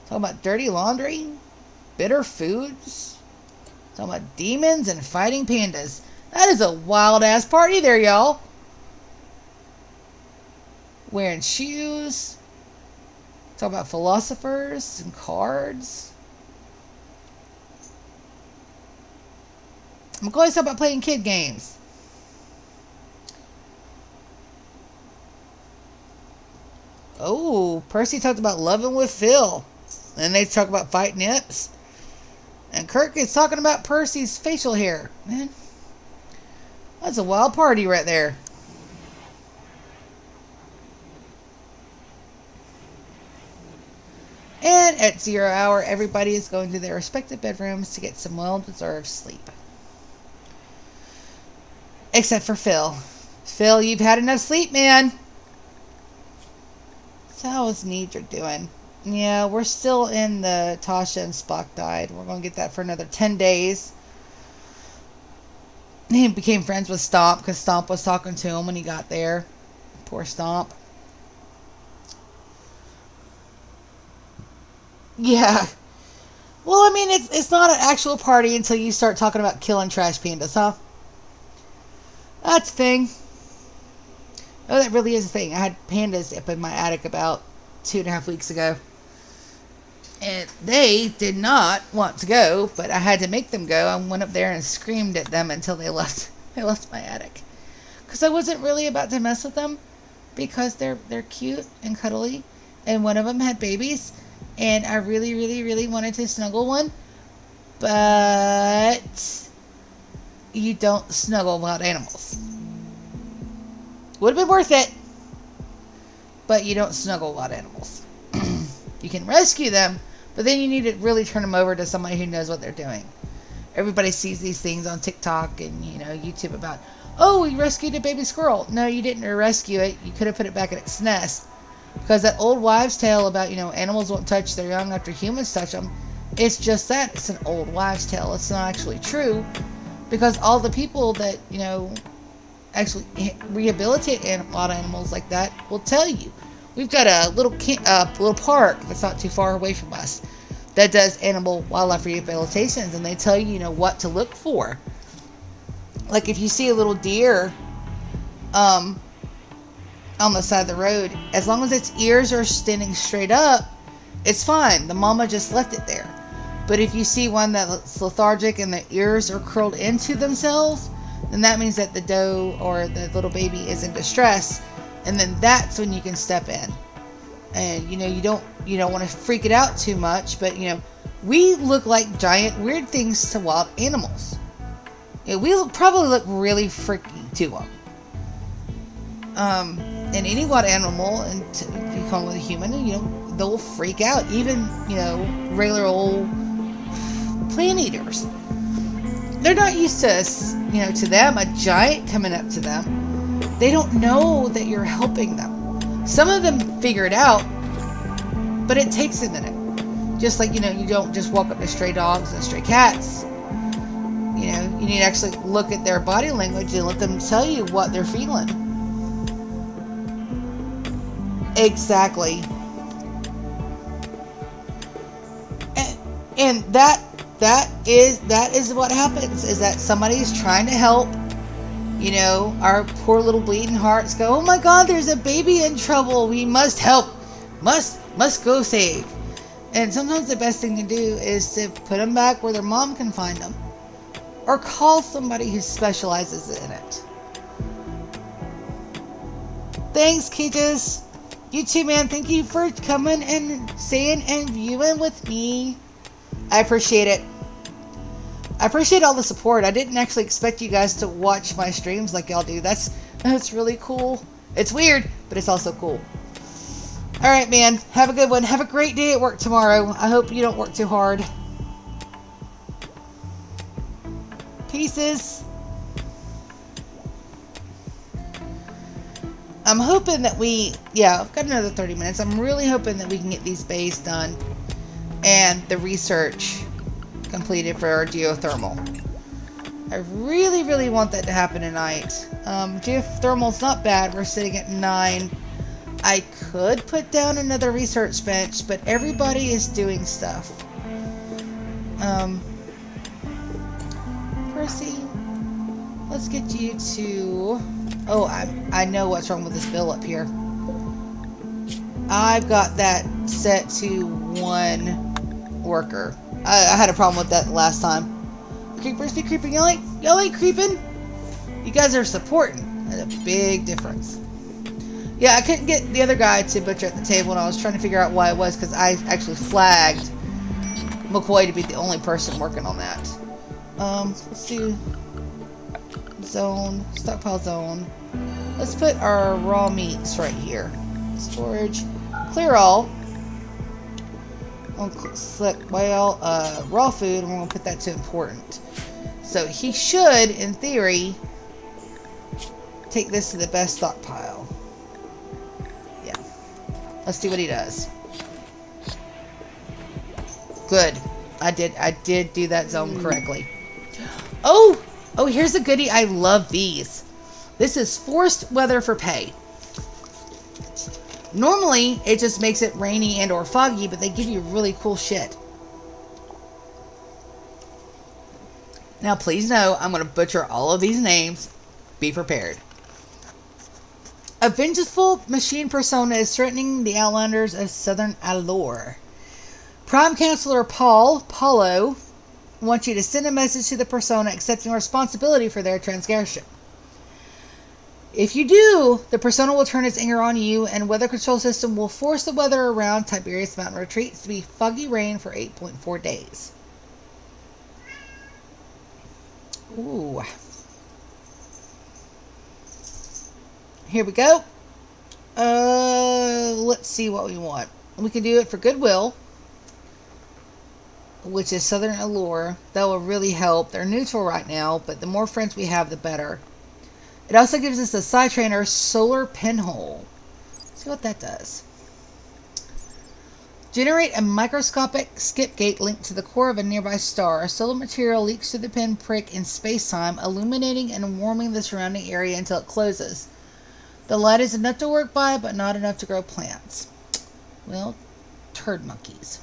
Talking about dirty laundry, bitter foods, talking about demons and fighting pandas. That is a wild ass party there, y'all. Wearing shoes. Talking about philosophers and cards. I'm going to talk about playing kid games. Oh, Percy talked about loving with Phil. And they talk about fighting imps. And Kirk is talking about Percy's facial hair. Man, that's a wild party right there. And at 0 hour, everybody is going to their respective bedrooms to get some well-deserved sleep. Except for Phil. Phil, you've had enough sleep, man. So how's Nidra doing? Yeah, we're still in the Tasha and Spock died. We're going to get that for another 10 days. He became friends with Stomp because Stomp was talking to him when he got there. Poor Stomp. Yeah. Well, I mean, it's not an actual party until you start talking about killing trash pandas, huh? That's a thing. Oh, that really is a thing. I had pandas up in my attic about 2.5 weeks ago. And they did not want to go, but I had to make them go. I went up there and screamed at them until they left. They left my attic. Because I wasn't really about to mess with them. Because they're cute and cuddly. And one of them had babies. And I really, really, really wanted to snuggle one. But you don't snuggle wild animals. Would have been worth it. But you don't snuggle wild animals. You can rescue them, but then you need to really turn them over to somebody who knows what they're doing. Everybody sees these things on TikTok and, YouTube about, oh, we rescued a baby squirrel. No, you didn't rescue it. You could have put it back in its nest. Because that old wives' tale about, animals won't touch their young after humans touch them, it's just that. It's an old wives' tale. It's not actually true. Because all the people that, actually rehabilitate a lot of animals like that will tell you. We've got a little park that's not too far away from us that does animal wildlife rehabilitations, and they tell you, what to look for. Like if you see a little deer on the side of the road, as long as its ears are standing straight up, it's fine. The mama just left it there. But if you see one that's lethargic and the ears are curled into themselves, then that means that the doe or the little baby is in distress. And then that's when you can step in. And, you don't want to freak it out too much. But, we look like giant weird things to wild animals. We probably look really freaky to them. And any wild animal, and if you call it a human, they'll freak out. Even, regular old plant eaters. They're not used to, to them, a giant coming up to them. They don't know that you're helping them. Some of them figure it out, but it takes a minute. Just like, you don't just walk up to stray dogs and stray cats. You need to actually look at their body language and let them tell you what they're feeling. Exactly. And that is what happens, is that somebody's trying to help. Our poor little bleeding hearts go, oh my God, there's a baby in trouble. We must help. Must go save. And sometimes the best thing to do is to put them back where their mom can find them. Or call somebody who specializes in it. Thanks, Keetus. You too, man. Thank you for coming and staying and viewing with me. I appreciate it. I appreciate all the support. I didn't actually expect you guys to watch my streams like y'all do. That's really cool. It's weird, but it's also cool. Alright, man. Have a good one. Have a great day at work tomorrow. I hope you don't work too hard. Pieces. I'm hoping that I've got another 30 minutes. I'm really hoping that we can get these bays done and the research completed for our geothermal. I really, really want that to happen tonight. Geothermal's not bad. We're sitting at 9. I could put down another research bench, but everybody is doing stuff. Percy, let's get you to... Oh, I know what's wrong with this bill up here. I've got that set to 1 worker. I had a problem with that last time. Creepers be creeping. Y'all ain't creeping. You guys are supporting. That's a big difference. Yeah, I couldn't get the other guy to butcher at the table, and I was trying to figure out why it was, because I actually flagged McCoy to be the only person working on that. Let's do zone, stockpile zone. Let's put our raw meats right here. Storage, clear all. Select well, raw food, and we're going to put that to important. So he should, in theory, take this to the best stockpile. Yeah. Let's see what he does. Good. I did do that zone correctly. Oh, here's a goodie. I love these. This is forced weather for pay. Normally, it just makes it rainy and or foggy, but they give you really cool shit. Now, please know, I'm going to butcher all of these names. Be prepared. A vengeful machine persona is threatening the Outlanders of Southern Allure. Prime Counselor Paulo, wants you to send a message to the persona accepting responsibility for their transgression. If you do, the persona will turn its anger on you, and weather control system will force the weather around Tiberius Mountain retreats to be foggy rain for 8.4 days. Ooh. Here we go. Let's see what we want. We can do it for Goodwill, which is Southern Allure. That will really help. They're neutral right now, but the more friends we have, the better. It also gives us a Side Trainer Solar Pinhole. Let's see what that does. Generate a microscopic skip gate linked to the core of a nearby star. Solar material leaks through the pinprick in space-time, illuminating and warming the surrounding area until it closes. The light is enough to work by, but not enough to grow plants. Well, turd monkeys.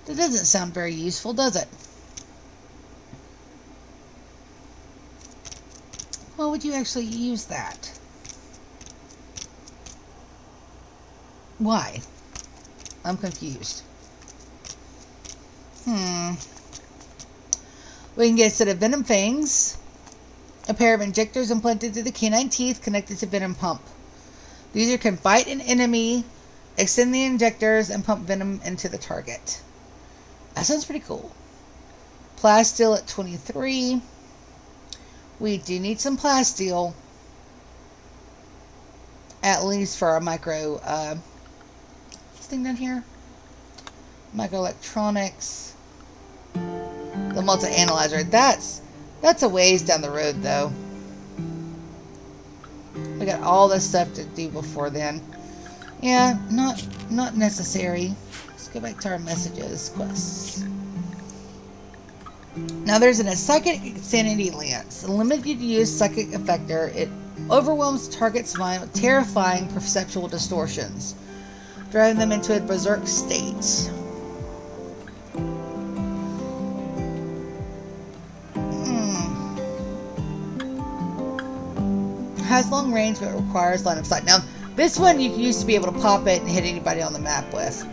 That doesn't sound very useful, does it? Why would you actually use that? Why? I'm confused. We can get a set of venom fangs, a pair of injectors implanted through the canine teeth connected to venom pump. The user can bite an enemy, extend the injectors, and pump venom into the target. That sounds pretty cool. Plasteel at 23. We do need some plasteel. At least for our micro... this thing down here? Microelectronics. The multi-analyzer. That's a ways down the road, though. We got all this stuff to do before then. Yeah, not necessary. Let's go back to our messages. Quests. Now there's a Psychic Insanity Lance. A limited use psychic effector. It overwhelms the target's mind with terrifying perceptual distortions, driving them into a berserk state. Has long range but requires line of sight. Now this one you used to be able to pop it and hit anybody on the map with.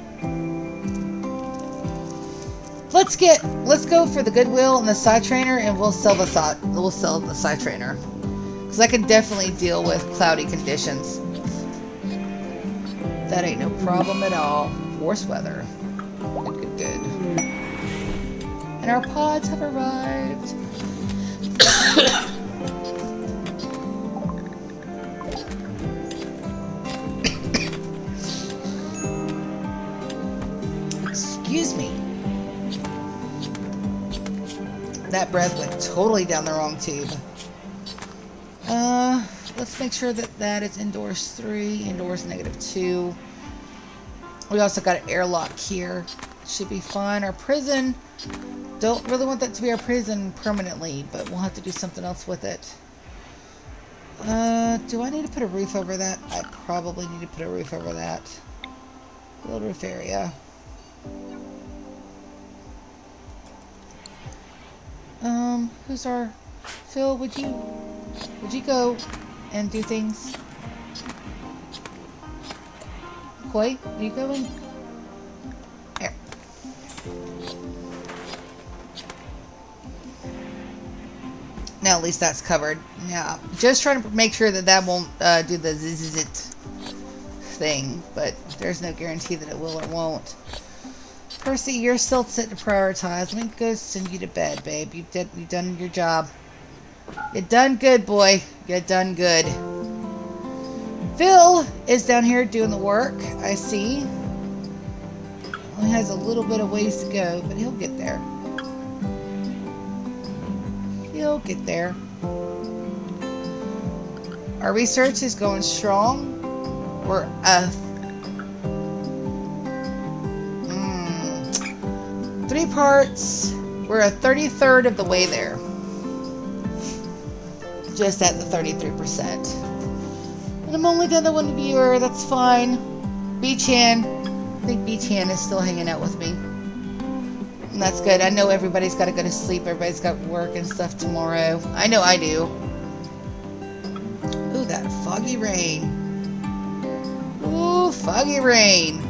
Let's go for the Goodwill and the Side Trainer, and we'll sell the Side Trainer, because I can definitely deal with cloudy conditions. That ain't no problem at all. Worse weather. Good. And our pods have arrived. Excuse me. That breath went totally down the wrong tube. Let's make sure that is indoors 3, indoors -2. We also got an airlock here. Should be fine. Our prison Don't really want that to be our prison permanently, but we'll have to do something else with it. Do I need to put a roof over that? I probably need to put a roof over that. Build roof area. Who's our... Phil, would you go and do things? Koi, are you going? Here. Now at least that's covered. Now, just trying to make sure that that won't do the zzz thing, but there's no guarantee that it will or won't. Percy, you're still set to prioritize. Let me go send you to bed, babe. You've done your job. You done good, boy. You done good. Phil is down here doing the work. I see. He has a little bit of ways to go, but he'll get there. He'll get there. Our research is going strong. We're 3 parts. We're a 33rd of the way there. Just at the 33%. And I'm only done the one viewer. That's fine. B-Chan. I think B-Chan is still hanging out with me. And that's good. I know everybody's got to go to sleep. Everybody's got work and stuff tomorrow. I know I do. Ooh, that foggy rain. Ooh, foggy rain.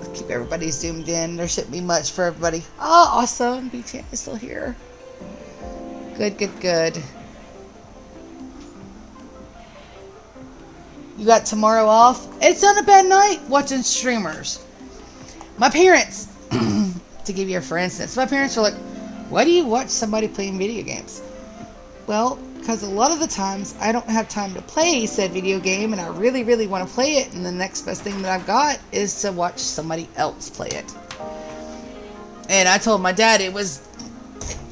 Let's keep everybody zoomed in. There shouldn't be much for everybody. Oh, awesome. B-Chan is still here. Good, good, good. You got tomorrow off? It's not a bad night watching streamers. My parents, to give you for instance, my parents are like, why do you watch somebody playing video games? Well, because a lot of the times I don't have time to play said video game and I really, really want to play it, and the next best thing that I've got is to watch somebody else play it. And I told my dad it was...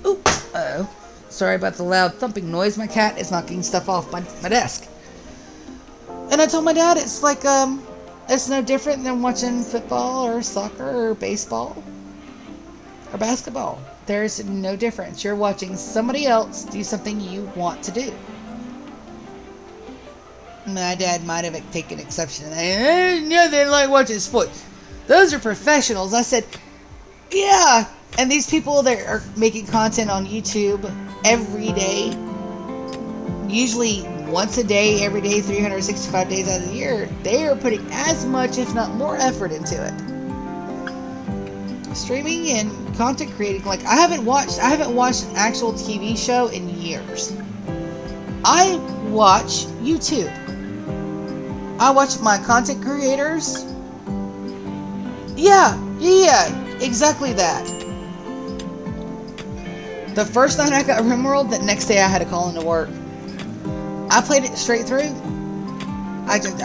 Ooh, uh-oh. Sorry about the loud thumping noise. My cat is knocking stuff off my desk. And I told my dad it's like, it's no different than watching football or soccer or baseball or basketball. There's no difference. You're watching somebody else do something you want to do. My dad might have taken exception to that. Yeah, they like watching sports. Those are professionals. I said, yeah. And these people that are making content on YouTube every day, usually once a day, every day, 365 days out of the year, they are putting as much, if not more, effort into it. Streaming and content creating, like I haven't watched an actual TV show in years. I watch YouTube. I watch my content creators. Yeah, exactly that. The first night I got Rimworld, the next day I had to call into work. I played it straight through. I kept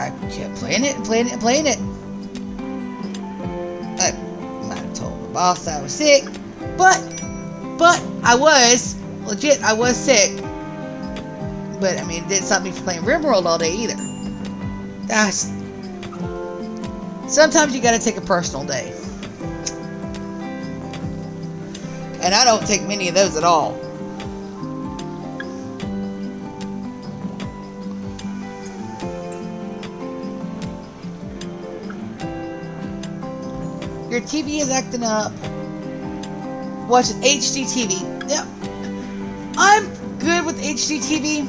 playing it. I might have told my boss I was sick, but I was legit. I was sick, but I mean, it didn't stop me from playing Rimworld all day either. Sometimes you got to take a personal day, and I don't take many of those at all. Your TV is acting up. Watching HD TV. Yep. I'm good with HD TV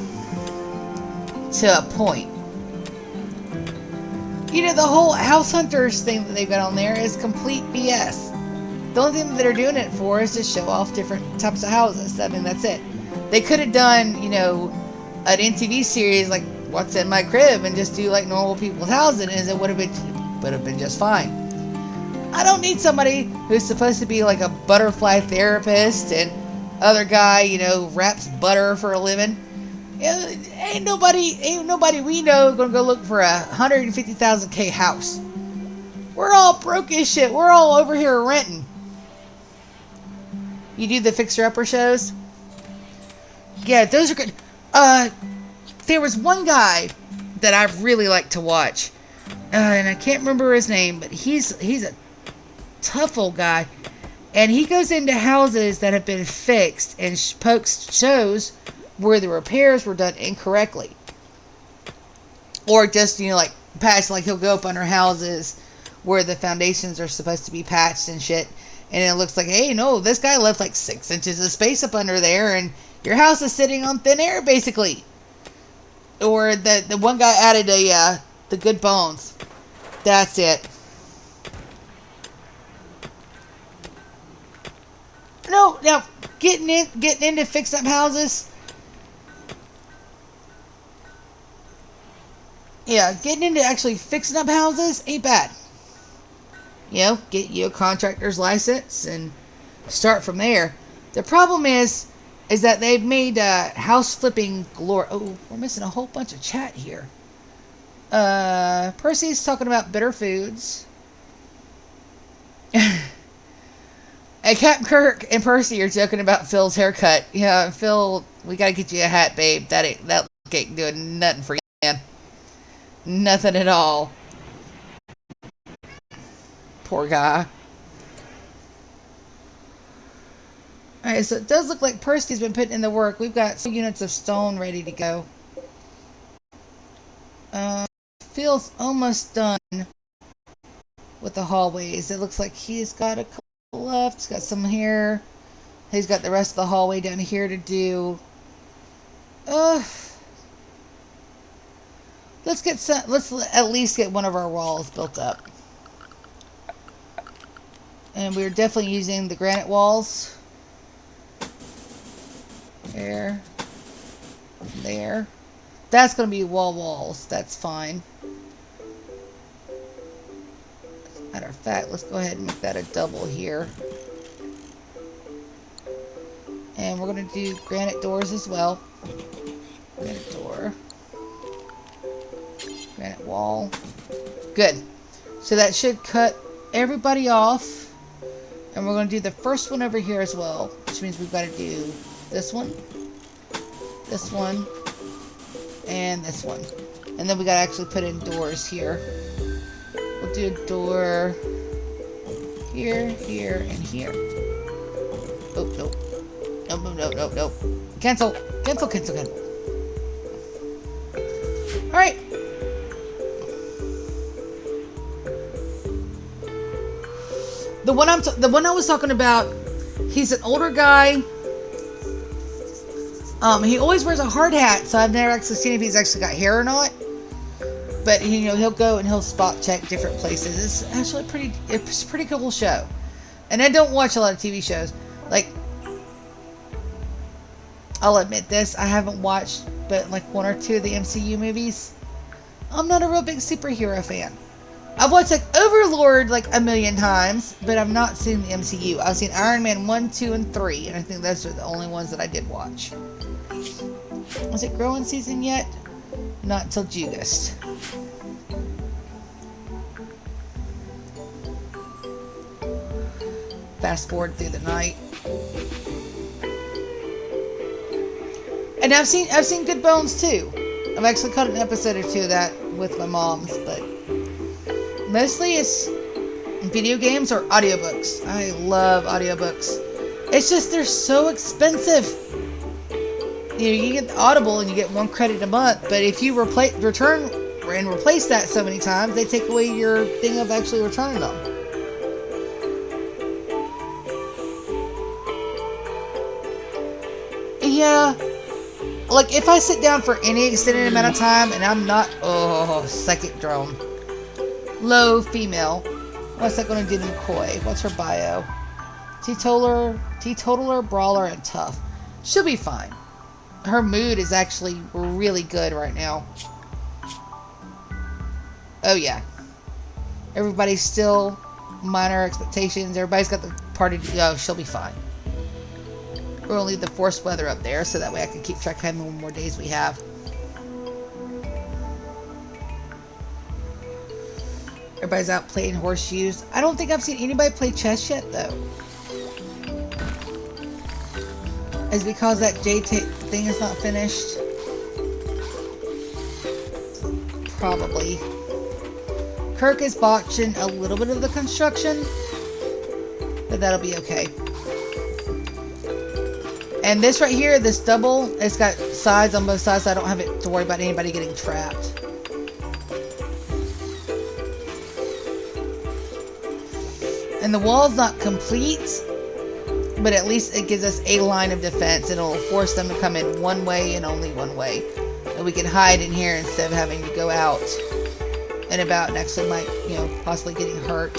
to a point. You know, the whole House Hunters thing that they've got on there is complete BS. The only thing that they're doing it for is to show off different types of houses. I mean, that's it. They could have done, you know, an NTV series like What's in My Crib and just do like normal people's houses, and it would have been just fine. I don't need somebody who's supposed to be like a butterfly therapist and other guy, you know, wraps butter for a living. Ain't nobody we know gonna go look for a $150,000 house. We're all broke as shit. We're all over here renting. You do the fixer-upper shows? Yeah, those are good. There was one guy that I really like to watch, and I can't remember his name, but he's a tough old guy, And he goes into houses that have been fixed and shows where the repairs were done incorrectly. Or just, like patched, like he'll go up under houses where the foundations are supposed to be patched and shit. And it looks like, hey, no, this guy left like 6 inches of space up under there and your house is sitting on thin air, basically. Or the one guy added the good bones. That's it. No, now getting into fix up houses. Yeah, getting into actually fixing up houses ain't bad. Get you a contractor's license and start from there. The problem is that they've made house flipping glory. Oh, we're missing a whole bunch of chat here. Percy's talking about bitter foods. And Captain Kirk and Percy are joking about Phil's haircut. Yeah, Phil, we gotta get you a hat, babe. That ain't doing nothing for you, man. Nothing at all. Poor guy. Alright, so it does look like Percy's been putting in the work. We've got 2 units of stone ready to go. Phil's almost done with the hallways. It looks like he's got a couple left. He's got some here. He's got the rest of the hallway down here to do. Let's at least get one of our walls built up. And we're definitely using the granite walls. There. There. That's going to be walls. That's fine. Matter of fact, let's go ahead and make that a double here. And we're going to do granite doors as well. Granite door. Granite wall. Good. So that should cut everybody off. And we're going to do the first one over here as well. Which means we've got to do this one. This one. And this one. And then we got to actually put in doors here. We'll do a door here, here, and here. Oh, nope. Nope. Cancel. Alright. The one I was talking about, he's an older guy. He always wears a hard hat, so I've never actually seen if he's actually got hair or not. But he'll go and he'll spot check different places. It's actually it's a pretty cool show. And I don't watch a lot of TV shows. Like, I'll admit this, I haven't watched but like 1 or 2 of the MCU movies. I'm not a real big superhero fan. I've watched like Overlord like 1,000,000 times, but I've not seen the MCU. I've seen Iron Man 1, 2, and 3, and I think those are the only ones that I did watch. Was it growing season yet? Not until August. Fast forward through the night. And I've seen Good Bones too. I've actually caught an episode or 2 of that with my mom's, but mostly it's video games or audiobooks. I love audiobooks. It's just they're so expensive. You get the Audible and you get 1 credit a month, but if you return and replace that so many times, they take away your thing of actually returning them. Yeah, like if I sit down for any extended amount of time and I'm not, psychic drone. Low female. What's that going to do to McCoy? What's her bio? Teetotaler, brawler, and tough. She'll be fine. Her mood is actually really good right now. Oh yeah. Everybody's still minor expectations. Everybody's got the party to go. She'll be fine. We're going to leave the forced weather up there so that way I can keep track of how many more days we have. Everybody's out playing horseshoes. I don't think I've seen anybody play chess yet, though. Is it because that thing is not finished? Probably. Kirk is botching a little bit of the construction. but that'll be okay. And this right here, this double, it's got sides on both sides, so I don't have it to worry about anybody getting trapped. And the wall's not complete, but at least it gives us a line of defense, and it'll force them to come in one way and only one way. And we can hide in here instead of having to go out and about and actually might, you know, possibly getting hurt.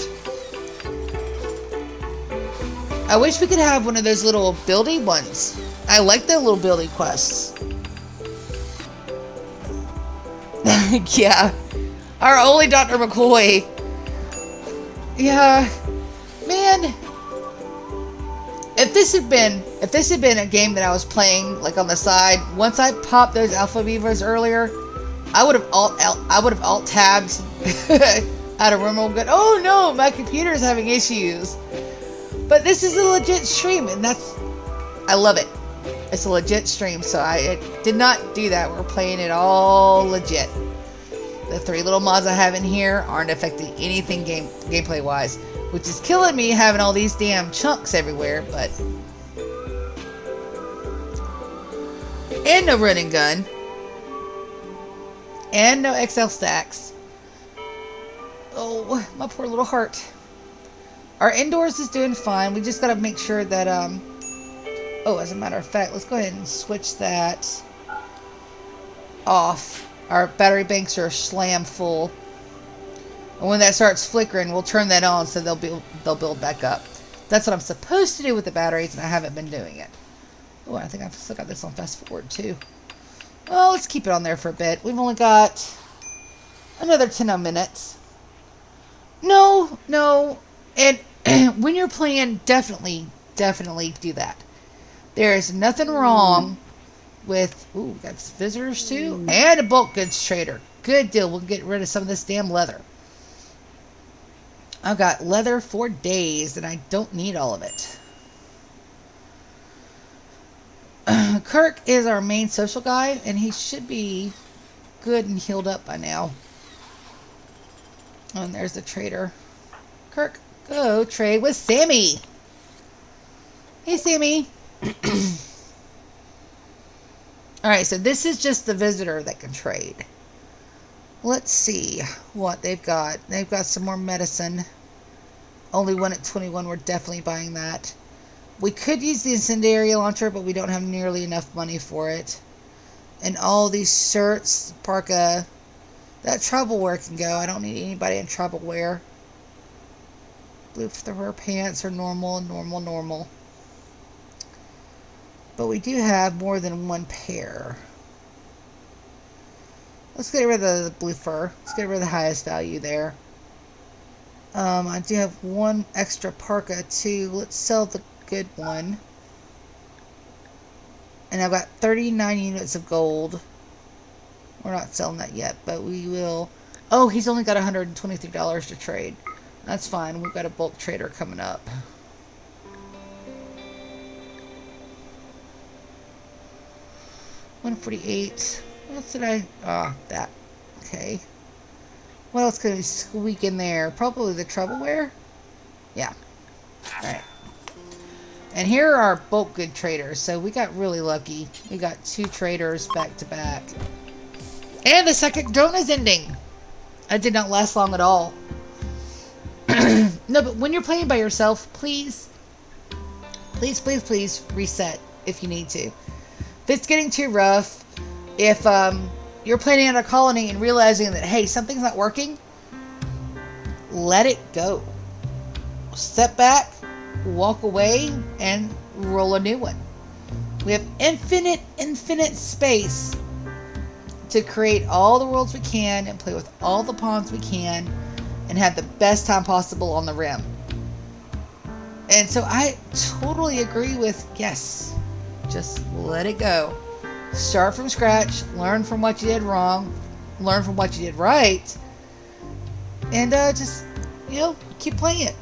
I wish we could have one of those little building ones. I like the little building quests. Yeah. Our only Dr. McCoy. Yeah. Man. If this had been a game that I was playing like on the side, once I popped those alpha beavers earlier, I would have alt tabbed out of Rimworld. Good. Oh no, my computer's having issues. But this is a legit stream, and I love it. It's a legit stream, so I did not do that. We're playing it all legit. The 3 little mods I have in here aren't affecting anything gameplay wise, which is killing me having all these damn chunks everywhere. But and no running gun, and no XL stacks. Oh, my poor little heart. Our indoors is doing fine. We just got to make sure that, oh, as a matter of fact, let's go ahead and switch that off. Our battery banks are slam full. And when that starts flickering, we'll turn that on so they'll build back up. That's what I'm supposed to do with the batteries, and I haven't been doing it. Oh, I think I've still got this on fast forward, too. Well, let's keep it on there for a bit. We've only got another 10 minutes. No. And when you're playing, definitely do that. There is nothing wrong with... Ooh, got visitors too. And a bulk goods trader. Good deal. We'll get rid of some of this damn leather. I've got leather for days, and I don't need all of it. Kirk is our main social guy, and he should be good and healed up by now. Oh, and there's the trader. Kirk, go trade with Sammy. Hey, Sammy. Alright, so this is just the visitor that can trade. Let's see what they've got. They've got some more medicine. Only one at 21. We're definitely buying that. We could use the incendiary launcher, but we don't have nearly enough money for it. And all these shirts, parka, that travel wear can go. I don't need anybody in travel wear. Blue fur pants are normal. But we do have more than one pair. Let's get rid of the blue fur. Let's get rid of the highest value there. I do have one extra parka too. Let's sell the good one. And I've got 39 units of gold. We're not selling that yet, but we will. Oh, he's only got $123 to trade. That's fine. We've got a bulk trader coming up. $148. What else did I... that. Okay. What else could we squeak in there? Probably the troubleware? Yeah. Alright. And here are our bulk good traders. So we got really lucky. We got 2 traders back to back. And the second drone is ending. That did not last long at all. No, but when you're playing by yourself, please reset if you need to. If it's getting too rough, if you're planning on a colony and realizing that, hey, something's not working, let it go. Step back, walk away, and roll a new one. We have infinite space to create all the worlds we can and play with all the pawns we can and have the best time possible on the rim. And so I totally agree with, yes, just let it go. Start from scratch, learn from what you did wrong, learn from what you did right, and just, keep playing it.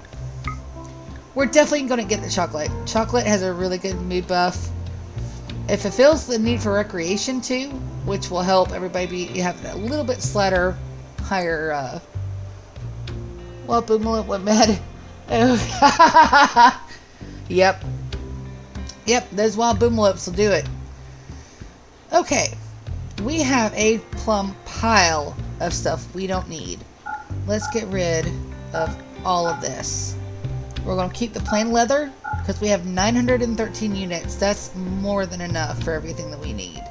We're definitely going to get the chocolate. Chocolate has a really good mood buff. It fulfills the need for recreation too, which will help everybody have a little bit slighter, higher, well, Boomerlet went mad. Yep. Yep, those wild boomalopes will do it. Okay. We have a plumb pile of stuff we don't need. Let's get rid of all of this. We're going to keep the plain leather because we have 913 units. That's more than enough for everything that we need.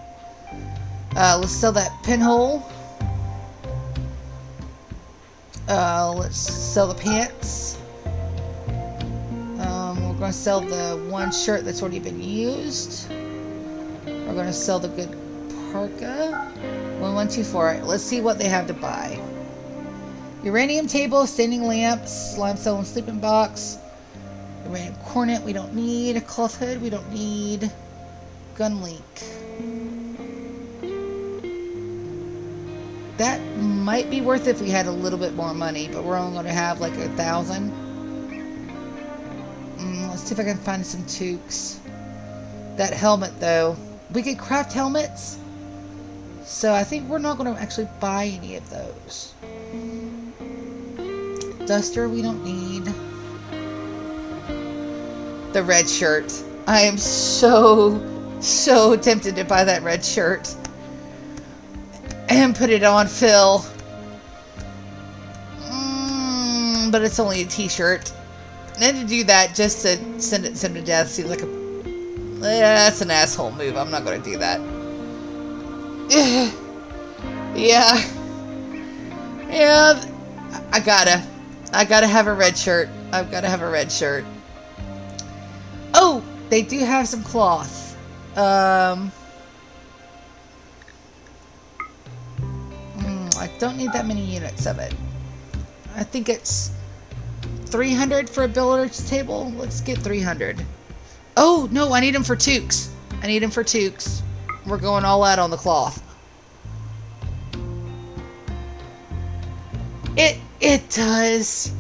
Let's sell that pinhole. Let's sell the pants. We're going to sell the one shirt that's already been used. We're going to sell the good parka. 1124. Let's see what they have to buy. Uranium table, standing lamps, limestone sleeping box, uranium cornet we don't need, a cloth hood we don't need, gun leak. That might be worth it if we had a little bit more money, but we're only going to have like 1,000. Let's see if I can find some toques. That helmet though, we could craft helmets, so I think we're not going to actually buy any of those. Duster we don't need. The red shirt. I am so tempted to buy that red shirt and put it on Phil. But it's only a t-shirt. And to do that just to send it to death seems like that's an asshole move. I'm not going to do that. Yeah, I gotta have a red shirt. I've gotta have a red shirt. Oh, they do have some cloth. I don't need that many units of it. I think it's 300 for a billiards table. Let's get 300. Oh, no, I need them for toques. We're going all out on the cloth. It does.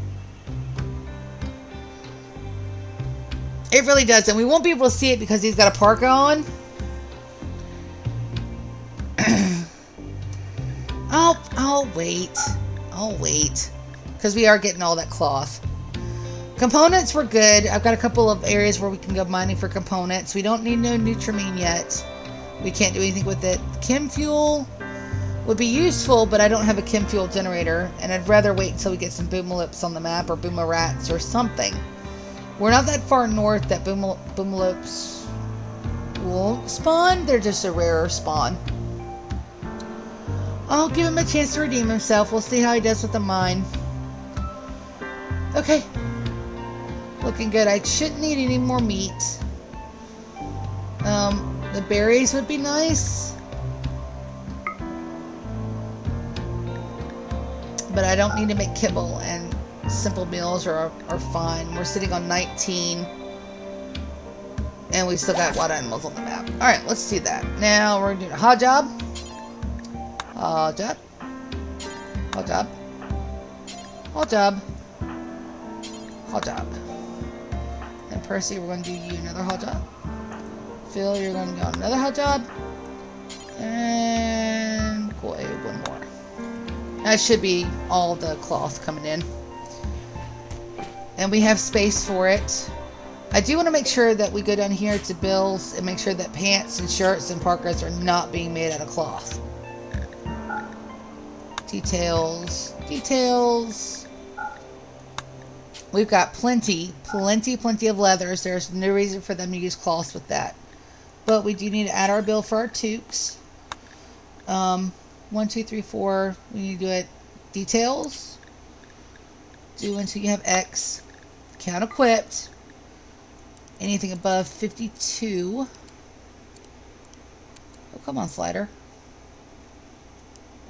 It really does. And we won't be able to see it because he's got a parka on. I'll wait. Because we are getting all that cloth. Components were good. I've got a couple of areas where we can go mining for components. We don't need no Nutramine yet. We can't do anything with it. Chem fuel would be useful, but I don't have a chem fuel generator, and I'd rather wait until we get some boomalips on the map or boomerats or something. We're not that far north that boomalips won't spawn. They're just a rarer spawn. I'll give him a chance to redeem himself. We'll see how he does with the mine. Okay. Looking good. I shouldn't need any more meat. The berries would be nice. But I don't need to make kibble, and simple meals are fine. We're sitting on 19. And we still got wild animals on the map. Alright, let's do that. Now we're doing a hot job. Hot job. Hot job. Hot job. Hot job. And Percy, we're going to do you another hot job. Phil, you're going to do another hot job. And Koi, one more. That should be all the cloth coming in. And we have space for it. I do want to make sure that we go down here to bills and make sure that pants and shirts and parkas are not being made out of cloth. Details. We've got plenty of leathers. There's no reason for them to use cloth with that. But we do need to add our bill for our toques. 1, 2, 3, 4. We need to do it. Details. Do until you have X. Count equipped. Anything above 52. Oh, come on, slider.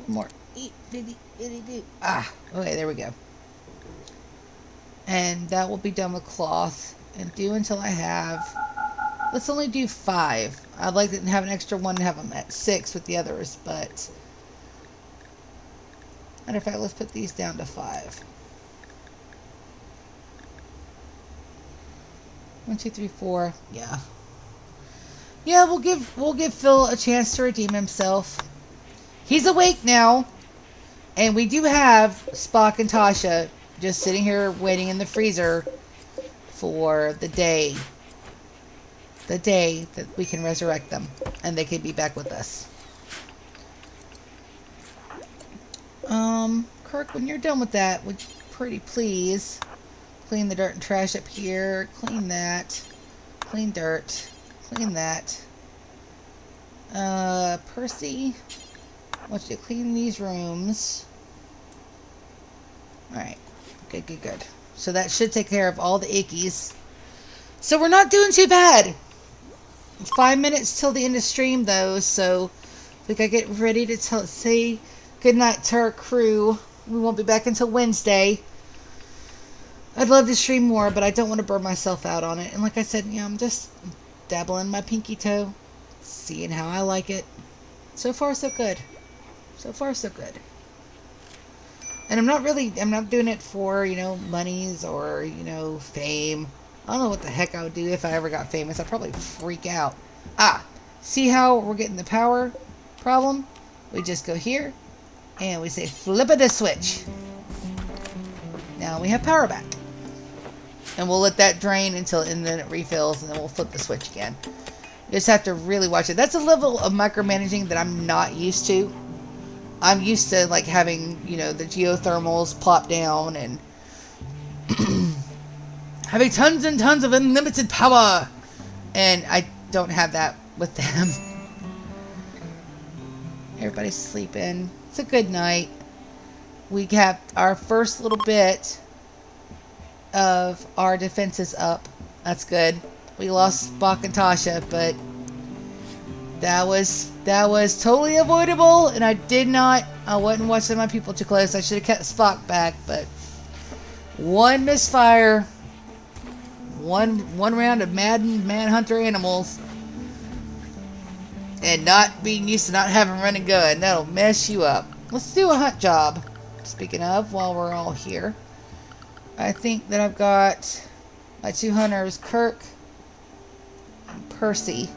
One more. 52. Ah, okay, there we go. And that will be done with cloth. And do until I have... Let's only do 5. I'd like to have an extra one to have them at 6 with the others, but... Matter of fact, let's put these down to 5. 1, 2, 3, 4. Yeah. Yeah, we'll give Phil a chance to redeem himself. He's awake now. And we do have Spock and Tasha just sitting here waiting in the freezer for the day the day that we can resurrect them and they can be back with us. Kirk, when you're done with that, would you pretty please clean the dirt and trash up here, clean that, clean dirt, clean that. Percy, I want you to clean these rooms. Alright, good. So that should take care of all the ickies. So we're not doing too bad. 5 minutes till the end of stream though, so we gotta get ready to say goodnight to our crew. We won't be back until Wednesday. I'd love to stream more, but I don't want to burn myself out on it. And like I said, I'm just dabbling my pinky toe, seeing how I like it. So far, so good. So far, so good. And I'm not doing it for, monies or, fame. I don't know what the heck I would do if I ever got famous. I'd probably freak out. See how we're getting the power problem? We just go here, and we say flip it a switch. Now we have power back. And we'll let that drain and then it refills, and then we'll flip the switch again. You just have to really watch it. That's a level of micromanaging that I'm not used to. I'm used to like having, the geothermals plop down and having tons and tons of unlimited power. And I don't have that with them. Everybody's sleeping. It's a good night. We have our first little bit of our defenses up. That's good. We lost Spock and Tasha, but that was totally avoidable, and I wasn't watching my people too close. I should have kept Spock back, but one misfire, one round of Madden Manhunter animals, and not being used to not having run and gun, that'll mess you up. Let's do a hunt job. Speaking of, while we're all here, I think that I've got my 2 hunters, Kirk and Percy.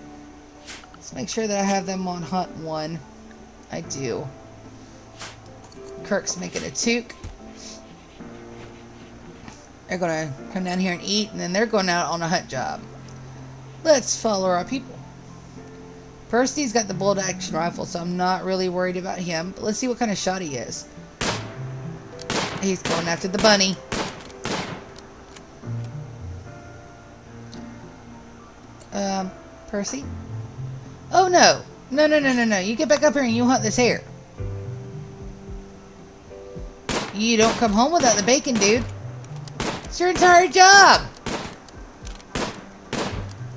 Let's make sure that I have them on hunt 1. I do. Kirk's making a toque. They're going to come down here and eat, and then they're going out on a hunt job. Let's follow our people. Percy's got the bolt action rifle, so I'm not really worried about him. But let's see what kind of shot he is. He's going after the bunny. Percy? Oh, no. No. You get back up here and you hunt this hare. You don't come home without the bacon, dude. It's your entire job.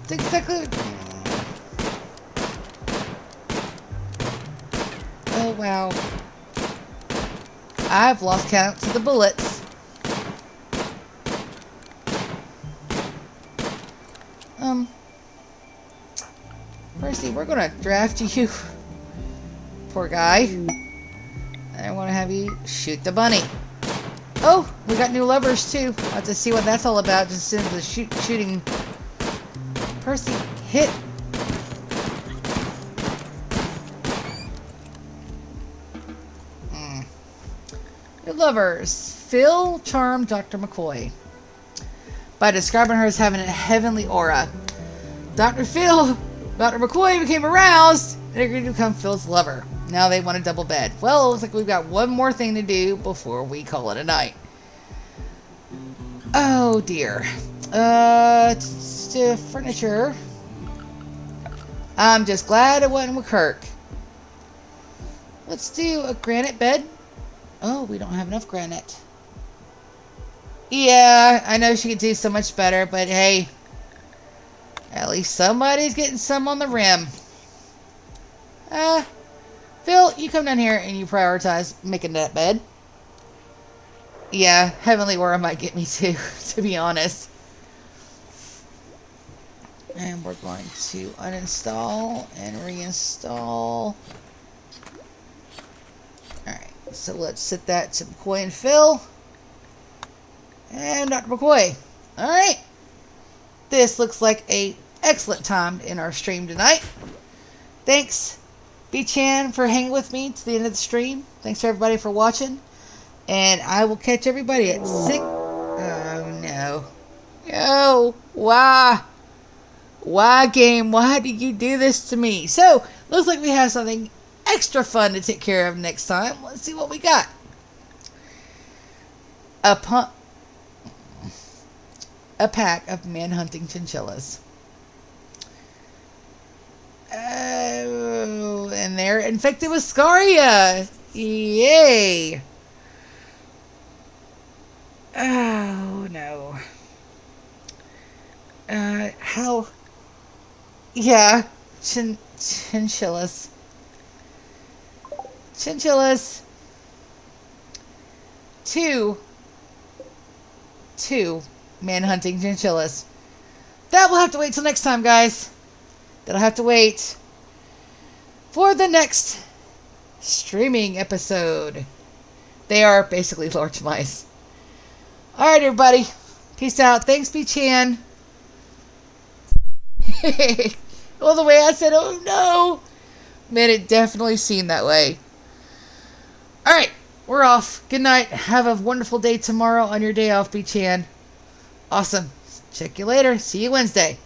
It's exactly... Oh, wow. I've lost count to the bullets. Percy, we're gonna draft you. Poor guy. I want to have you shoot the bunny. Oh, we got new levers too. I'll have to see what that's all about just as soon as the shooting. Percy, hit. New lovers. Phil charmed Dr. McCoy by describing her as having a heavenly aura. Dr. McCoy became aroused and agreed to become Phil's lover. Now they want a double bed. Well, it looks like we've got one more thing to do before we call it a night. Oh dear. Furniture. I'm just glad it wasn't with Kirk. Let's do a granite bed. Oh, we don't have enough granite. Yeah, I know she could do so much better, but hey, at least somebody's getting some on the rim. Phil, you come down here and you prioritize making that bed. Yeah, Heavenly Aura might get me too, to be honest. And we're going to uninstall and reinstall. Alright, so let's set that to McCoy and Phil. And Dr. McCoy. Alright. This looks like an excellent time in our stream tonight. Thanks, B-Chan, for hanging with me to the end of the stream. Thanks to everybody for watching. And I will catch everybody at 6... Oh, no. Oh, wow. Why, game? Why did you do this to me? So, looks like we have something extra fun to take care of next time. Let's see what we got. A pack of man-hunting chinchillas. Oh, and they're infected with scaria. Yay. Oh, no. How? Yeah, chinchillas. Chinchillas. Two man-hunting chinchillas. That will have to wait till next time, guys. That'll have to wait for the next streaming episode. They are basically large mice. Alright, everybody. Peace out. Thanks, B-Chan. Well, the way I said, oh no. Man, it definitely seemed that way. Alright, we're off. Good night. Have a wonderful day tomorrow on your day off, B-Chan. Awesome. Check you later. See you Wednesday.